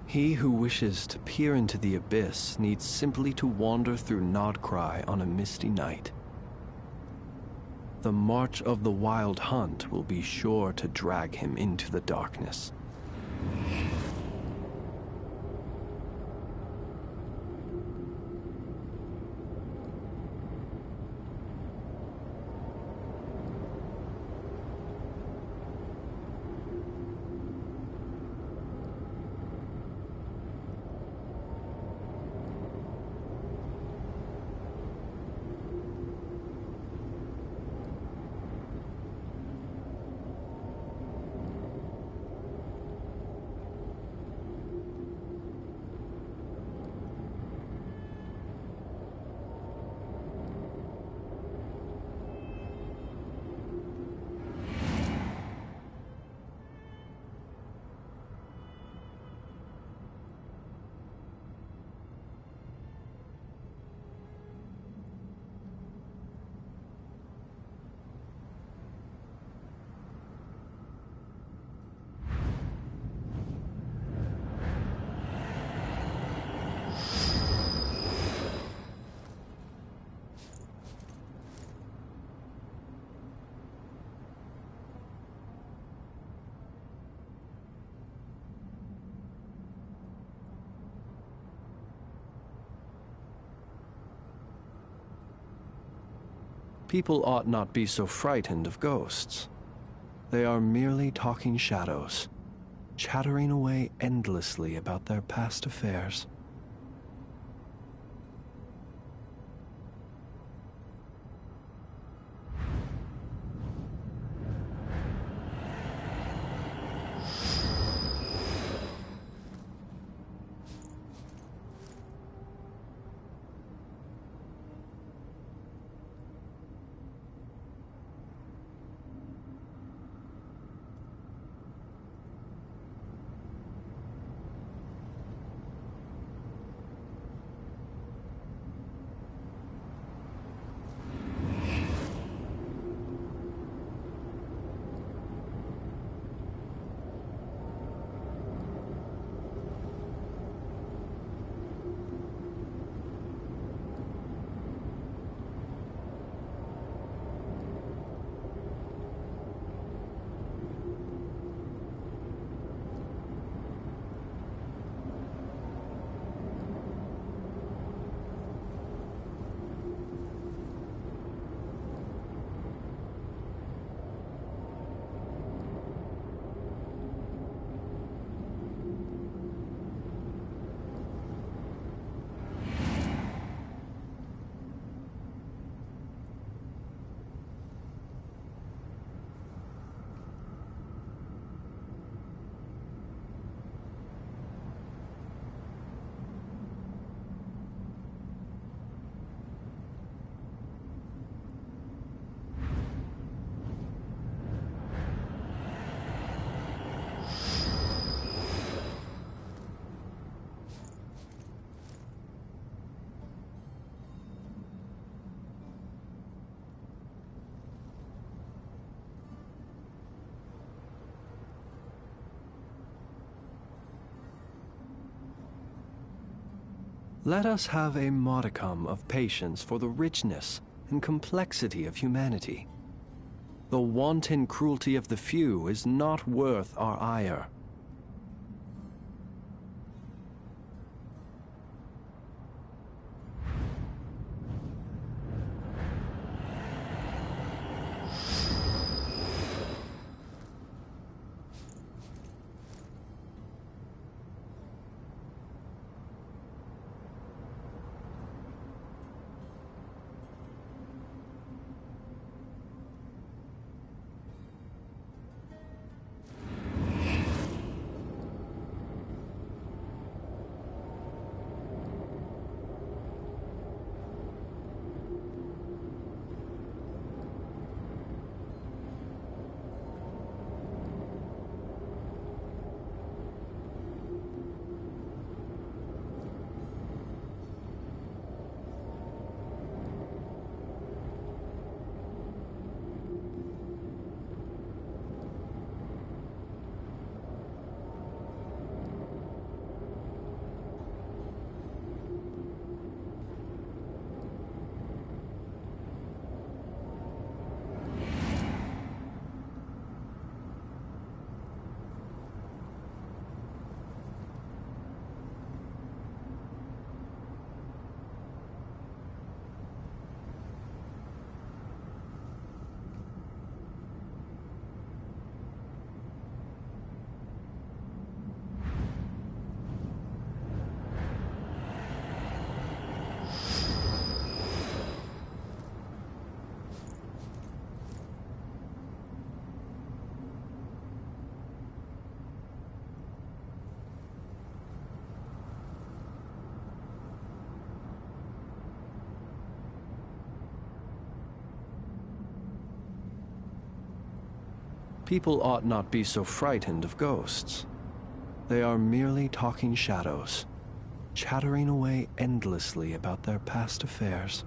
He who wishes to peer into the abyss needs simply to wander through Nodcry on a misty night. The march of the Wild Hunt will be sure to drag him into the darkness. People ought not be so frightened of ghosts. They are merely talking shadows, chattering away endlessly about their past affairs. Let us have a modicum of patience for the richness and complexity of humanity. The wanton cruelty of the few is not worth our ire. People ought not be so frightened of ghosts. They are merely talking shadows, chattering away endlessly about their past affairs.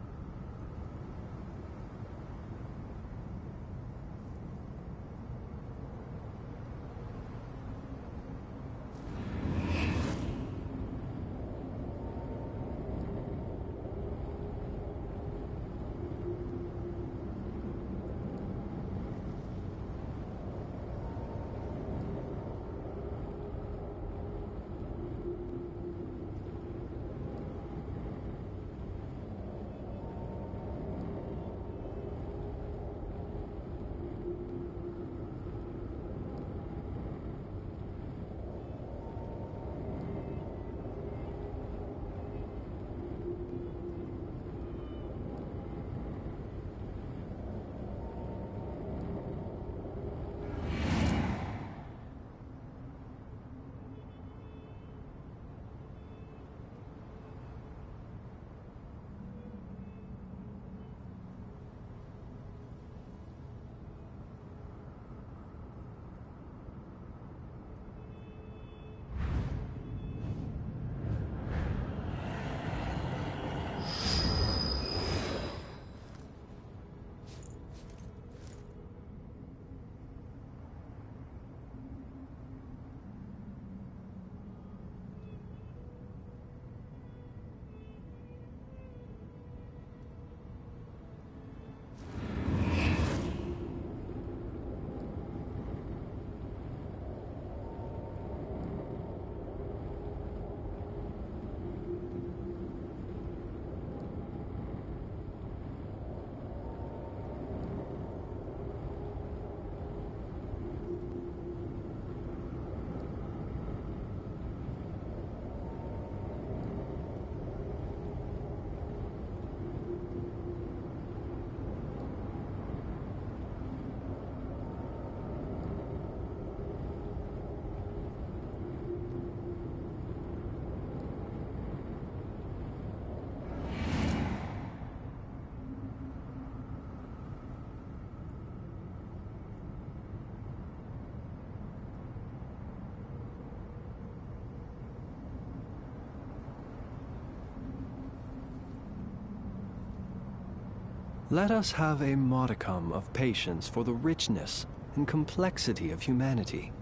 Let us have a modicum of patience for the richness and complexity of humanity.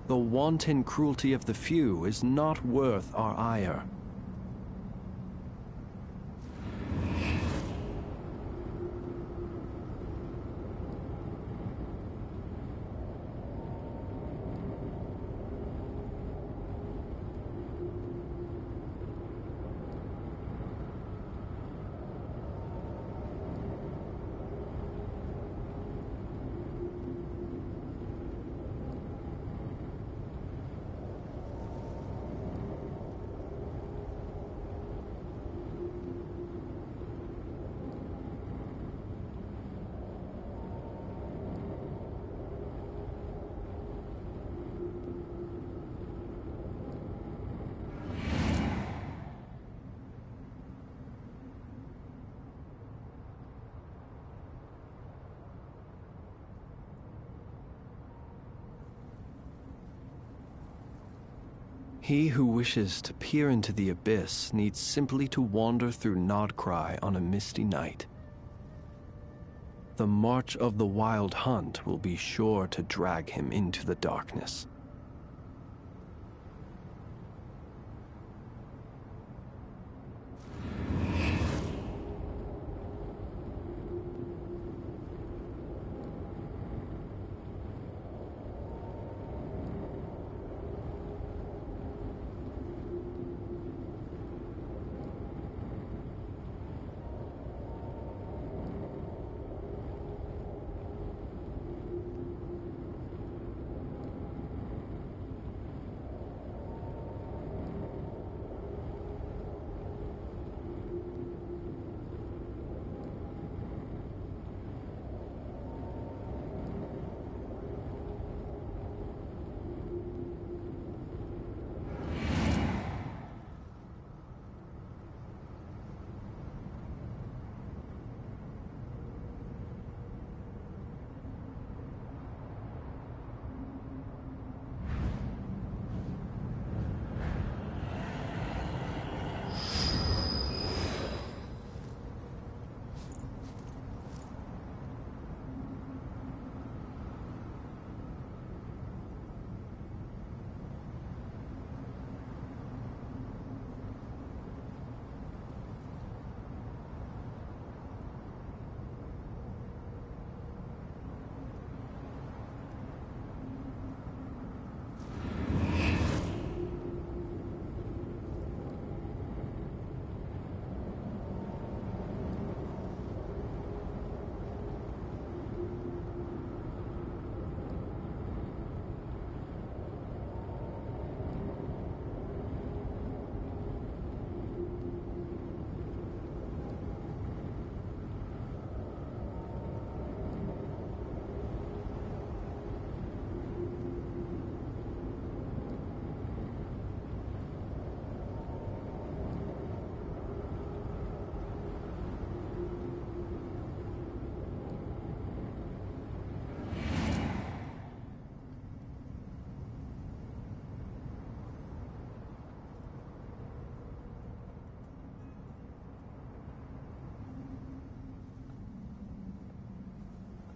The wanton cruelty of the few is not worth our ire. He who wishes to peer into the abyss needs simply to wander through Nodcry on a misty night. The march of the Wild Hunt will be sure to drag him into the darkness.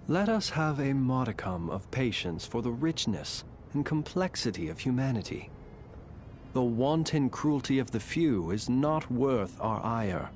Let us have a modicum of patience for the richness and complexity of humanity. The wanton cruelty of the few is not worth our ire.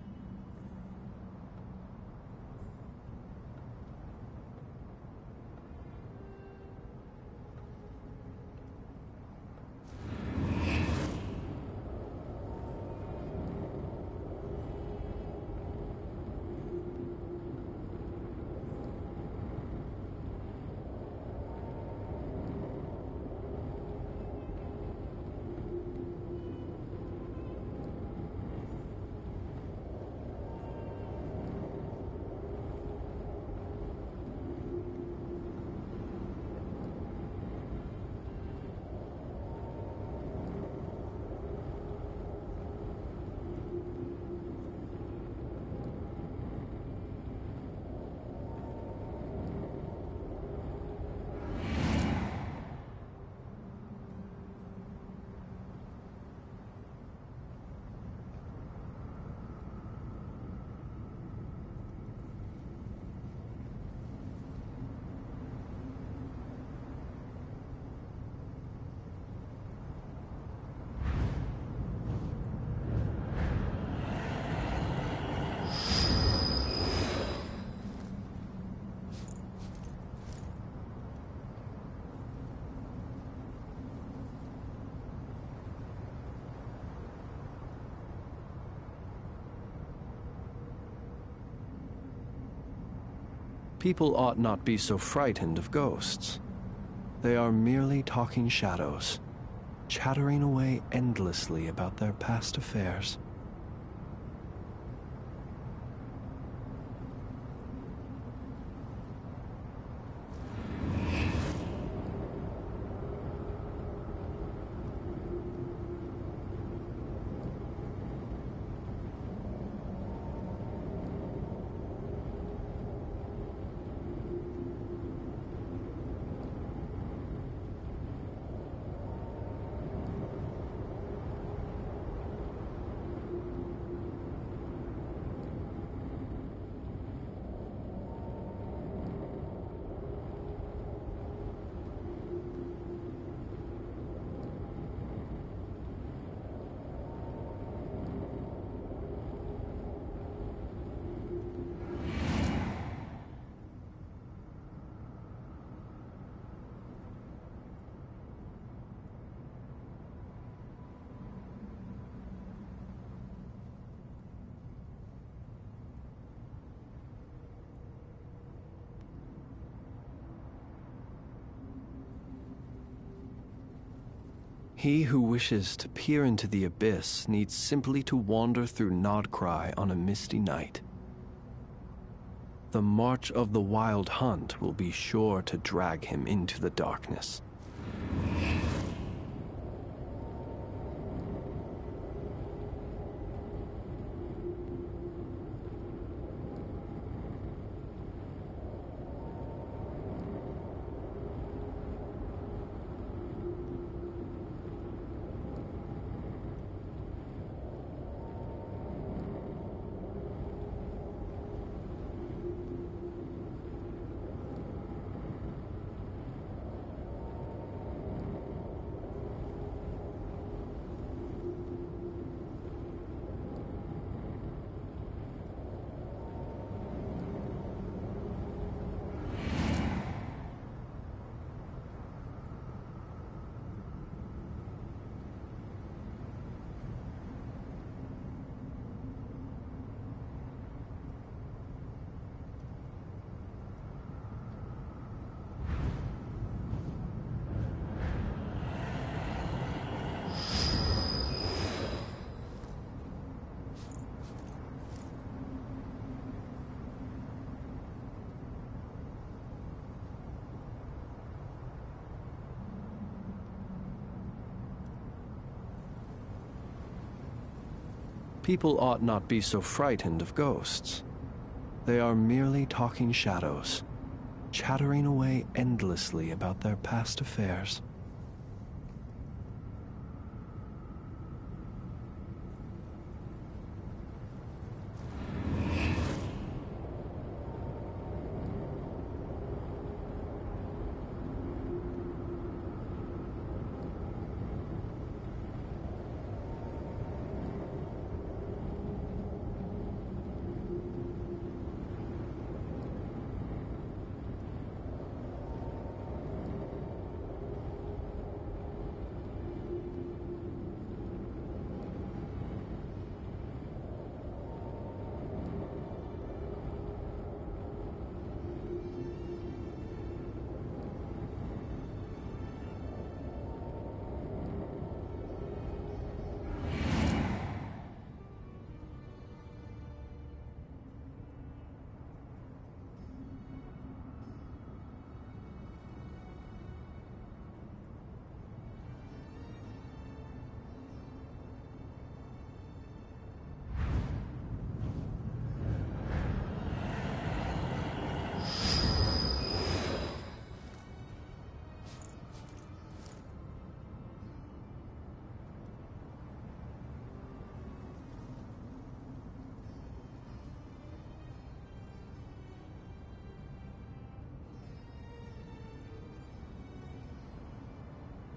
People ought not be so frightened of ghosts. They are merely talking shadows, chattering away endlessly about their past affairs. He who wishes to peer into the abyss needs simply to wander through Nodcry on a misty night. The march of the wild hunt will be sure to drag him into the darkness. People ought not be so frightened of ghosts. They are merely talking shadows, chattering away endlessly about their past affairs.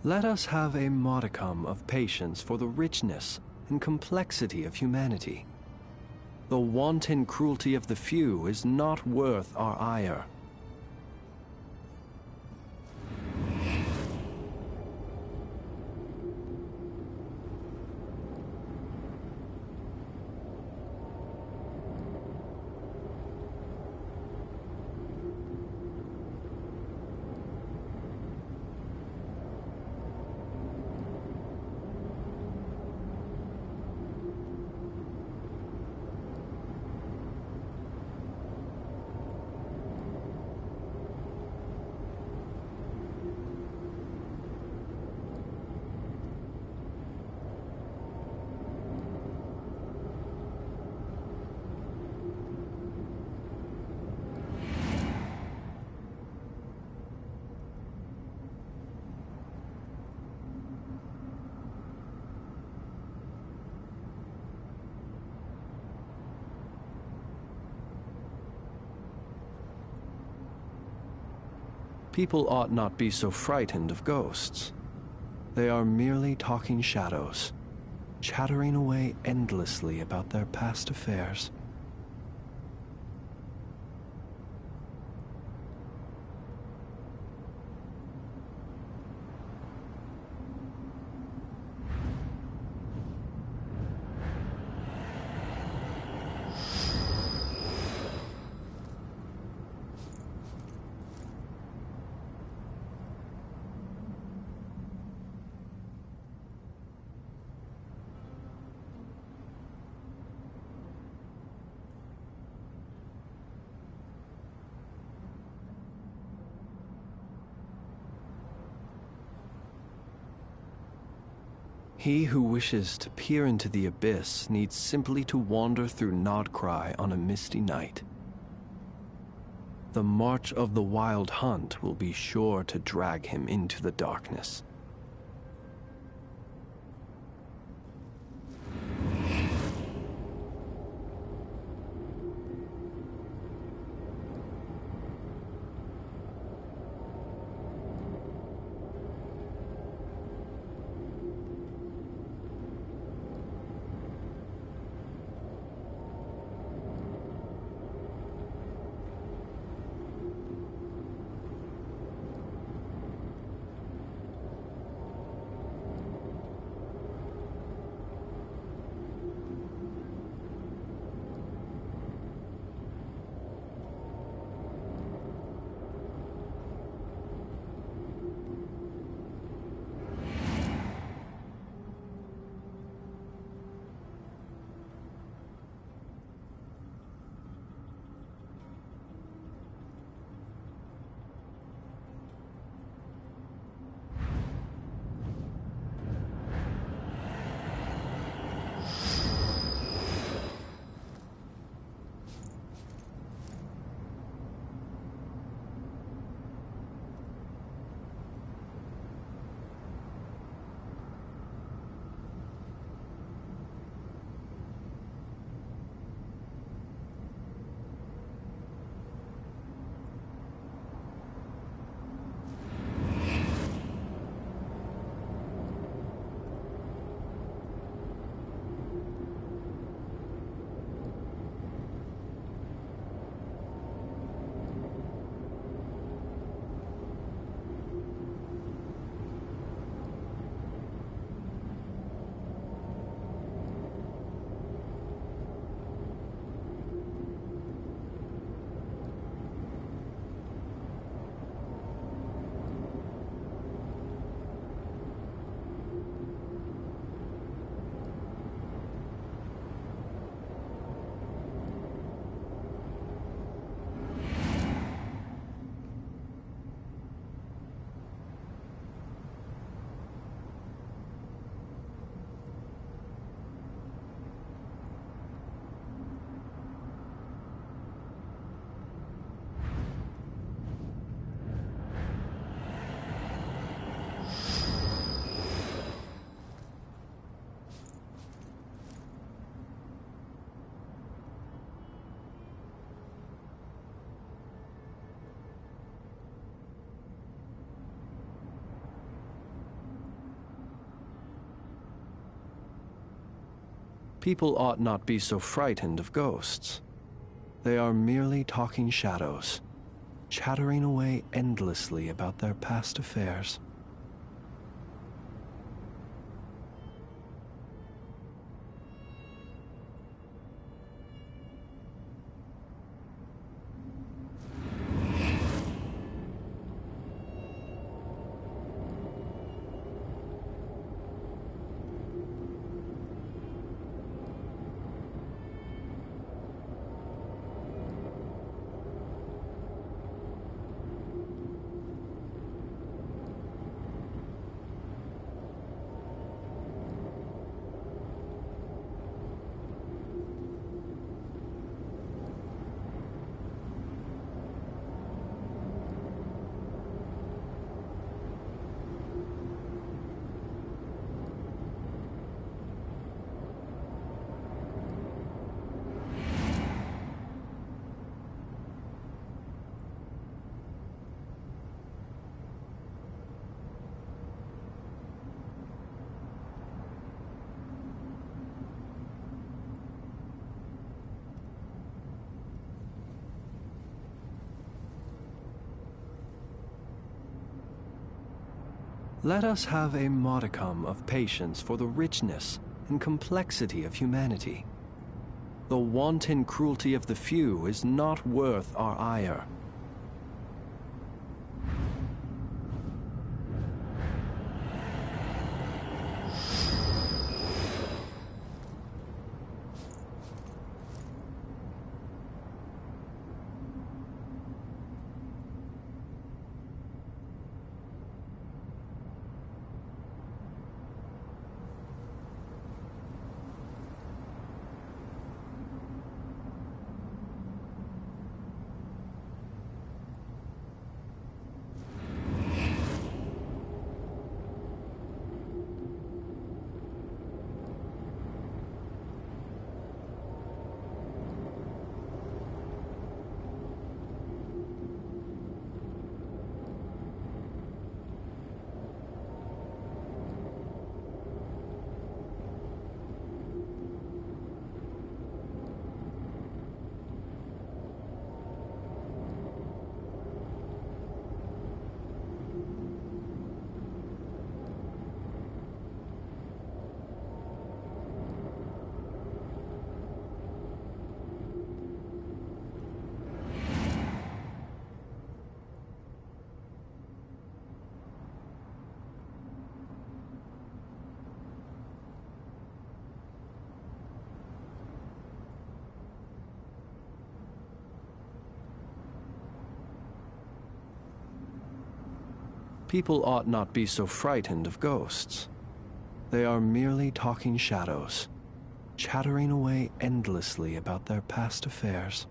Let us have a modicum of patience for the richness and complexity of humanity. The wanton cruelty of the few is not worth our ire. People ought not be so frightened of ghosts. They are merely talking shadows, chattering away endlessly about their past affairs. He who wishes to peer into the abyss needs simply to wander through Nodcry on a misty night. The march of the wild hunt will be sure to drag him into the darkness. People ought not be so frightened of ghosts. They are merely talking shadows, chattering away endlessly about their past affairs. Let us have a modicum of patience for the richness and complexity of humanity. The wanton cruelty of the few is not worth our ire. People ought not be so frightened of ghosts. They are merely talking shadows, chattering away endlessly about their past affairs.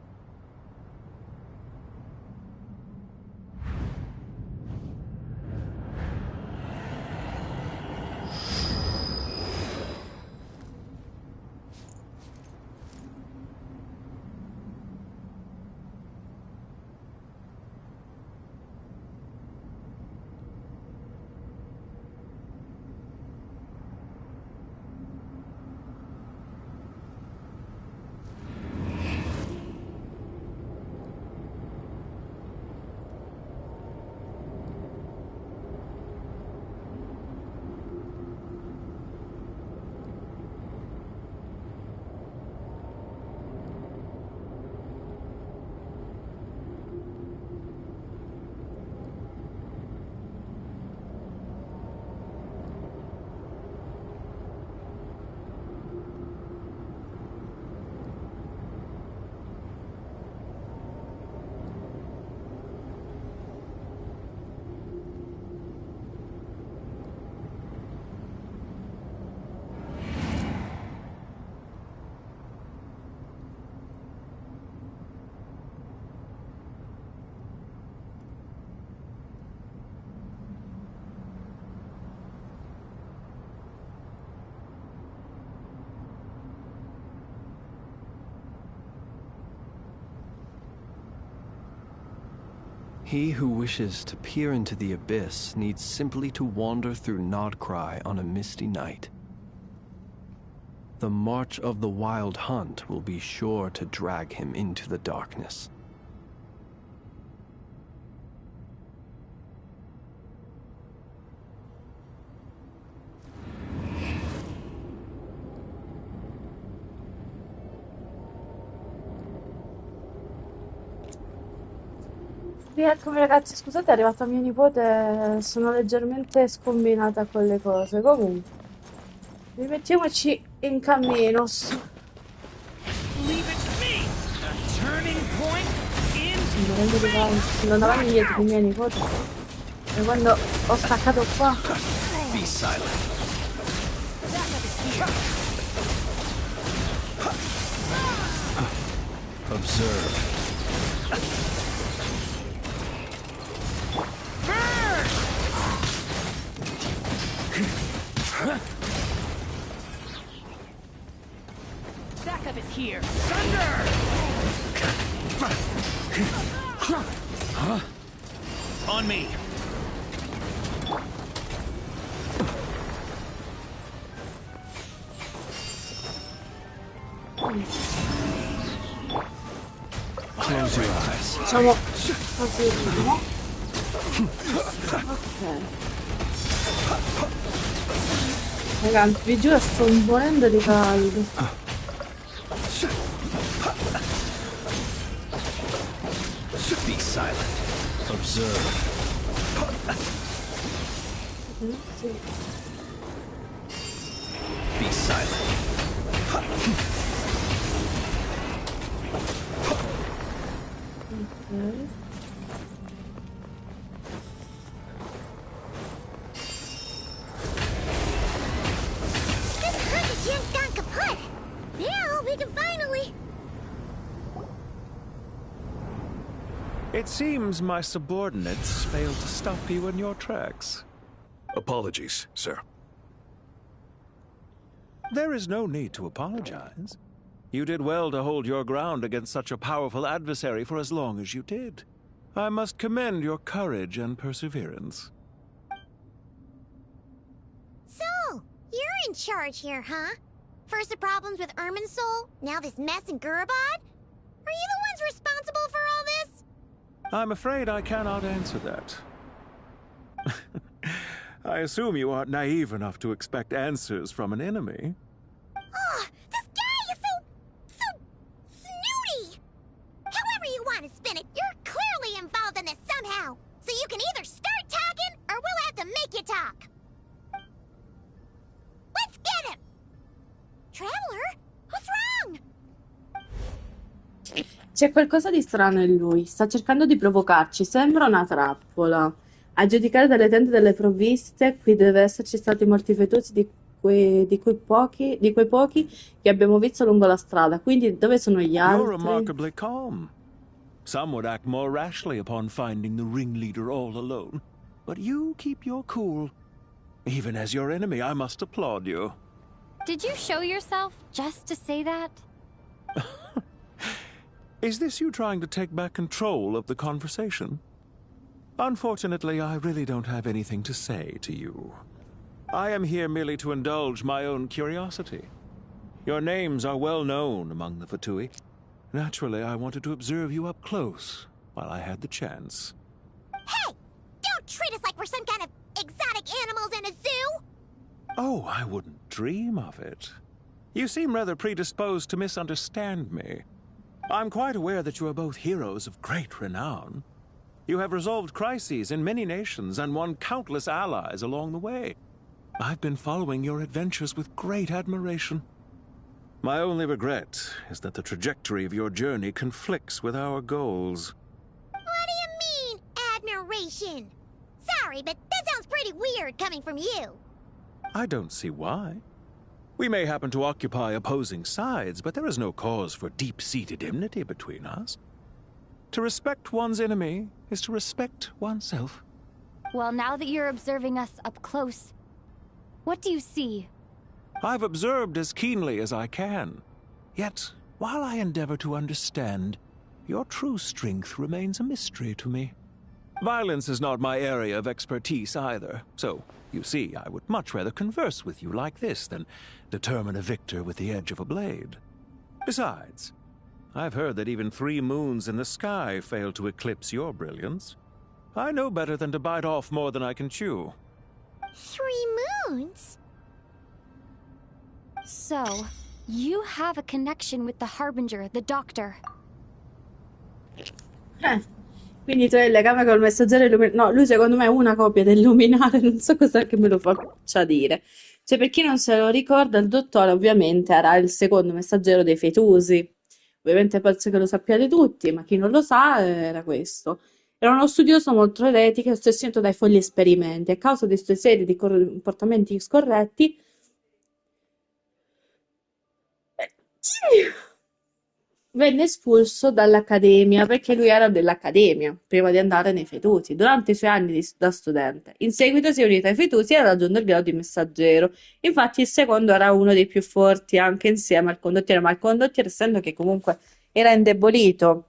He who wishes to peer into the abyss needs simply to wander through Nodcry on a misty night. The march of the Wild Hunt will be sure to drag him into the darkness. Rieccomi ragazzi, scusate, è arrivato mio nipote, sono leggermente scombinata con le cose. Comunque, rimettiamoci in cammino. Mi rendo di andando avanti indietro con mio nipote. E quando ho staccato qua... Be silent. Observe. Backup is here. Thunder! On me. Close your eyes. Facciamo così, no? Ok. Raga, vi giuro sto morendo di caldo. Be silent. Observe. Sì. Be silent. Ok. It seems my subordinates failed to stop you in your tracks. Apologies, sir. There is no need to apologize. You did well to hold your ground against such a powerful adversary for as long as you did. I must commend your courage and perseverance. So, you're in charge here, huh? First the problems with Irminsul, now this mess in Gurabad? Are you the ones responsible for all this? I'm afraid I cannot answer that. I assume you aren't naive enough to expect answers from an enemy. Oh, this guy is so snooty! However you want to spin it, you're clearly involved in this somehow. So you can either start talking, or we'll have to make you talk. Let's get him! Traveler? What's wrong? C'è qualcosa di strano in lui, sta cercando di provocarci, sembra una trappola. A giudicare dalle tende delle provviste, qui deve esserci stati molti fetosi di quei pochi che abbiamo visto lungo la strada. Quindi dove sono gli You're altri? remarkably calm. Some would act more rashly upon finding the ringleader all alone. But you keep your cool. Even as your enemy, I must applaud you. Did you show yourself just to say that? Is this you trying to take back control of the conversation? Unfortunately, I really don't have anything to say to you. I am here merely to indulge my own curiosity. Your names are well known among the Fatui. Naturally, I wanted to observe you up close while I had the chance. Hey! Don't treat us like we're some kind of exotic animals in a zoo! Oh, I wouldn't dream of it. You seem rather predisposed to misunderstand me. I'm quite aware that you are both heroes of great renown. You have resolved crises in many nations and won countless allies along the way. I've been following your adventures with great admiration. My only regret is that the trajectory of your journey conflicts with our goals. What do you mean, admiration? Sorry, but that sounds pretty weird coming from you. I don't see why. We may happen to occupy opposing sides, but there is no cause for deep-seated enmity between us. To respect one's enemy is to respect oneself. Well, now that you're observing us up close, what do you see? I've observed as keenly as I can. Yet, while I endeavor to understand, your true strength remains a mystery to me. Violence is not my area of expertise either, so You see, I would much rather converse with you like this than determine a victor with the edge of a blade. Besides, I've heard that even 3 moons in the sky fail to eclipse your brilliance. I know better than to bite off more than I can chew. 3 moons? So, you have a connection with the Harbinger, the Doctor. Quindi tu hai il legame col messaggero illuminato. No, lui secondo me è una copia dell'illuminare, non so cos'è che me lo faccia dire. Cioè, per chi non se lo ricorda, il dottore ovviamente era il secondo messaggero dei fetusi. Ovviamente penso che lo sappiate tutti, ma chi non lo sa era questo. Era uno studioso molto eretico e ossessionato dai folli esperimenti. A causa di queste serie di comportamenti scorretti, venne espulso dall'accademia perché lui era dell'accademia prima di andare nei fetusi durante i suoi anni da studente. In seguito si è unito ai fetusi e ha raggiunto il grado di messaggero. Infatti il secondo era uno dei più forti anche insieme al condottiere, ma il condottiere, essendo che comunque era indebolito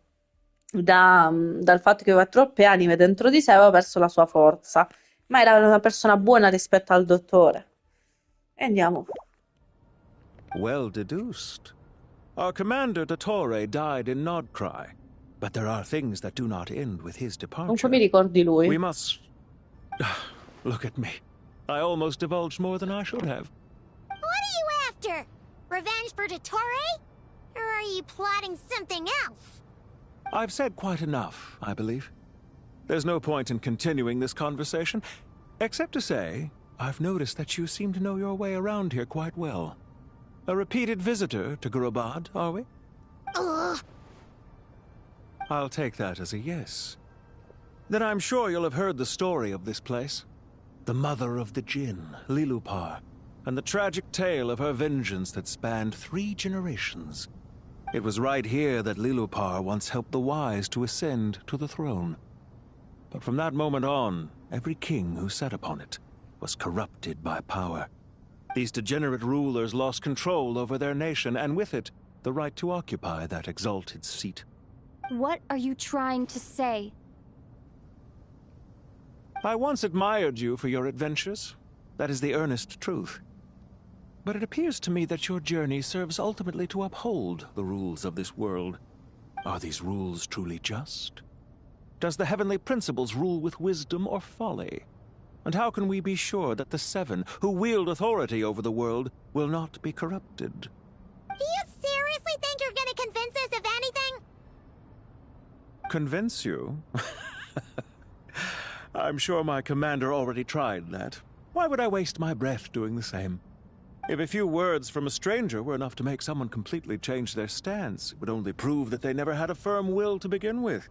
dal fatto che aveva troppe anime dentro di sé, aveva perso la sua forza, ma era una persona buona rispetto al dottore. E andiamo. Well deduced. Our commander, Dottore, died in Nodcry, but there are things that do not end with his Comunque departure. mi ricordi lui. We must... Look at me. I almost divulged more than I should have. What are you after? Revenge for Dottore? Or are you plotting something else? I've said quite enough, I believe. There's no point in continuing this conversation, except to say, I've noticed that you seem to know your way around here quite well. A repeated visitor to Gurubad, are we? Ugh. I'll take that as a yes. Then I'm sure you'll have heard the story of this place. The mother of the Jinn, Lilupar, and the tragic tale of her vengeance that spanned 3 generations. It was right here that Lilupar once helped the wise to ascend to the throne. But from that moment on, every king who sat upon it was corrupted by power. These degenerate rulers lost control over their nation, and with it, the right to occupy that exalted seat. What are you trying to say? I once admired you for your adventures. That is the earnest truth. But it appears to me that your journey serves ultimately to uphold the rules of this world. Are these rules truly just? Does the heavenly principles rule with wisdom or folly? And how can we be sure that the 7, who wield authority over the world, will not be corrupted? Do you seriously think you're gonna convince us of anything? Convince you? I'm sure my commander already tried that. Why would I waste my breath doing the same? If a few words from a stranger were enough to make someone completely change their stance, it would only prove that they never had a firm will to begin with.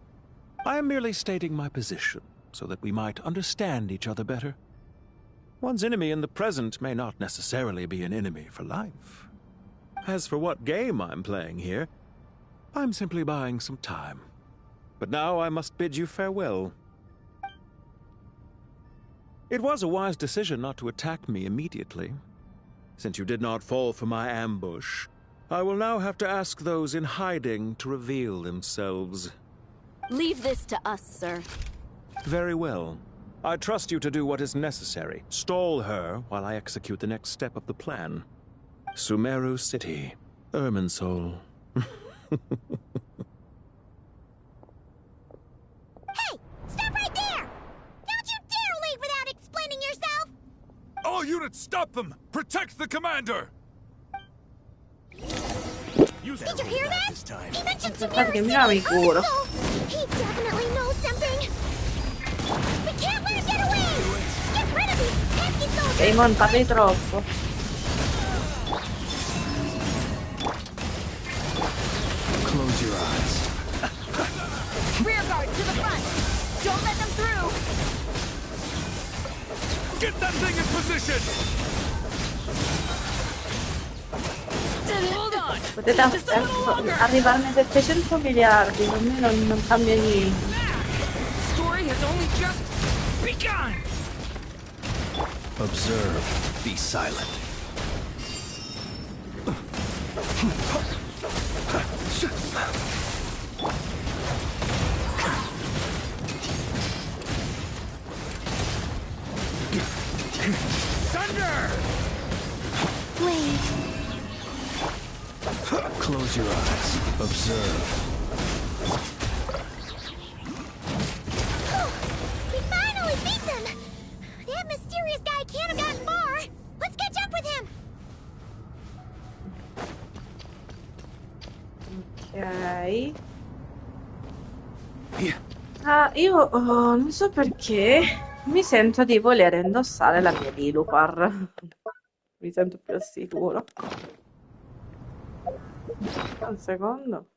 I am merely stating my position, so that we might understand each other better. One's enemy in the present may not necessarily be an enemy for life. As for what game I'm playing here, I'm simply buying some time. But now I must bid you farewell. It was a wise decision not to attack me immediately. Since you did not fall for my ambush, I will now have to ask those in hiding to reveal themselves. Leave this to us, sir. Very well. I trust you to do what is necessary. Stall her while I execute the next step of the plan. Sumeru City, Irminsul. Hey! Stop right there! Don't you dare leave without explaining yourself! All units, stop them! Protect the commander! Did you hear that? He mentioned Aspettate che Sumeru mi dava City in culo. also! He definitely knows something! We can't let him get away! Get rid of these pesky soldiers! Raymond, parli troppo. Close your eyes. Rear guard to the front! Don't let them through! Get that thing in position! Hold on! Potete arrivarne 700 miliardi, per me non cambia niente. Story has only just begun! Observe. Be silent. Thunder! Wait. Close your eyes. Observe. We finally beat them! That mysterious guy can't have gotten far! Let's catch up with him! Ok. Ah, io non so perché mi sento di voler indossare la mia Dilupar. Mi sento più al sicuro. Un secondo.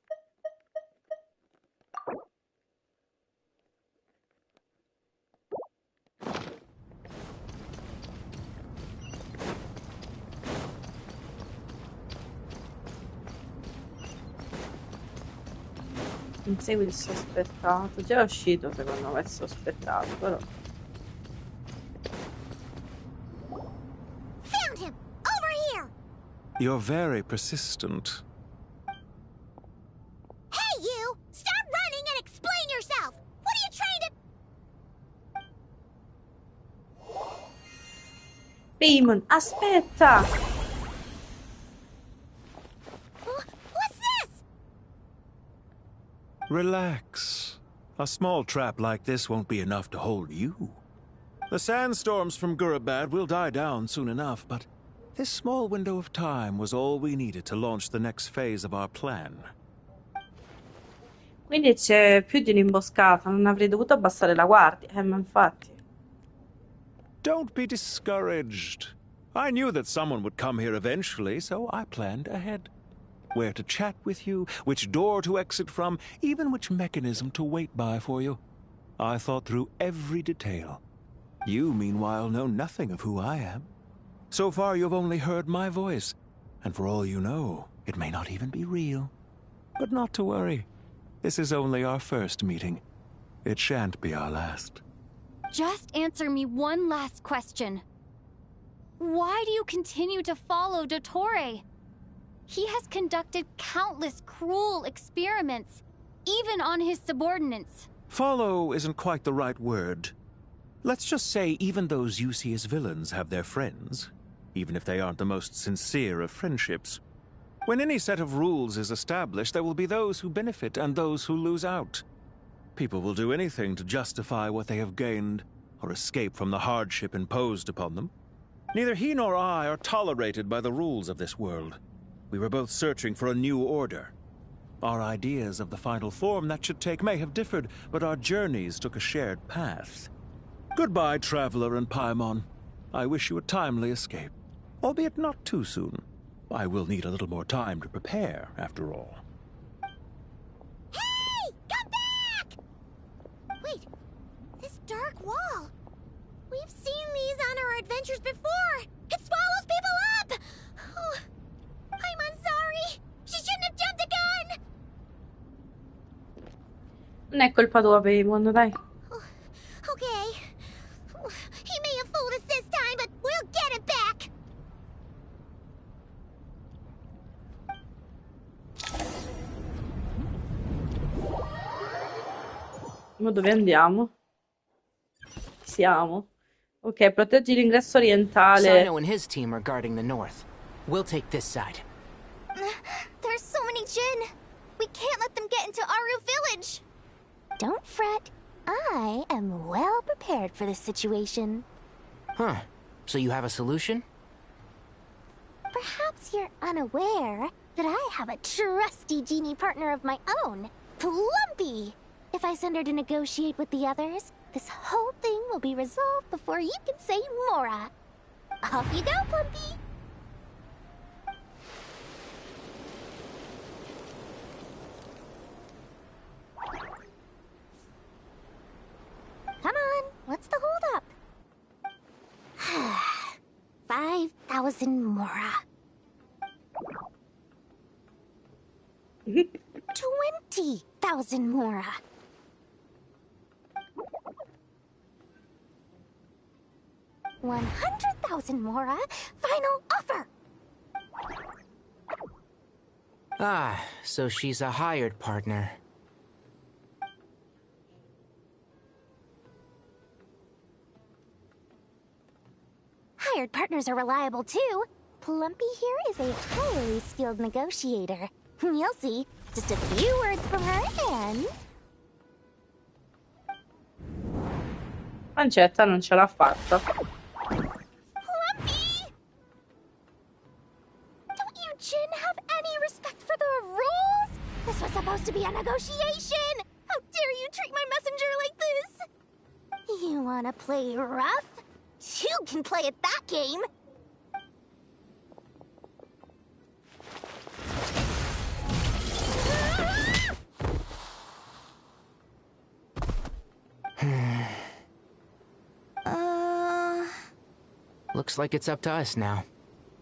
Insegui il sospettato. Già è uscito secondo me il sospettato, però. Found him! Over here! You're very persistent. Hey, you! Stop running and explain yourself! What are you trying to... Paimon, aspetta! What's this? Relax. A small trap like this won't be enough to hold you. The sandstorms from Gurabad will die down soon enough, but this small window of time was all we needed to launch the next phase of our plan. Quindi c'è più di un'imboscata, non avrei dovuto abbassare la guardia, ma infatti. Don't be discouraged. I knew that someone would come here eventually, so I planned ahead. Where to chat with you, which door to exit from, even which mechanism to wait by for you. I thought through every detail. You, meanwhile, know nothing of who I am. So far, you've only heard my voice, and for all you know, it may not even be real. But not to worry. This is only our first meeting. It shan't be our last. Just answer me one last question. Why do you continue to follow Dottore? He has conducted countless cruel experiments, even on his subordinates. Follow isn't quite the right word. Let's just say even those you see as villains have their friends, even if they aren't the most sincere of friendships. When any set of rules is established, there will be those who benefit and those who lose out. People will do anything to justify what they have gained, or escape from the hardship imposed upon them. Neither he nor I are tolerated by the rules of this world. We were both searching for a new order. Our ideas of the final form that should take may have differed, but our journeys took a shared path. Goodbye, Traveler and Paimon. I wish you a timely escape, albeit not too soon. I will need a little more time to prepare, after all. Hey! Come back! Wait, this dark wall. We've seen these on our adventures before. It swallows people up! Oh, I'm sorry. She shouldn't have jumped the gun! Non è colpa tua, Paimon, dai. Okay. He may have fooled us this time, but we'll get it back! Ma dove andiamo? Siamo. Ok, proteggi l'ingresso orientale. Sino and his team are guarding the north. We'll take this side. There's so many Jinn. We can't let them get into Aru village. Don't fret. I am well prepared for this situation. Huh. So you have a solution? Perhaps you're unaware that I have a trusty genie partner of my own, Plumpy. If I send her to negotiate with the others, this whole thing will be resolved before you can say Mora. Off you go, Plumpy. Come on, what's the holdup? 5,000 Mora. 20,000 Mora. 100,000 Mora. Final offer. Ah, so she's a hired partner. hired partners are reliable too. Plumpy here is a highly skilled negotiator. You'll see. Just a few words from her and... Mancetta non ce l'ha fatta. Don't you Jin have any respect for the rules? This was supposed to be a negotiation! How dare you treat my messenger like this? You wanna play rough? Two can play at that game! Looks like it's up to us now.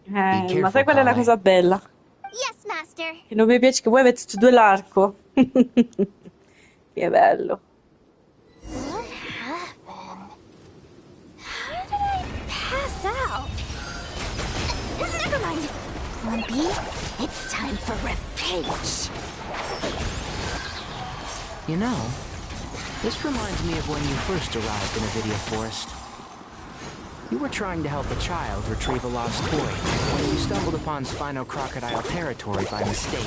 Ma sai qual è la cosa bella? Yes, master. Che non mi piace che voi avete tutti e due l'arco. Che bello. What happened? How did I pass out? Never mind. Lumpy, it's time for revenge. You know, this reminds me of when you first arrived in Obiettivo Forest. You were trying to help a child retrieve a lost toy when you stumbled upon Spino Crocodile territory by mistake.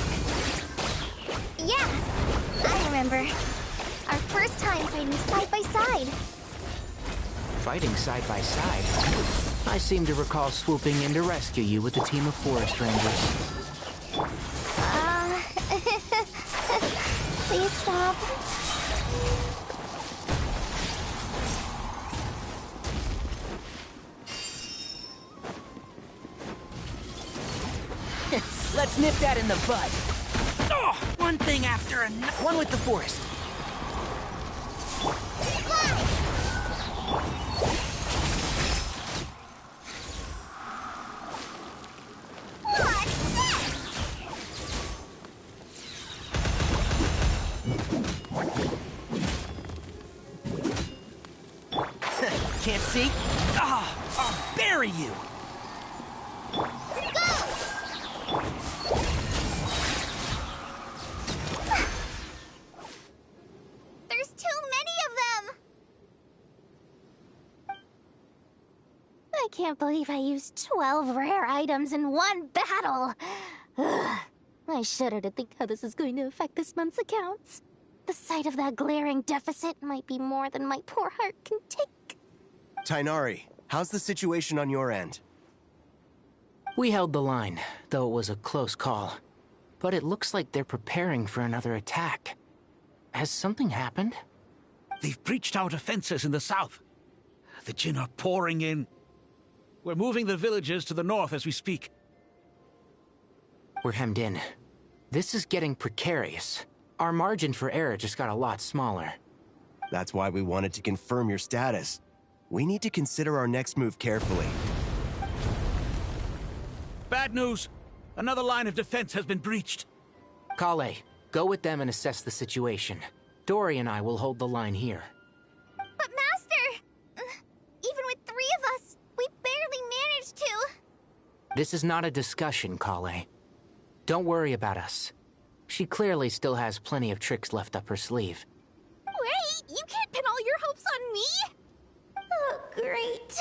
Yeah, I remember. Our first time fighting side by side. Fighting side by side? I seem to recall swooping in to rescue you with a team of forest rangers. Please stop. Let's nip that in the bud. Oh, one thing after another. One with the forest. Can't see? I'll bury you. There's too many of them! I can't believe I used 12 rare items in one battle. Ugh. I shudder to think how this is going to affect this month's accounts. The sight of that glaring deficit might be more than my poor heart can take. Tainari, how's the situation on your end? We held the line, though it was a close call. But it looks like they're preparing for another attack. Has something happened? They've breached our defenses in the south. The Jin are pouring in. We're moving the villagers to the north as we speak. We're hemmed in. This is getting precarious. Our margin for error just got a lot smaller. That's why we wanted to confirm your status. We need to consider our next move carefully. Bad news! Another line of defense has been breached. Kale, go with them and assess the situation. Dory and I will hold the line here. But Master! Even with 3 of us, we barely managed to. This is not a discussion, Kale. Don't worry about us. She clearly still has plenty of tricks left up her sleeve. Wait, you can't pin all your hopes on me! Oh, great.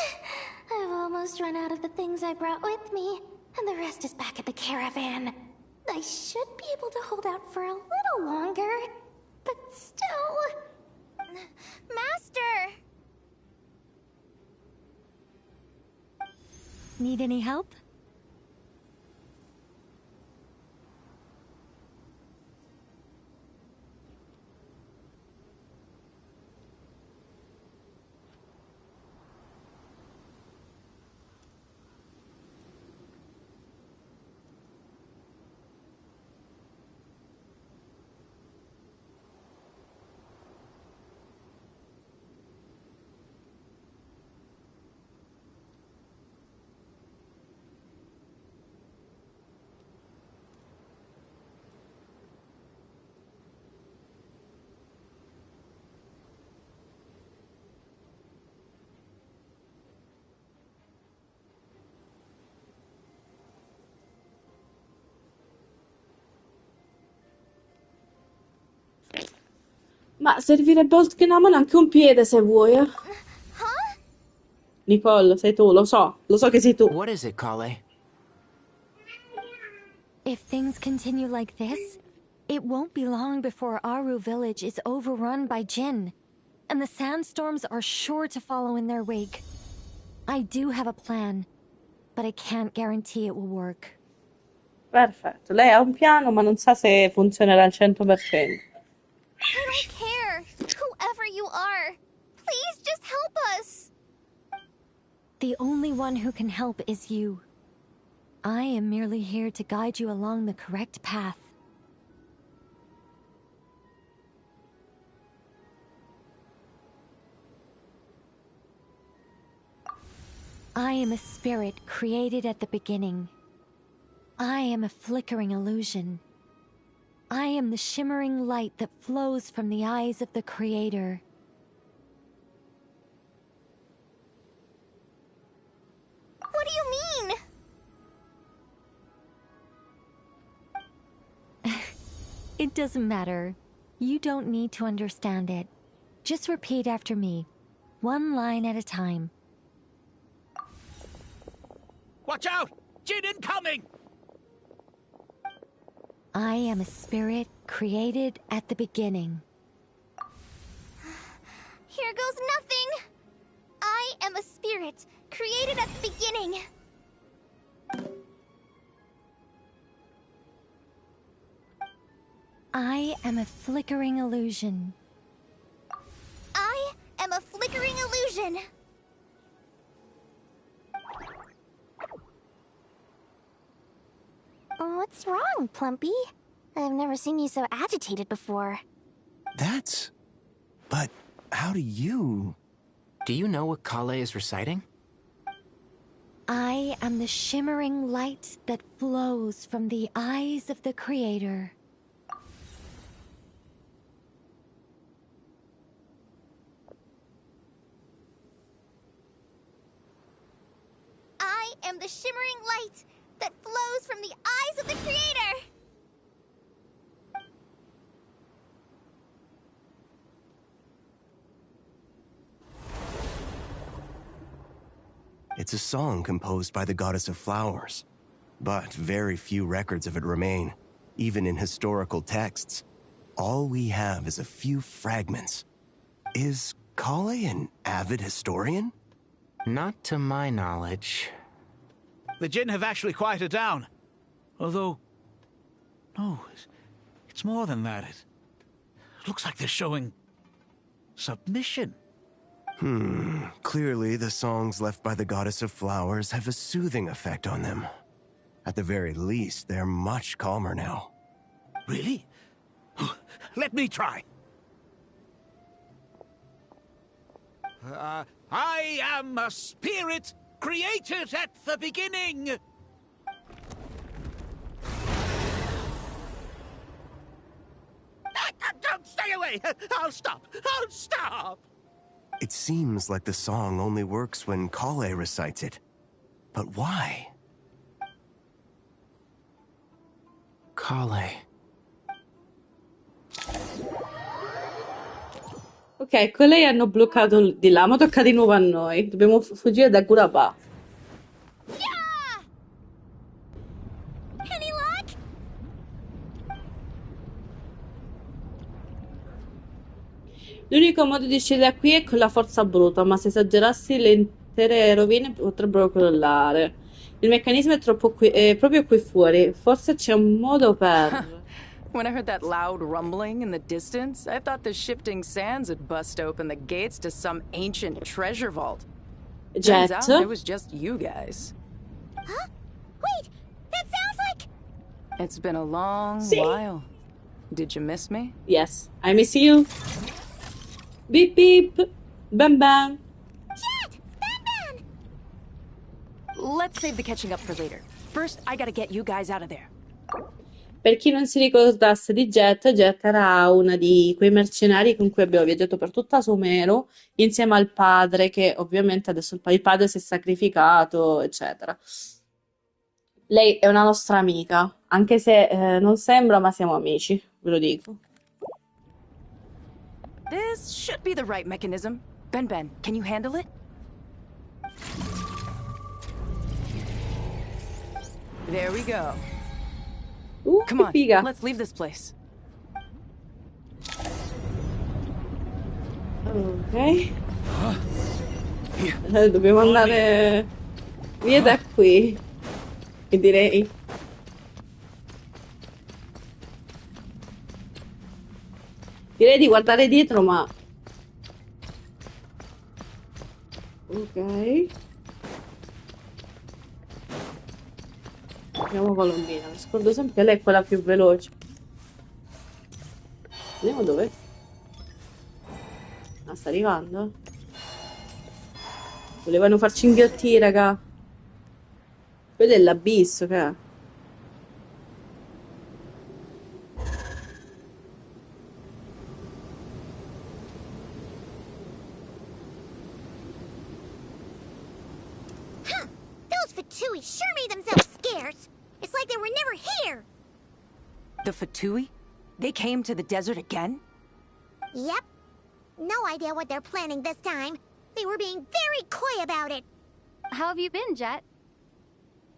I've almost run out of the things I brought with me, and the rest is back at the caravan. I should be able to hold out for a little longer, but still... Master! Need any help? Ma servirebbe oltre una mano anche un piede se vuoi, eh. Huh? Nicole, sei tu, lo so che sei tu. What is it, Kale? If things continue like this, it won't be long before Aru village is overrun by Jinn, and the sandstorms are sure to follow in their wake. I do have a plan, but I can't guarantee it will work. Perfetto, lei ha un piano ma non sa se funzionerà al 100%. I don't care. Whoever you are, please just help us. The only one who can help is you. I am merely here to guide you along the correct path. I am a spirit created at the beginning. I am a flickering illusion. I am the shimmering light that flows from the eyes of the Creator. What do you mean? It doesn't matter. You don't need to understand it. Just repeat after me, one line at a time. Watch out! Jinn incoming! I am a spirit created at the beginning. Here goes nothing. I am a spirit created at the beginning. I am a flickering illusion. I am a flickering illusion. What's wrong, Plumpy? I've never seen you so agitated before. But how do you... Do you know what Kale is reciting? I am the shimmering light that flows from the eyes of the Creator. I am the shimmering light that flows from the eyes of the Creator. It's a song composed by the goddess of flowers, but very few records of it remain, even in historical texts. All we have is a few fragments. Is Kale an avid historian? Not to my knowledge. The Jinn have actually quieted down. Although... no, it's more than that. It looks like they're showing... submission. Clearly the songs left by the goddess of flowers have a soothing effect on them. At the very least, they're much calmer now. Really? Let me try. I am a spirit created at the beginning. Don't stay away. I'll stop. I'll stop. It seems like the song only works when Kale recites it. But why? Kale. Ok, con lei hanno bloccato di là, ma tocca di nuovo a noi. Dobbiamo fuggire da Guraba. Any luck? L'unico modo di uscire da qui è con la forza bruta, ma se esagerassi le intere rovine potrebbero crollare. Il meccanismo è è proprio qui fuori. Forse c'è un modo per... When I heard that loud rumbling in the distance, I thought the shifting sands had bust open the gates to some ancient treasure vault. Jet? Turns out it was just you guys. Huh? Wait, that sounds like... It's been a long See? while. Did you miss me? Yes, I miss you. Beep beep. Bam bam. Jet! Ban! Let's save the catching up for later. First, I gotta get you guys out of there. Per chi non si ricordasse di Jet, Jet era una di quei mercenari con cui abbiamo viaggiato per tutta Sumeru, insieme al padre, che ovviamente adesso il padre si è sacrificato, eccetera. Lei è una nostra amica, anche se non sembra, ma siamo amici, ve lo dico. This should be the right mechanism. Ben, can you handle it? There we go. Come on, figa. let's leave this place. Ok. Dobbiamo andare via da qui. E direi. Direi di guardare dietro, ma... Ok. Andiamo Colombina. Mi scordo sempre lei è quella più veloce. Vediamo dove. Ah, sta arrivando? Volevano farci inghiottire, raga. Quello è l'abisso, che è. Those Fatui sure made themselves scarce. It's like they were never here. The Fatui? They came to the desert again? Yep. No idea what they're planning this time. They were being very coy about it. How have you been, Jet?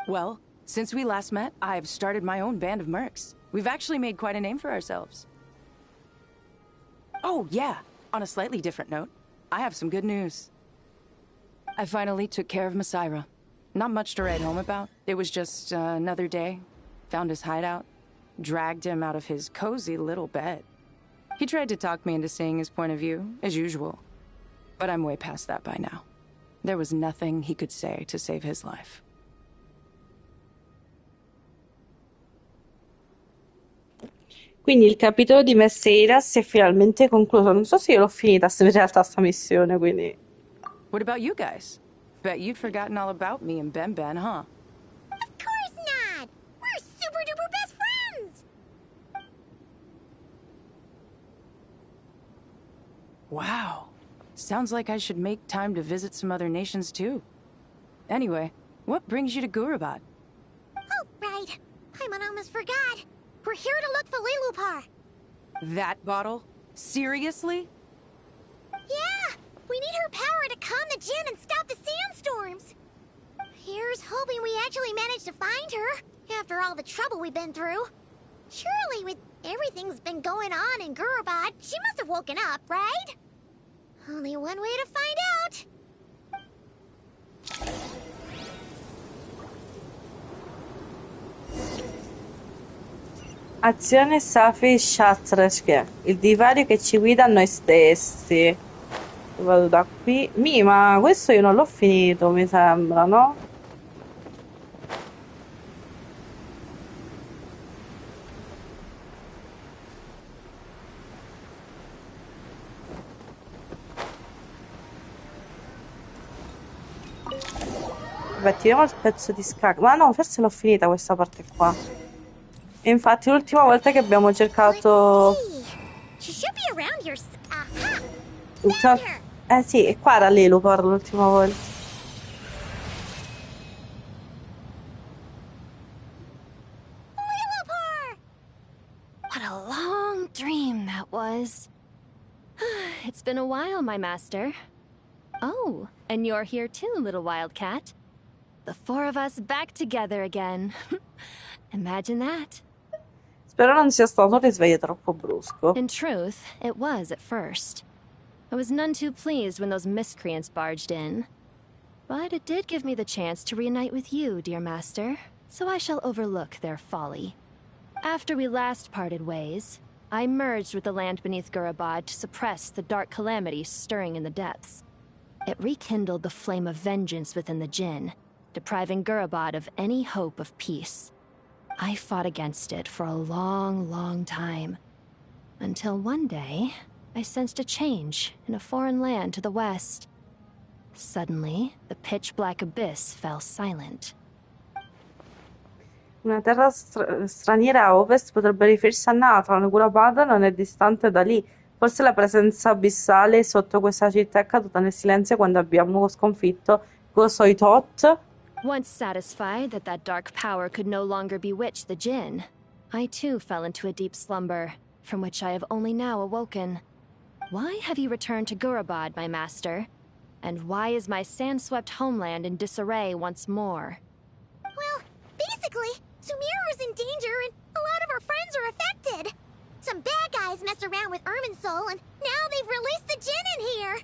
Well, since we last met, I've started my own band of mercs. We've actually made quite a name for ourselves. Oh, yeah. On a slightly different note, I have some good news. I finally took care of Masaira. Not much to write home about. It was just another day. Found his hideout. Dragged him out of his cozy little bed. He tried to talk me into seeing his point of view, as usual. But I'm way past that by now. There was nothing he could say to save his life. Quindi il capitolo di Messera si è finalmente concluso. Non so se io l'ho finita in realtà sta missione, quindi... What about you guys? Bet you'd forgotten all about me and Ben Ben, huh? Of course not! We're super duper best friends! Wow. Sounds like I should make time to visit some other nations too. Anyway, what brings you to Gurabad? Oh, right. Paimon almost forgot. We're here to look for Lilupar. That bottle? Seriously? Yeah! We need her power to calm the Jinn and stop the sandstorms. Here's hoping we actually manage to find her, after all the trouble we've been through. Surely, with everything's been going on in Gurabad, she must have woken up, right? Only one way to find out. Azione Safi Shatrashke. Il divario che ci guida a noi stessi. Vado da qui. Ma questo io non l'ho finito, mi sembra, no? Vabbè, tiriamo il pezzo di scacco. Ma no, forse l'ho finita questa parte qua. E infatti l'ultima volta che abbiamo cercato... She should be around here. Aha! Eh sì, e qua era Lilupar l'ultima volta. What a long dream that was. It's been a while, my master. Oh, and you're here too, little wildcat. The four of us back together again. Imagine that. Spero non sia stato un risveglio troppo brusco. In truth, it was at first. I was none too pleased when those miscreants barged in. But it did give me the chance to reunite with you, dear master, so I shall overlook their folly. After we last parted ways, I merged with the land beneath Gurabad to suppress the dark calamity stirring in the depths. It rekindled the flame of vengeance within the Jinn, depriving Gurabad of any hope of peace. I fought against it for a long, long time. Until one day, I sensed a change in a foreign land to the west. Suddenly, the pitch-black abyss fell silent. Una terra straniera a ovest potrebbe riferirsi a Nathan. Gurabad non è distante da lì. Forse la presenza abissale sotto questa città è caduta nel silenzio quando abbiamo sconfitto Gosoithot. Once satisfied that that dark power could no longer bewitch the Jinn, I too fell into a deep slumber, from which I have only now awoken. Why have you returned to Gurabad, my master? And why is my sand-swept homeland in disarray once more? Well, basically basically, Sumeru's in danger and a lot of our friends are affected. Some bad guys messed around with Irminsul and now they've released the Jinn in here.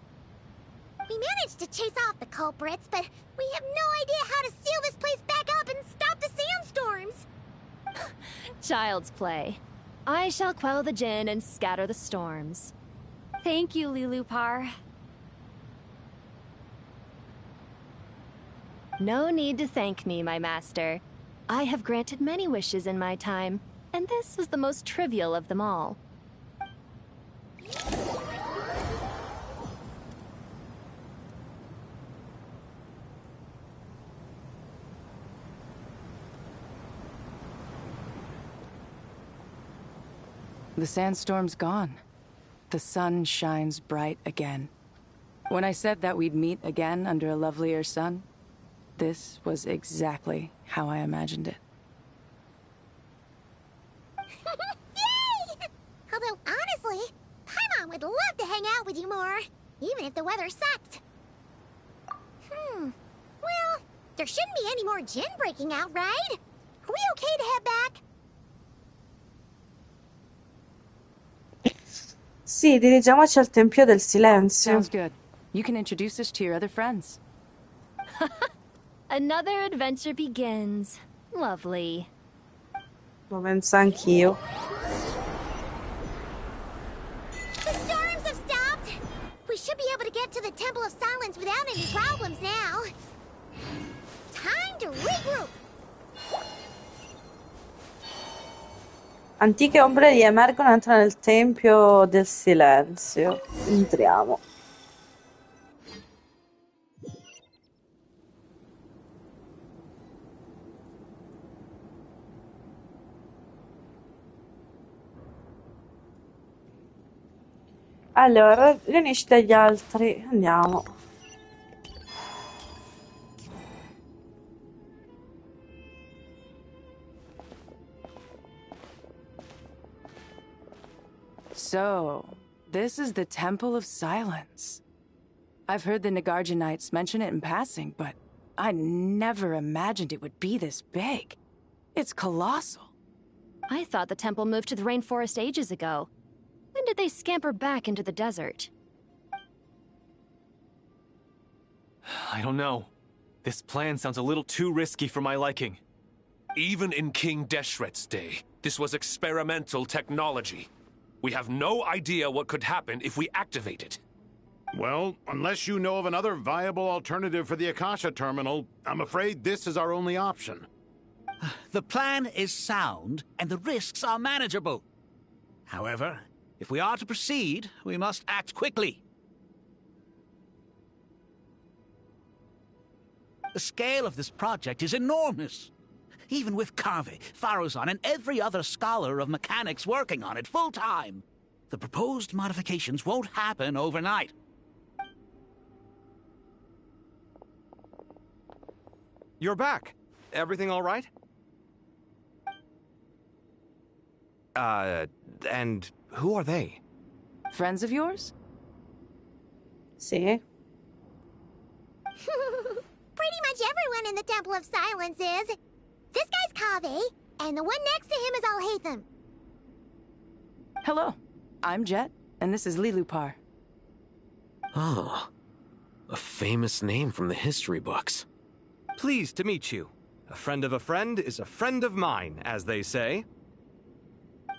We managed to chase off the culprits, but we have no idea how to seal this place back up and stop the sandstorms. Child's play. I shall quell the Jinn and scatter the storms. Thank you, Lilupar. No need to thank me, my master. I have granted many wishes in my time, and this was the most trivial of them all. The sandstorm's gone. The sun shines bright again. When I said that we'd meet again under a lovelier sun, this was exactly how I imagined it. Yay! Although, honestly, Paimon would love to hang out with you more, even if the weather sucked. Well, there shouldn't be any more Jinn breaking out, right? Are we okay to head back? Sì, dirigiamoci al Tempio del Silenzio. Sounds good. You can introduce us to your other friends. Another adventure begins. Lovely. Lo penso anch'io. The storms have stopped! We should be able to get to the Temple of Silence without any problems now. Time to regroup! Antiche ombre riemergono, entra nel Tempio del Silenzio. Entriamo. Allora, riunisci gli altri. Andiamo. So, this is the Temple of Silence. I've heard the Nagarjanites mention it in passing, but I never imagined it would be this big. It's colossal. I thought the temple moved to the rainforest ages ago. When did they scamper back into the desert? I don't know. This plan sounds a little too risky for my liking. Even in King Deshret's day, this was experimental technology. We have no idea what could happen if we activate it. Well, unless you know of another viable alternative for the Akasha terminal, I'm afraid this is our only option. The plan is sound, and the risks are manageable. However, if we are to proceed, we must act quickly. The scale of this project is enormous. Even with Kaveh, Faruzan, and every other scholar of mechanics working on it full-time, the proposed modifications won't happen overnight. You're back. Everything all right? And who are they? Friends of yours? Sì. Pretty much everyone in the Temple of Silence is. This guy's Kaveh, and the one next to him is Alhaitham. Hello, I'm Jet, and this is Lilupar. Ah, a famous name from the history books. Pleased to meet you. A friend of a friend is a friend of mine, as they say.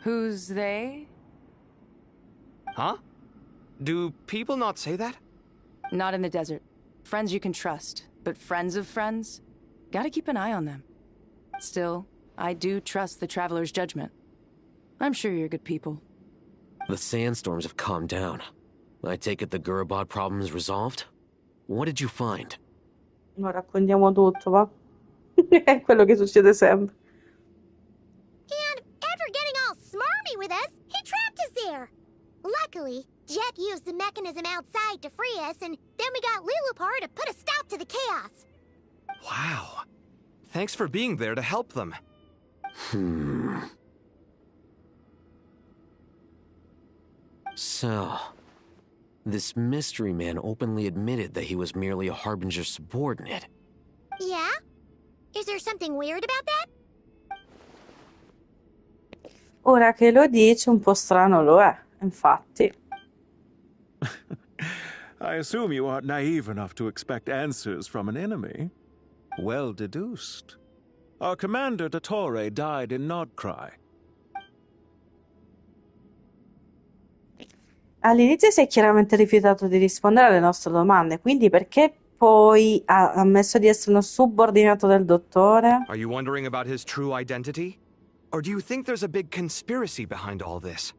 Who's they? Huh? Do people not say that? Not in the desert. Friends you can trust, but friends of friends? Gotta keep an eye on them. Still, I do trust the Traveler's judgment. I'm sure you're good people. The sandstorms have calmed down. I take it the Gurabad problem is resolved? What did you find? Lo raccontiamo tutto, va? È quello che succede sempre. And after getting all smarmy with us, he trapped us there. Luckily, Jet used the mechanism outside to free us, and then we got Lilupar to put a stop to the chaos. Wow. Thanks for being there to help them. So, this mystery man openly admitted that he was merely a Harbinger subordinate. Yeah? Is there something weird about that? Ora che lo dici, un po' strano lo è, infatti. I assume you aren't naive enough to expect answers from an enemy. Well deduced. Our commander, Dottore, died in Nordcry. All'inizio si è chiaramente rifiutato di rispondere alle nostre domande, quindi perché poi ha ammesso di essere uno subordinato del dottore? Are you wondering about his true identity? Or do you think there's a big conspiracy behind all this?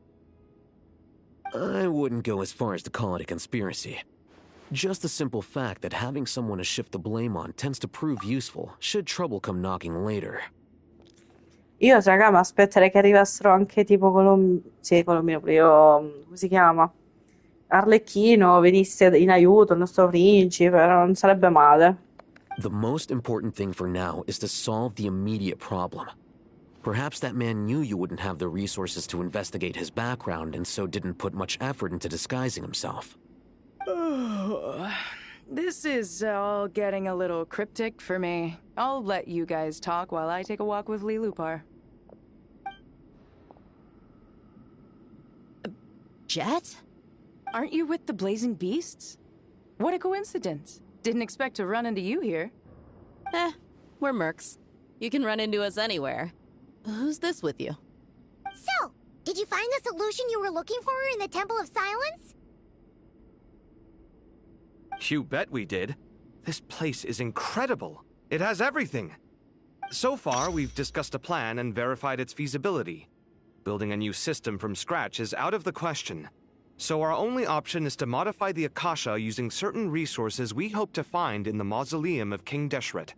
I wouldn't go as far as to call it a conspiracy. Just the simple fact that having someone to shift the blame on tends to prove useful, should trouble come knocking later. Io, raga, mi aspetterei che arrivassero anche tipo Colombino, come si chiama? Arlecchino venisse in aiuto, il nostro principe, non sarebbe male. The most important thing for now is to solve the immediate problem. Perhaps that man knew you wouldn't have the resources to investigate his background and so didn't put much effort into disguising himself. This is all getting a little cryptic for me. I'll let you guys talk while I take a walk with Lee Lupar. Jet? Aren't you with the Blazing Beasts? What a coincidence. Didn't expect to run into you here. We're mercs. You can run into us anywhere. Who's this with you? So, did you find the solution you were looking for in the Temple of Silence? You bet we did. This place is incredible. It has everything. So far, we've discussed a plan and verified its feasibility. Building a new system from scratch is out of the question. So our only option is to modify the Akasha using certain resources we hope to find in the mausoleum of King Deshret.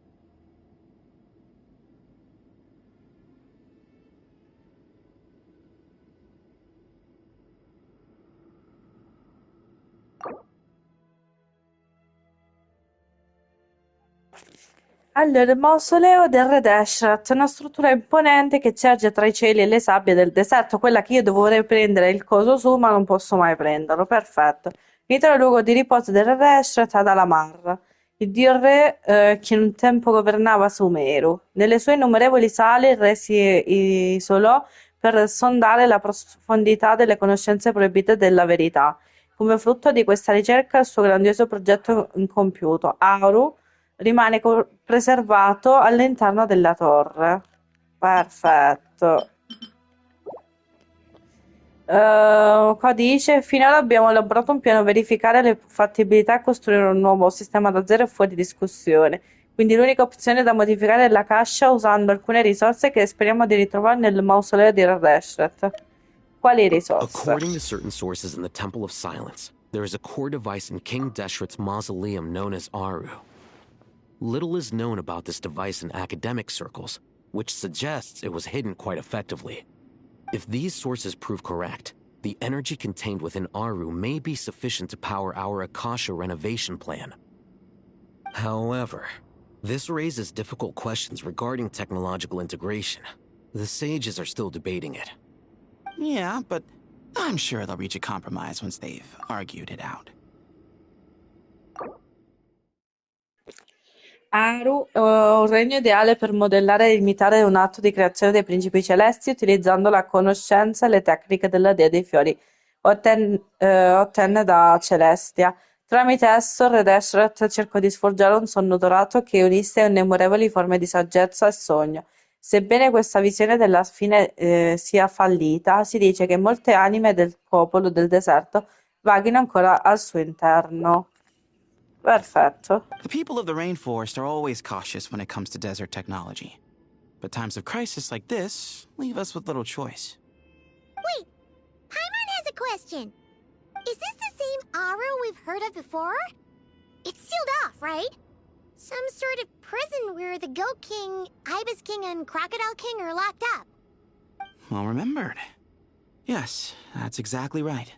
Allora, il mausoleo del Re Deshret, una struttura imponente che cerge tra i cieli e le sabbie del deserto, quella che io dovrei prendere il coso su, ma non posso mai prenderlo. Perfetto. Inizia il luogo di riposo del Re Deshret ad Alamar, il dio re che un tempo governava Sumeru. Nelle sue innumerevoli sale il re si isolò per sondare la profondità delle conoscenze proibite della verità. Come frutto di questa ricerca, il suo grandioso progetto incompiuto, Auru, rimane preservato all'interno della torre. Perfetto. Qua dice: finora abbiamo elaborato un piano, verificare le fattibilità e costruire un nuovo sistema da zero è fuori discussione. Quindi l'unica opzione da modificare è la cascia usando alcune risorse che speriamo di ritrovare nel mausoleo di Radeshret. Quali risorse? According to certain sources in the Temple of Silence, there is a core device in King Deshret's mausoleum known as Aru. Little is known about this device in academic circles, which suggests it was hidden quite effectively. If these sources prove correct, the energy contained within Aru may be sufficient to power our Akasha renovation plan. However, this raises difficult questions regarding technological integration. The sages are still debating it. Yeah, but I'm sure they'll reach a compromise once they've argued it out. Aru, un regno ideale per modellare e imitare un atto di creazione dei principi celesti utilizzando la conoscenza e le tecniche della dea dei fiori ottenne da Celestia. Tramite esso, Re Deshret cercò di sforgiare un sonno dorato che unisse innumerevoli forme di saggezza e sogno. Sebbene questa visione della fine sia fallita, si dice che molte anime del popolo del deserto vaghino ancora al suo interno. Perfetto. The people of the rainforest are always cautious when it comes to desert technology. But times of crisis like this leave us with little choice. Wait, Paimon has a question. Is this the same Aru we've heard of before? It's sealed off, right? Some sort of prison where the Goat King, Ibis King, and Crocodile King are locked up. Well remembered. Yes, that's exactly right.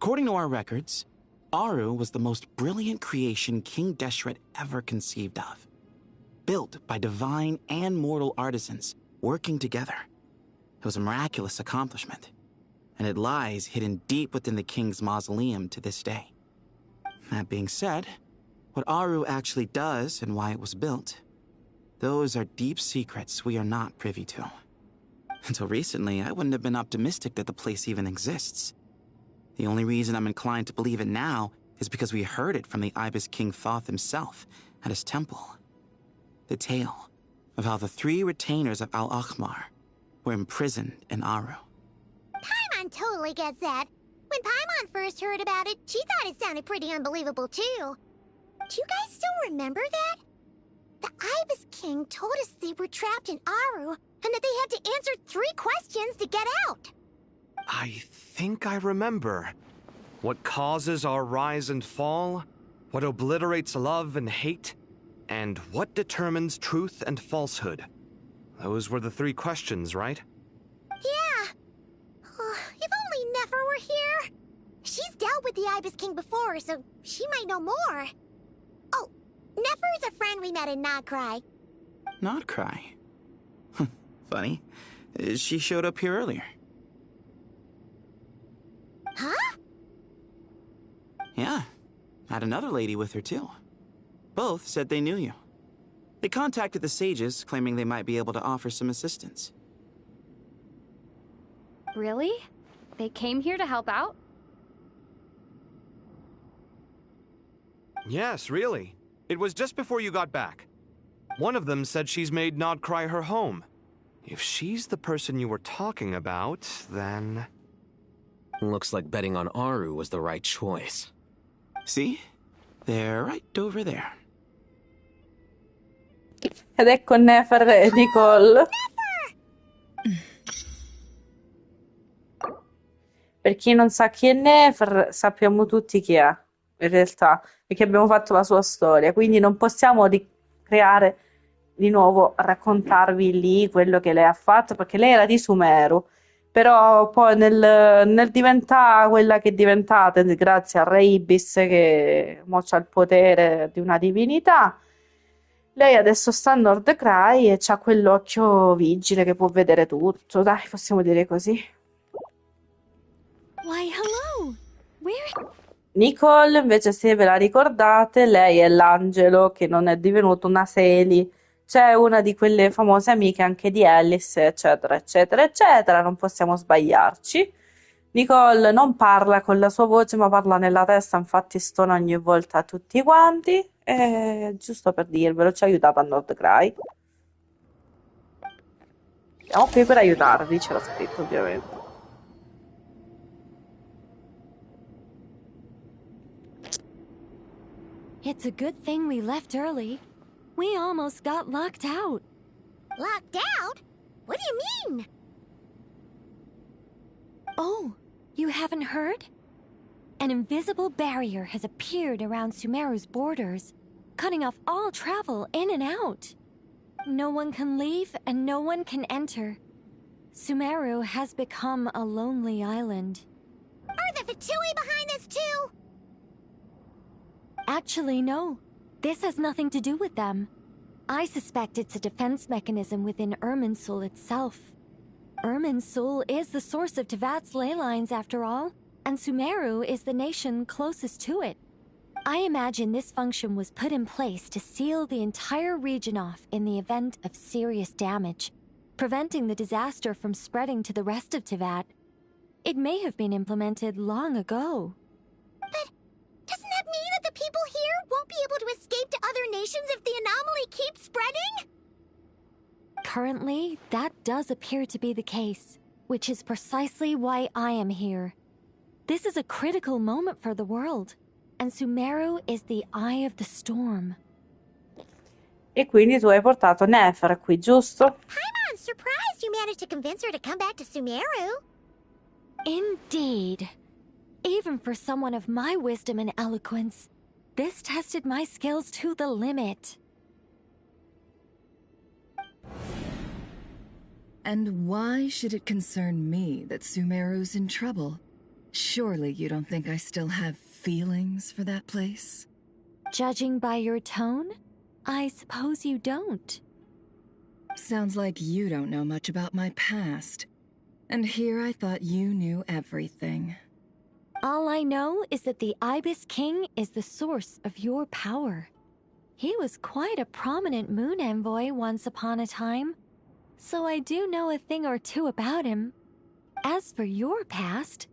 According to our records, Aru was the most brilliant creation King Deshret ever conceived of. Built by divine and mortal artisans, working together. It was a miraculous accomplishment, and it lies hidden deep within the king's mausoleum to this day. That being said, what Aru actually does and why it was built, Those are deep secrets we are not privy to. Until recently, I wouldn't have been optimistic that the place even exists. The only reason I'm inclined to believe it now is because we heard it from the Ibis King Thoth himself at his temple. The tale of how the 3 retainers of Al-Akhmar were imprisoned in Aru. Paimon totally gets that. When Paimon first heard about it, she thought it sounded pretty unbelievable too. Do you guys still remember that? The Ibis King told us they were trapped in Aru, and that they had to answer 3 questions to get out. I think I remember. What causes our rise and fall? What obliterates love and hate? And what determines truth and falsehood? Those were the 3 questions, right? Yeah. If only Nefer were here. She's dealt with the Ibis King before, so she might know more. Oh, Nefer is a friend we met in Nodcry. Nodcry? Funny. She showed up here earlier. Huh? Yeah. Had another lady with her, too. Both said they knew you. They contacted the sages, claiming they might be able to offer some assistance. Really? They came here to help out? Yes, really. It was just before you got back. One of them said she's made Nodcry her home. If she's the person you were talking about, then... Looks like betting on Aru was the right choice. See? They're right over there. Ed ecco Nefer e Nicole. Per chi non sa chi è Nefer, sappiamo tutti chi è, in realtà, perché abbiamo fatto la sua storia, quindi non possiamo ricreare di nuovo, raccontarvi lì quello che lei ha fatto, perché lei era di Sumeru, però poi nel diventare quella che è diventata, grazie a Re Ibis, che mo c'ha il potere di una divinità, lei adesso sta a Nordcry e c'ha quell'occhio vigile che può vedere tutto, dai, possiamo dire così. Why, hello! Where... Nicole, invece, se ve la ricordate, lei è l'angelo che non è divenuto una Seli. C'è una di quelle famose amiche anche di Alice, eccetera, eccetera, eccetera. Non possiamo sbagliarci. Nicole non parla con la sua voce, ma parla nella testa, infatti stona ogni volta tutti quanti. Giusto per dirvelo, ci ha aiutato a Nordcry. Siamo qui per aiutarvi, c'era scritto ovviamente. It's a good thing we left early. We almost got locked out. Locked out? What do you mean? Oh, you haven't heard? An invisible barrier has appeared around Sumeru's borders, cutting off all travel in and out. No one can leave and no one can enter. Sumeru has become a lonely island. Are the Fatui behind this too? Actually, no. This has nothing to do with them. I suspect it's a defense mechanism within Irminsul itself. Irminsul is the source of Tevat's ley lines, after all, and Sumeru is the nation closest to it. I imagine this function was put in place to seal the entire region off in the event of serious damage, preventing the disaster from spreading to the rest of Tevat. It may have been implemented long ago. But doesn't that mean that the people here won't be able to escape to other nations if the anomaly keeps spreading? Currently, that does appear to be the case, which is precisely why I am here. This is a critical moment for the world, and Sumeru is the eye of the storm. E quindi tu hai portato Nefer qui, giusto? Paimon's surprised you managed to convince her to come back to Sumeru. Indeed. Even for someone of my wisdom and eloquence, this tested my skills to the limit. And why should it concern me that Sumeru's in trouble? Surely you don't think I still have feelings for that place? Judging by your tone, I suppose you don't. Sounds like you don't know much about my past. And here I thought you knew everything. All I know is that the Ibis King is the source of your power. He was quite a prominent moon envoy once upon a time, so I do know a thing or two about him. As for your past,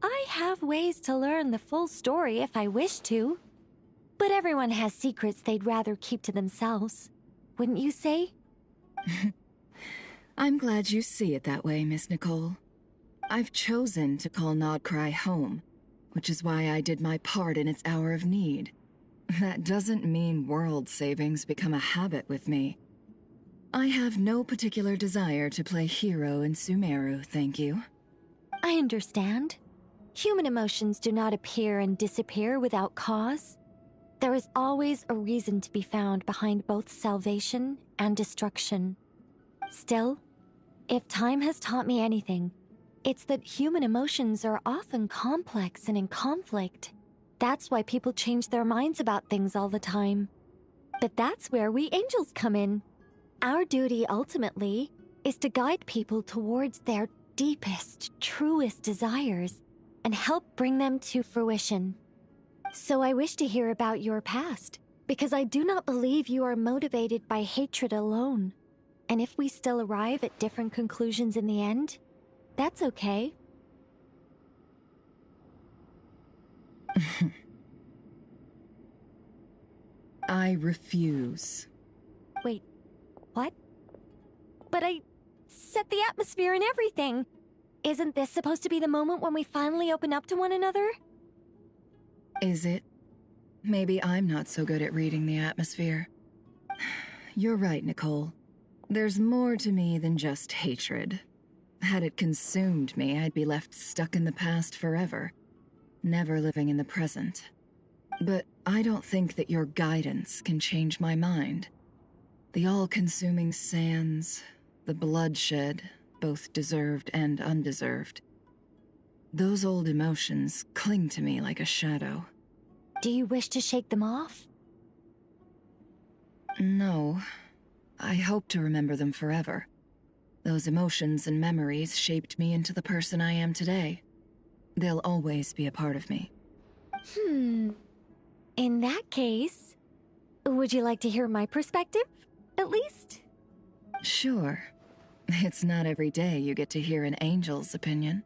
I have ways to learn the full story if I wish to. But everyone has secrets they'd rather keep to themselves, wouldn't you say? I'm glad you see it that way, Miss Nicole. I've chosen to call Nodcry home, which is why I did my part in its hour of need. That doesn't mean world savings become a habit with me. I have no particular desire to play hero in Sumeru, thank you. I understand. Human emotions do not appear and disappear without cause. There is always a reason to be found behind both salvation and destruction. Still, if time has taught me anything, it's that human emotions are often complex and in conflict. That's why people change their minds about things all the time. But that's where we angels come in. Our duty, ultimately, is to guide people towards their deepest, truest desires and help bring them to fruition. So I wish to hear about your past, because I do not believe you are motivated by hatred alone. And if we still arrive at different conclusions in the end, that's okay. I refuse. Wait, what? But I set the atmosphere and everything. Isn't this supposed to be the moment when we finally open up to one another? Is it? Maybe I'm not so good at reading the atmosphere. You're right, Nicole. There's more to me than just hatred. Had it consumed me, I'd be left stuck in the past forever, never living in the present. But I don't think that your guidance can change my mind. The all-consuming sands, the bloodshed, both deserved and undeserved. Those old emotions cling to me like a shadow. Do you wish to shake them off? No. I hope to remember them forever. Those emotions and memories shaped me into the person I am today. They'll always be a part of me. In that case, would you like to hear my perspective, at least? Sure. It's not every day you get to hear an angel's opinion.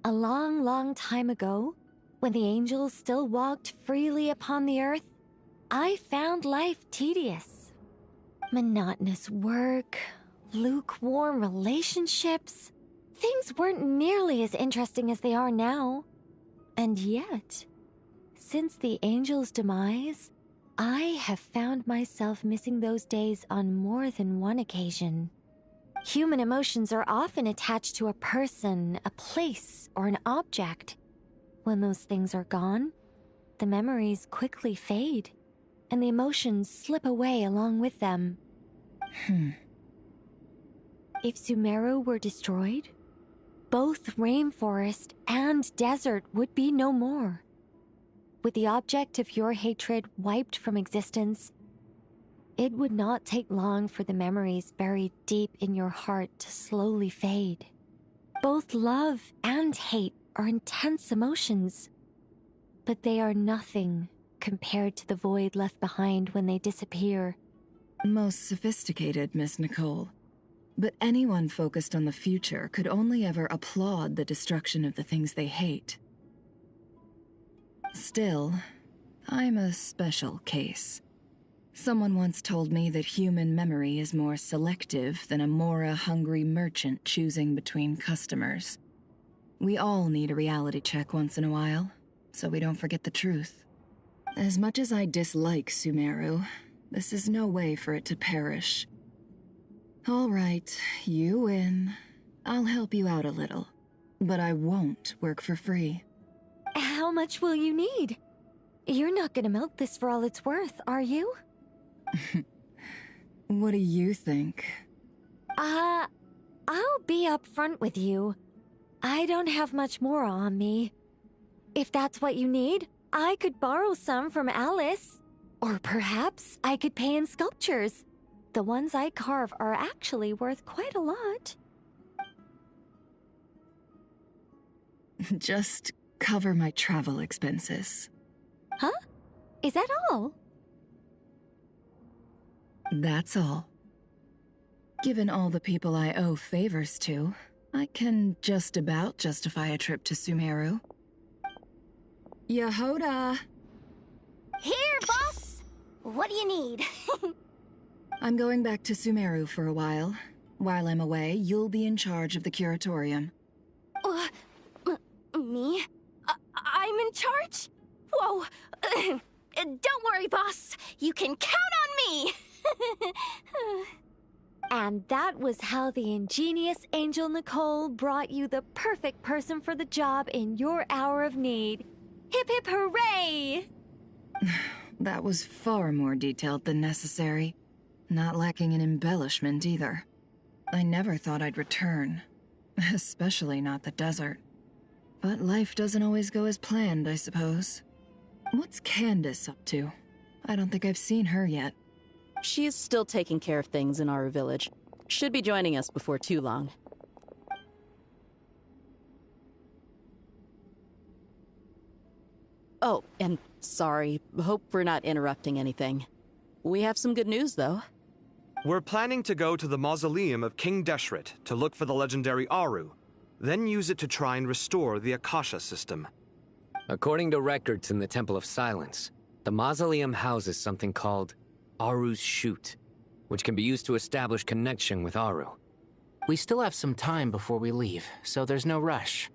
A long, long time ago, when the angels still walked freely upon the earth, I found life tedious. Monotonous work, lukewarm relationships. Things weren't nearly as interesting as they are now. And yet, since the angels' demise, I have found myself missing those days on more than one occasion. Human emotions are often attached to a person, a place, or an object. When those things are gone, the memories quickly fade, and the emotions slip away along with them. If Sumeru were destroyed, both rainforest and desert would be no more. With the object of your hatred wiped from existence, it would not take long for the memories buried deep in your heart to slowly fade. Both love and hate are intense emotions, but they are nothing compared to the void left behind when they disappear. Most sophisticated, Miss Nicole. But anyone focused on the future could only ever applaud the destruction of the things they hate. Still, I'm a special case. Someone once told me that human memory is more selective than a Mora-hungry merchant choosing between customers. We all need a reality check once in a while, so we don't forget the truth. As much as I dislike Sumeru, this is no way for it to perish. All right, you win. I'll help you out a little, but I won't work for free. How much will you need? You're not gonna milk this for all it's worth, are you? What do you think? I'll be upfront with you. I don't have much more on me. If that's what you need, I could borrow some from Alice. Or perhaps I could pay in sculptures. The ones I carve are actually worth quite a lot. Just cover my travel expenses. Huh? Is that all? That's all. Given all the people I owe favors to, I can just about justify a trip to Sumeru. Yehoda! Here, boss! What do you need? I'm going back to Sumeru for a while. While I'm away, you'll be in charge of the curatorium. Me? I'm in charge? Whoa! Don't worry, boss. You can count on me! And that was how the ingenious Angel Nicole brought you the perfect person for the job in your hour of need. Hip hip hooray! That was far more detailed than necessary. Not lacking in embellishment either. I never thought I'd return. Especially not the desert. But life doesn't always go as planned, I suppose. What's Candace up to? I don't think I've seen her yet. She is still taking care of things in our village. Should be joining us before too long. Oh, and sorry. Hope we're not interrupting anything. We have some good news, though. We're planning to go to the mausoleum of King Deshret to look for the legendary Aru, then use it to try and restore the Akasha system. According to records in the Temple of Silence, the mausoleum houses something called Aru's Chute, which can be used to establish connection with Aru. We still have some time before we leave, so there's no rush.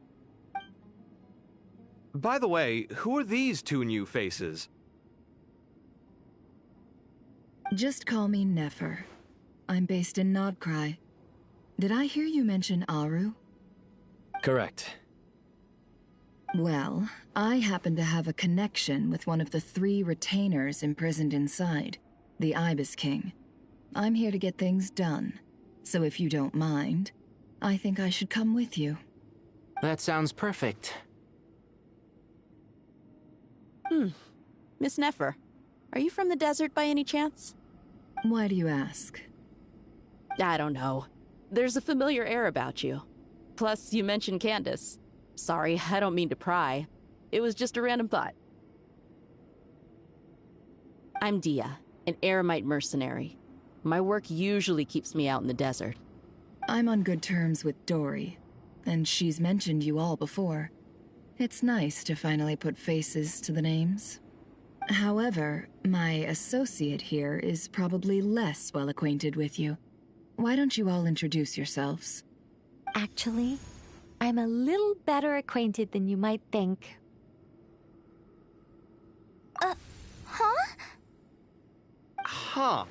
By the way, who are these two new faces? Just call me Nefer. I'm based in Nodcry. Did I hear you mention Aru? Correct. Well, I happen to have a connection with one of the 3 retainers imprisoned inside, the Ibis King. I'm here to get things done, so if you don't mind, I think I should come with you. That sounds perfect. Miss Nefer, are you from the desert by any chance? Why do you ask? I don't know. There's a familiar air about you. Plus, you mentioned Candace. Sorry, I don't mean to pry. It was just a random thought. I'm Dia, an eremite mercenary. My work usually keeps me out in the desert. I'm on good terms with Dory, and she's mentioned you all before. It's nice to finally put faces to the names. However, my associate here is probably less well acquainted with you. Why don't you all introduce yourselves? Actually, I'm a little better acquainted than you might think. Huh? Huh.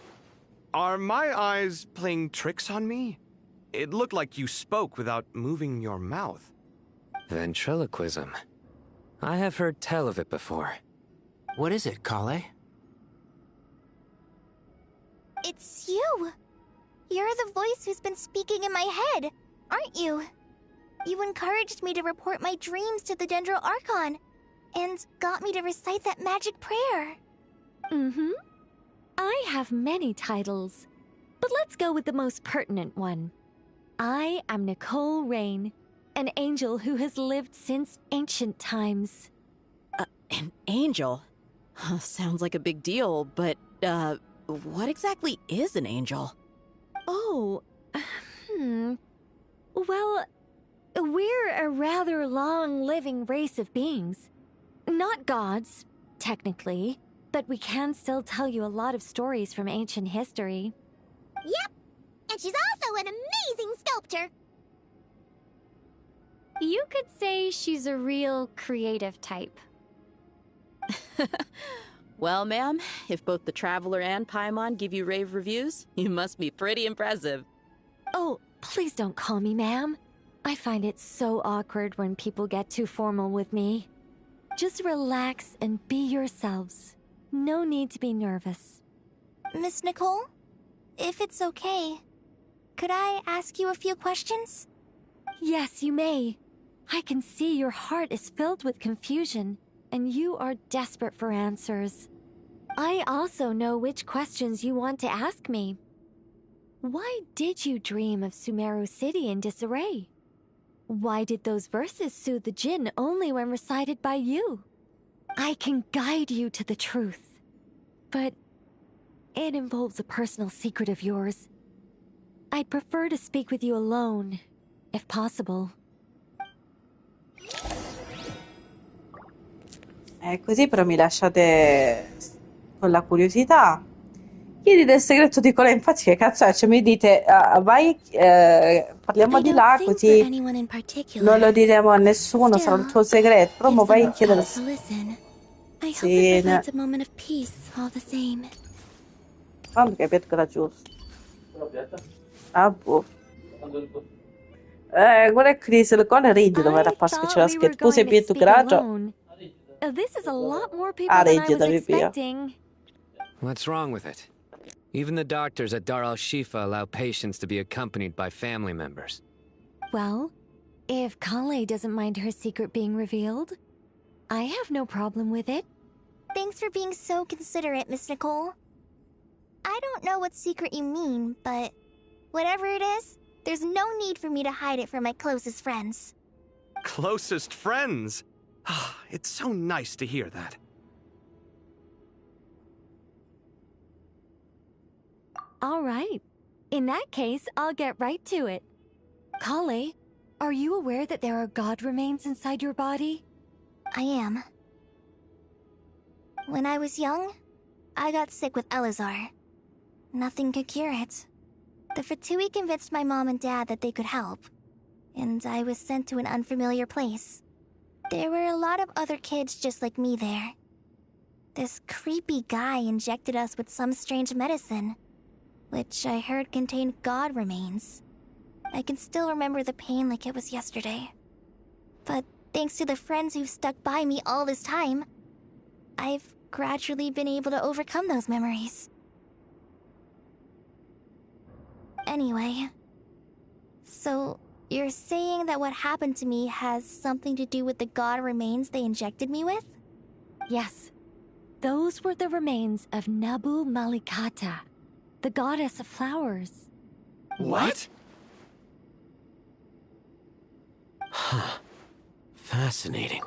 Are my eyes playing tricks on me? It looked like you spoke without moving your mouth. Ventriloquism. I have heard tell of it before. What is it, Kale? It's you! You're the voice who's been speaking in my head, aren't you? You encouraged me to report my dreams to the Dendro Archon, and got me to recite that magic prayer. Mm-hmm. I have many titles, but let's go with the most pertinent one. I am Nicole Rain, an angel who has lived since ancient times. An angel? Sounds like a big deal, but, what exactly is an angel? Oh, Well, we're a rather long-living race of beings. Not gods, technically, but we can still tell you a lot of stories from ancient history. Yep, and she's also an amazing sculptor. You could say she's a real creative type. Well, ma'am, if both the Traveler and Paimon give you rave reviews, you must be pretty impressive. Oh, please don't call me ma'am. I find it so awkward when people get too formal with me. Just relax and be yourselves. No need to be nervous. Miss Nicole, if it's okay, could I ask you a few questions? Yes, you may. I can see your heart is filled with confusion, and you are desperate for answers. I also know which questions you want to ask me. Why did you dream of Sumeru City in disarray? Why did those verses soothe the Jinn only when recited by you? I can guide you to the truth, but it involves a personal secret of yours. I'd prefer to speak with you alone, if possible. Così però mi lasciate con la curiosità. Chiedete il segreto di Cola, infatti che cazzo è? Cioè mi dite, vai, parliamo di là, così non lo diremo a nessuno, sarà un tuo segreto, però mo vai a chiedere... Sì, quando capito che era giusto. Ah, boh. Quello è che se il cone rigido, ma era passo che c'era scritto, tu sei più grado. This is a lot more people Ah, than I was rigido, via. expecting. What's wrong with it? Even the doctors at Dar al-Shifa allow patients to be accompanied by family members. Well, if Kale doesn't mind her secret being revealed, I have no problem with it. Thanks for being so considerate, Miss Nicole. I don't know what secret you mean, but whatever it is, there's no need for me to hide it from my closest friends. Closest friends? It's so nice to hear that. All right. In that case, I'll get right to it. Kale, are you aware that there are god remains inside your body? I am. When I was young, I got sick with Elazar. Nothing could cure it. The Fatui convinced my mom and dad that they could help, and I was sent to an unfamiliar place. There were a lot of other kids just like me there. This creepy guy injected us with some strange medicine, which I heard contained god remains. I can still remember the pain like it was yesterday. But thanks to the friends who've stuck by me all this time, I've gradually been able to overcome those memories. Anyway, so you're saying that what happened to me has something to do with the god remains they injected me with? Yes. Those were the remains of Nabu Malikata, the goddess of flowers. What? Huh. Fascinating.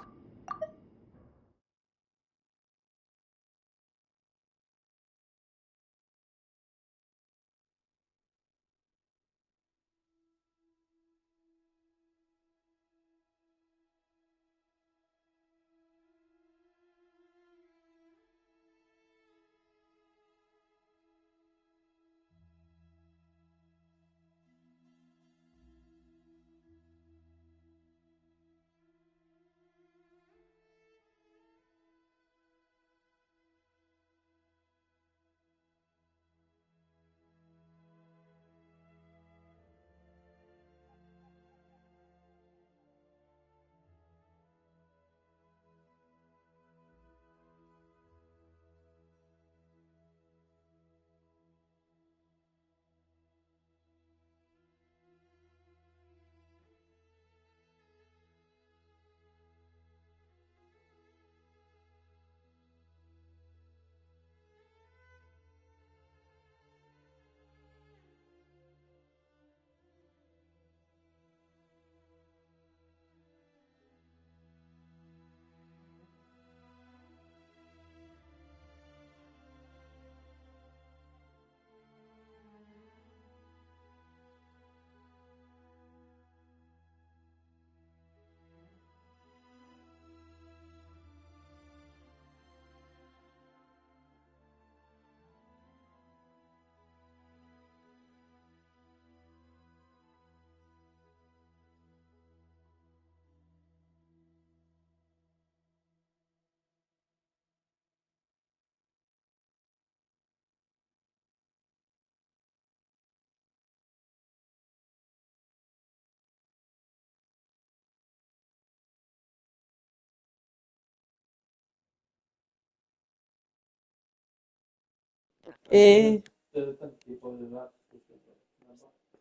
E...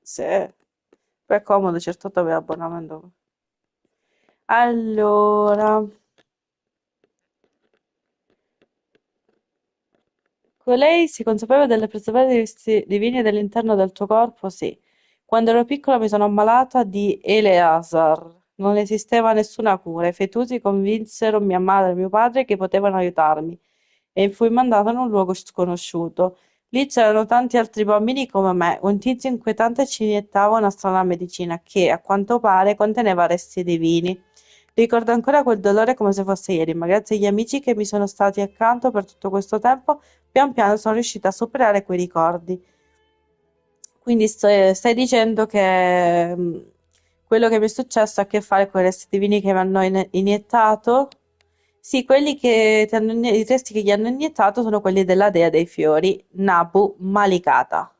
Sì. Poi è comodo, certo dove abbonamento. Allora, colei si consapevole delle preservativi divini dell'interno del tuo corpo? Sì. Quando ero piccola mi sono ammalata di Eleazar. Non esisteva nessuna cura. I fetosi convinsero mia madre e mio padre che potevano aiutarmi e fui mandato in un luogo sconosciuto. Lì c'erano tanti altri bambini come me. Un tizio inquietante ci iniettava una strana medicina che, a quanto pare, conteneva resti divini. Ricordo ancora quel dolore come se fosse ieri, ma grazie agli amici che mi sono stati accanto per tutto questo tempo, pian piano sono riuscita a superare quei ricordi. Quindi stai dicendo che quello che mi è successo ha a che fare con i resti divini che mi hanno iniettato? Sì, quelli che i resti che gli hanno iniettato sono quelli della dea dei fiori, Nabu Malikata.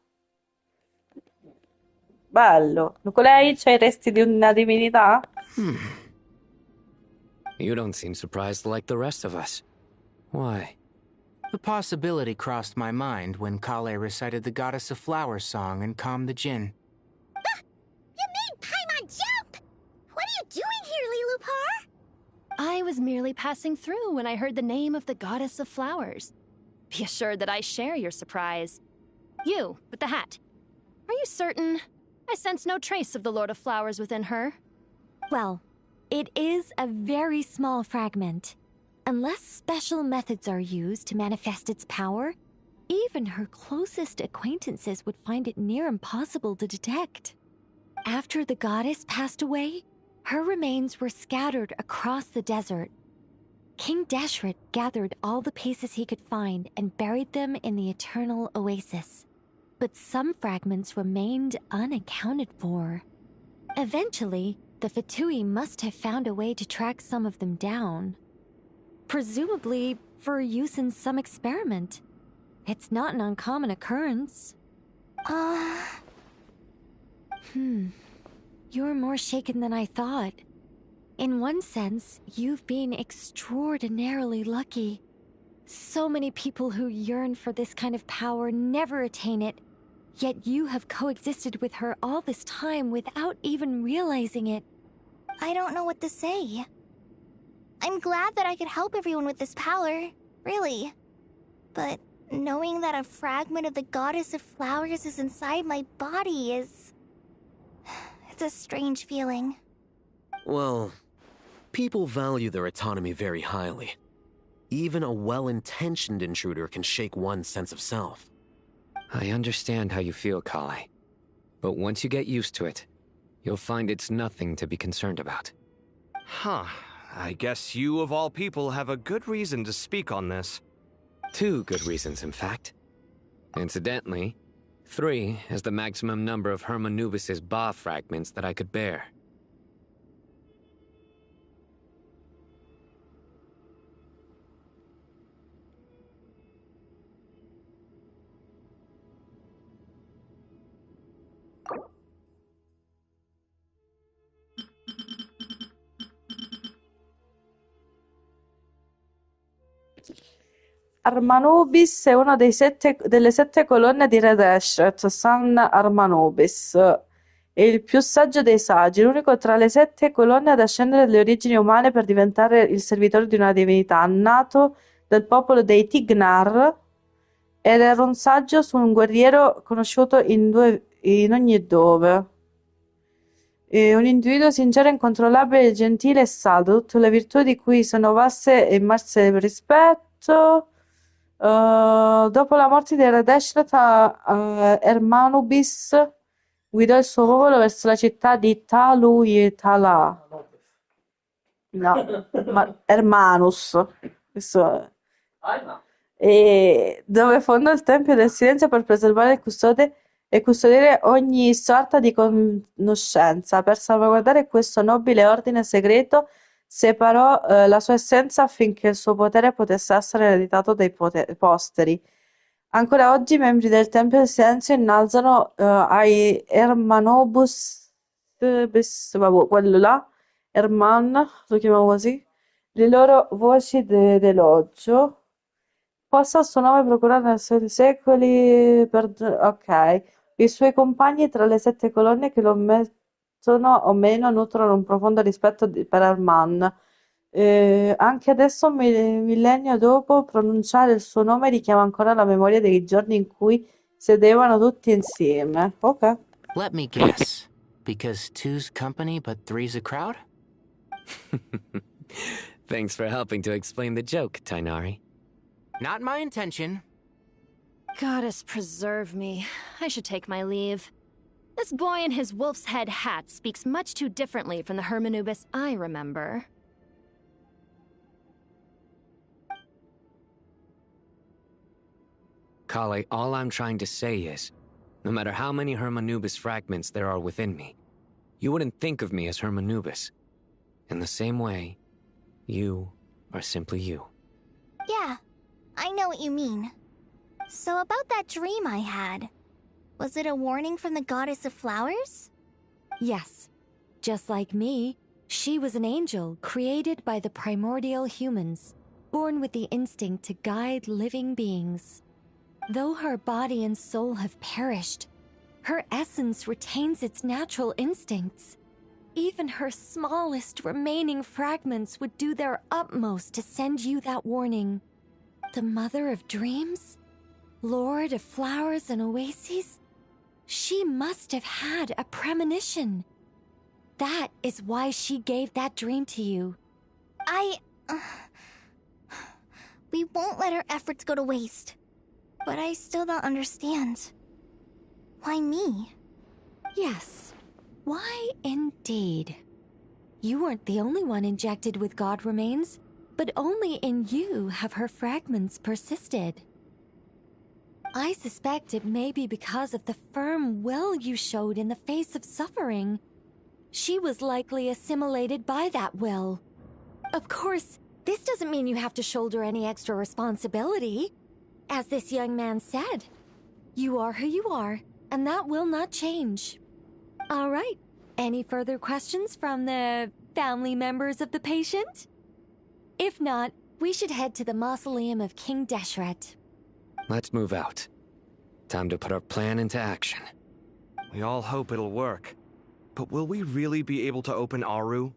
Bello. Con lei c'è i resti di una divinità? You don't seem surprised like the rest of us. Why? The possibility crossed my mind when Kale recited the Goddess of Flowers song and calmed the Jinn. You made Paimon jump! What are you doing here, Lilupar? I was merely passing through when I heard the name of the Goddess of Flowers. Be assured that I share your surprise. You, with the hat. Are you certain? I sense no trace of the Lord of Flowers within her. Well, it is a very small fragment. Unless special methods are used to manifest its power, even her closest acquaintances would find it near impossible to detect. After the goddess passed away, her remains were scattered across the desert. King Deshret gathered all the pieces he could find and buried them in the eternal oasis. But some fragments remained unaccounted for. Eventually, the Fatui must have found a way to track some of them down. Presumably for use in some experiment. It's not an uncommon occurrence. You're more shaken than I thought. In one sense, you've been extraordinarily lucky. So many people who yearn for this kind of power never attain it, yet you have coexisted with her all this time without even realizing it. I don't know what to say. I'm glad that I could help everyone with this power, really. But knowing that a fragment of the Goddess of Flowers is inside my body is... It's a strange feeling. Well, people value their autonomy very highly. Even a well-intentioned intruder can shake one's sense of self. I understand how you feel, Kale. But once you get used to it, you'll find it's nothing to be concerned about. Huh. I guess you, of all people, have a good reason to speak on this. 2 good reasons, in fact. Incidentally, 3 is the maximum number of Hermanubis' Ba fragments that I could bear. Armanubis è una delle 7 colonne di Re Deshret, San Armanubis. È il più saggio dei saggi, l'unico tra le 7 colonne ad ascendere dalle origini umane per diventare il servitore di una divinità, nato del popolo dei Tignar, ed era un saggio su un guerriero conosciuto in ogni dove. Un individuo sincero, incontrollabile, gentile e saldo, tutte le virtù di cui sono vaste e immerse per rispetto. Dopo la morte di Re Deshret, Hermanubis guidò il suo popolo verso la città di Taluytala. No, ma Hermanus. Questo... E dove fondò il Tempio del Silenzio per preservare e custodire ogni sorta di conoscenza. Per salvaguardare questo nobile ordine segreto, separò la sua essenza affinché il suo potere potesse essere ereditato dai posteri. Ancora oggi i membri del Tempio del Silenzio innalzano ai Hermanobus, vabbè, quello là, Herman, lo chiamiamo così, le loro voci d'elogio. Possa il suo nome procurare nei suoi secoli ok. I suoi compagni tra le 7 colonne che lo ammettono o meno nutrono un profondo rispetto per Arman. Anche adesso, un millennio dopo, pronunciare il suo nome richiama ancora la memoria dei giorni in cui sedevano tutti insieme. Ok. Let me guess. Because 2's company but 3's a crowd? Thanks for helping to explain the joke, Tainari. Not my intention. Goddess preserve me. I should take my leave. This boy in his wolf's head hat speaks much too differently from the Hermanubis I remember. Kale, all I'm trying to say is, no matter how many Hermanubis fragments there are within me, you wouldn't think of me as Hermanubis. In the same way, you are simply you. Yeah, I know what you mean. So about that dream I had, was it a warning from the Goddess of Flowers? Yes. Just like me, she was an angel created by the primordial humans, born with the instinct to guide living beings. Though her body and soul have perished, her essence retains its natural instincts. Even her smallest remaining fragments would do their utmost to send you that warning. The Mother of Dreams? Lord of Flowers and Oases? She must have had a premonition. That is why she gave that dream to you. We won't let our efforts go to waste. But I still don't understand. Why me? Yes. Why indeed? You weren't the only one injected with God remains, but only in you have her fragments persisted. I suspect it may be because of the firm will you showed in the face of suffering. She was likely assimilated by that will. Of course, this doesn't mean you have to shoulder any extra responsibility. As this young man said, you are who you are, and that will not change. All right. Any further questions from the family members of the patient? If not, we should head to the mausoleum of King Deshret. Let's move out. Time to put our plan into action. We all hope it'll work. But will we really be able to open Aru?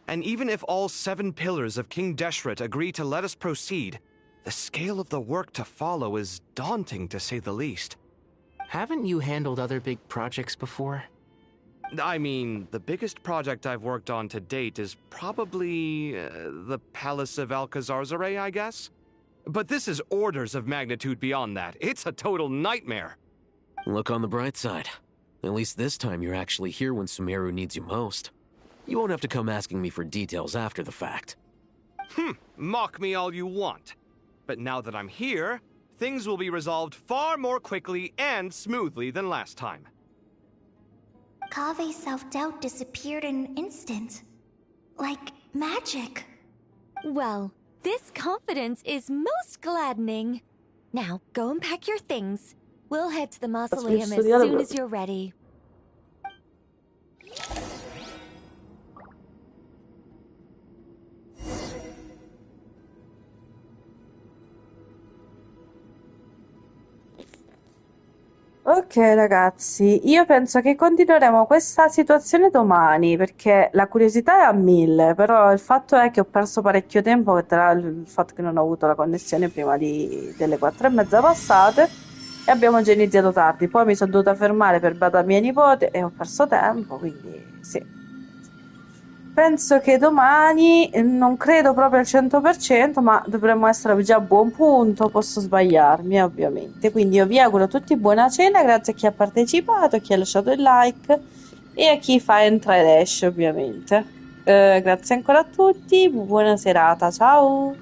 And even if all 7 pillars of King Deshret agree to let us proceed, the scale of the work to follow is daunting, to say the least. Haven't you handled other big projects before? I mean, the biggest project I've worked on to date is probably the Palace of Alcazarzaray, I guess? But this is orders of magnitude beyond that. It's a total nightmare. Look on the bright side. At least this time you're actually here when Sumeru needs you most. You won't have to come asking me for details after the fact. Mock me all you want. But now that I'm here, things will be resolved far more quickly and smoothly than last time. Kave's self-doubt disappeared in an instant. Like magic. Well, this confidence is most gladdening. Now, go and pack your things. We'll head to the mausoleum as soon as you're ready. Ok ragazzi, io penso che continueremo questa situazione domani perché la curiosità è a 1000, però il fatto è che ho perso parecchio tempo tra il fatto che non ho avuto la connessione prima delle 4:30 passate e abbiamo già iniziato tardi, poi mi sono dovuta fermare per bada mia nipote e ho perso tempo, quindi sì. Penso che domani, non credo proprio al 100%, ma dovremmo essere già a buon punto, posso sbagliarmi ovviamente. Quindi io vi auguro a tutti buona cena, grazie a chi ha partecipato, a chi ha lasciato il like e a chi fa entra ed esce ovviamente. Grazie ancora a tutti, buona serata, ciao!